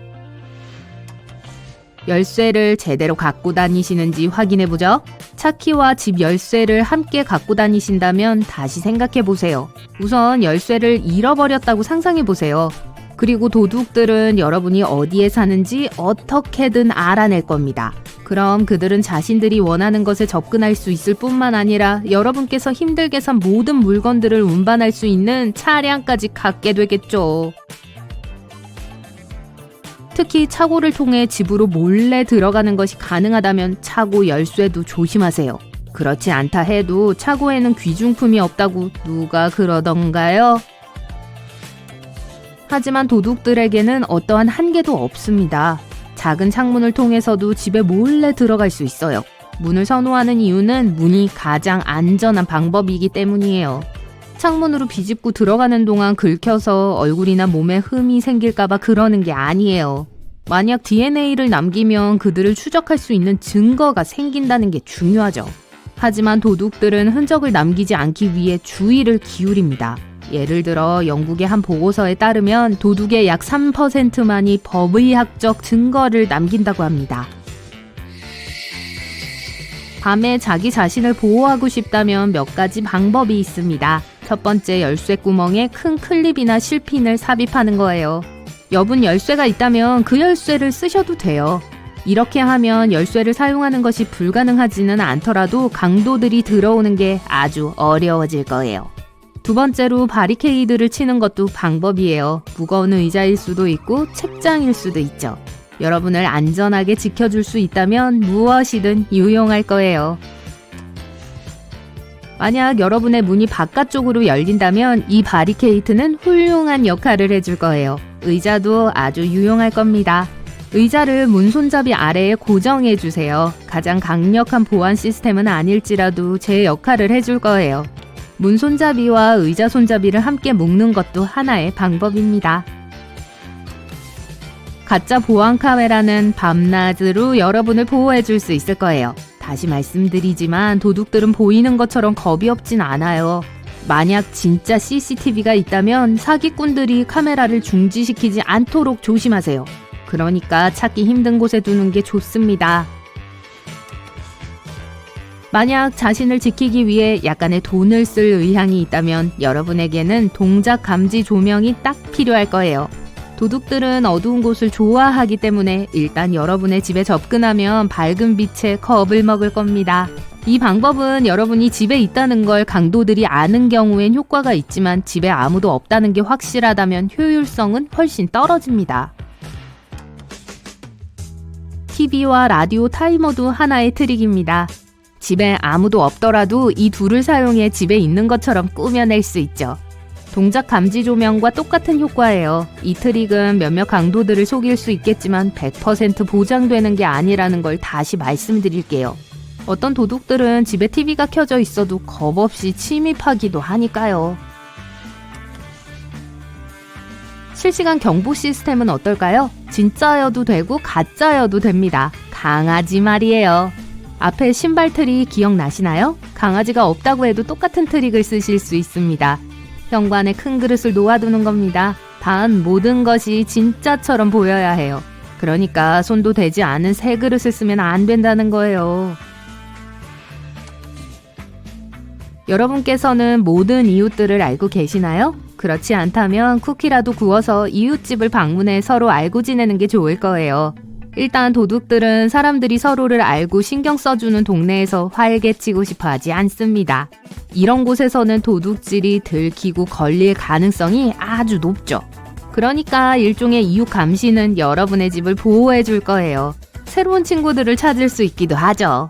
열쇠를 제대로 갖고 다니시는지 확인해보죠. 차키와 집 열쇠를 함께 갖고 다니신다면 다시 생각해보세요. 우선 열쇠를 잃어버렸다고 상상해보세요. 그리고 도둑들은 여러분이 어디에 사는지 어떻게든 알아낼 겁니다. 그럼 그들은 자신들이 원하는 것에 접근할 수 있을 뿐만 아니라 여러분께서 힘들게 산 모든 물건들을 운반할 수 있는 차량까지 갖게 되겠죠. 특히 차고를 통해 집으로 몰래 들어가는 것이 가능하다면 차고 열쇠도 조심하세요. 그렇지 않다 해도 차고에는 귀중품이 없다고 누가 그러던가요? 하지만 도둑들에게는 어떠한 한계도 없습니다. 작은 창문을 통해서도 집에 몰래 들어갈 수 있어요. 문을 선호하는 이유는 문이 가장 안전한 방법이기 때문이에요. 창문으로 비집고 들어가는 동안 긁혀서 얼굴이나 몸에 흠이 생길까봐 그러는 게 아니에요. 만약 DNA를 남기면 그들을 추적할 수 있는 증거가 생긴다는 게 중요하죠. 하지만 도둑들은 흔적을 남기지 않기 위해 주의를 기울입니다. 예를 들어 영국의 한 보고서에 따르면 도둑의 약 3%만이 법의학적 증거를 남긴다고 합니다. 밤에 자기 자신을 보호하고 싶다면 몇 가지 방법이 있습니다. 첫 번째, 열쇠 구멍에 큰 클립이나 실핀을 삽입하는 거예요. 여분 열쇠가 있다면 그 열쇠를 쓰셔도 돼요. 이렇게 하면 열쇠를 사용하는 것이 불가능하지는 않더라도 강도들이 들어오는 게 아주 어려워질 거예요. 두 번째로, 바리케이드를 치는 것도 방법이에요. 무거운 의자일 수도 있고 책장일 수도 있죠. 여러분을 안전하게 지켜줄 수 있다면 무엇이든 유용할 거예요. 만약 여러분의 문이 바깥쪽으로 열린다면 이 바리케이트는 훌륭한 역할을 해줄 거예요. 의자도 아주 유용할 겁니다. 의자를 문 손잡이 아래에 고정해 주세요. 가장 강력한 보안 시스템은 아닐지라도 제 역할을 해줄 거예요. 문 손잡이와 의자 손잡이를 함께 묶는 것도 하나의 방법입니다. 가짜 보안 카메라는 밤낮으로 여러분을 보호해 줄 수 있을 거예요. 다시 말씀드리지만 도둑들은 보이는 것처럼 겁이 없진 않아요. 만약 진짜 CCTV가 있다면 사기꾼들이 카메라를 중지시키지 않도록 조심하세요. 그러니까 찾기 힘든 곳에 두는 게 좋습니다. 만약 자신을 지키기 위해 약간의 돈을 쓸 의향이 있다면 여러분에게는 동작 감지 조명이 딱 필요할 거예요. 도둑들은 어두운 곳을 좋아하기 때문에 일단 여러분의 집에 접근하면 밝은 빛에 겁을 먹을 겁니다. 이 방법은 여러분이 집에 있다는 걸 강도들이 아는 경우엔 효과가 있지만 집에 아무도 없다는 게 확실하다면 효율성은 훨씬 떨어집니다. TV와 라디오 타이머도 하나의 트릭입니다. 집에 아무도 없더라도 이 둘을 사용해 집에 있는 것처럼 꾸며낼 수 있죠. 동작 감지 조명과 똑같은 효과예요. 이 트릭은 몇몇 강도들을 속일 수 있겠지만 100% 보장되는 게 아니라는 걸 다시 말씀드릴게요. 어떤 도둑들은 집에 TV가 켜져 있어도 겁없이 침입하기도 하니까요. 실시간 경보 시스템은 어떨까요? 진짜여도 되고 가짜여도 됩니다. 강아지 말이에요. 앞에 신발 트릭 기억나시나요? 강아지가 없다고 해도 똑같은 트릭을 쓰실 수 있습니다. 현관에 큰 그릇을 놓아두는 겁니다. 단 모든 것이 진짜처럼 보여야 해요. 그러니까 손도 대지 않은 새 그릇을 쓰면 안 된다는 거예요. 여러분께서는 모든 이웃들을 알고 계시나요? 그렇지 않다면 쿠키라도 구워서 이웃집을 방문해 서로 알고 지내는 게 좋을 거예요. 일단 도둑들은 사람들이 서로를 알고 신경 써주는 동네에서 활개치고 싶어 하지 않습니다. 이런 곳에서는 도둑질이 들키고 걸릴 가능성이 아주 높죠. 그러니까 일종의 이웃 감시는 여러분의 집을 보호해 줄 거예요. 새로운 친구들을 찾을 수 있기도 하죠.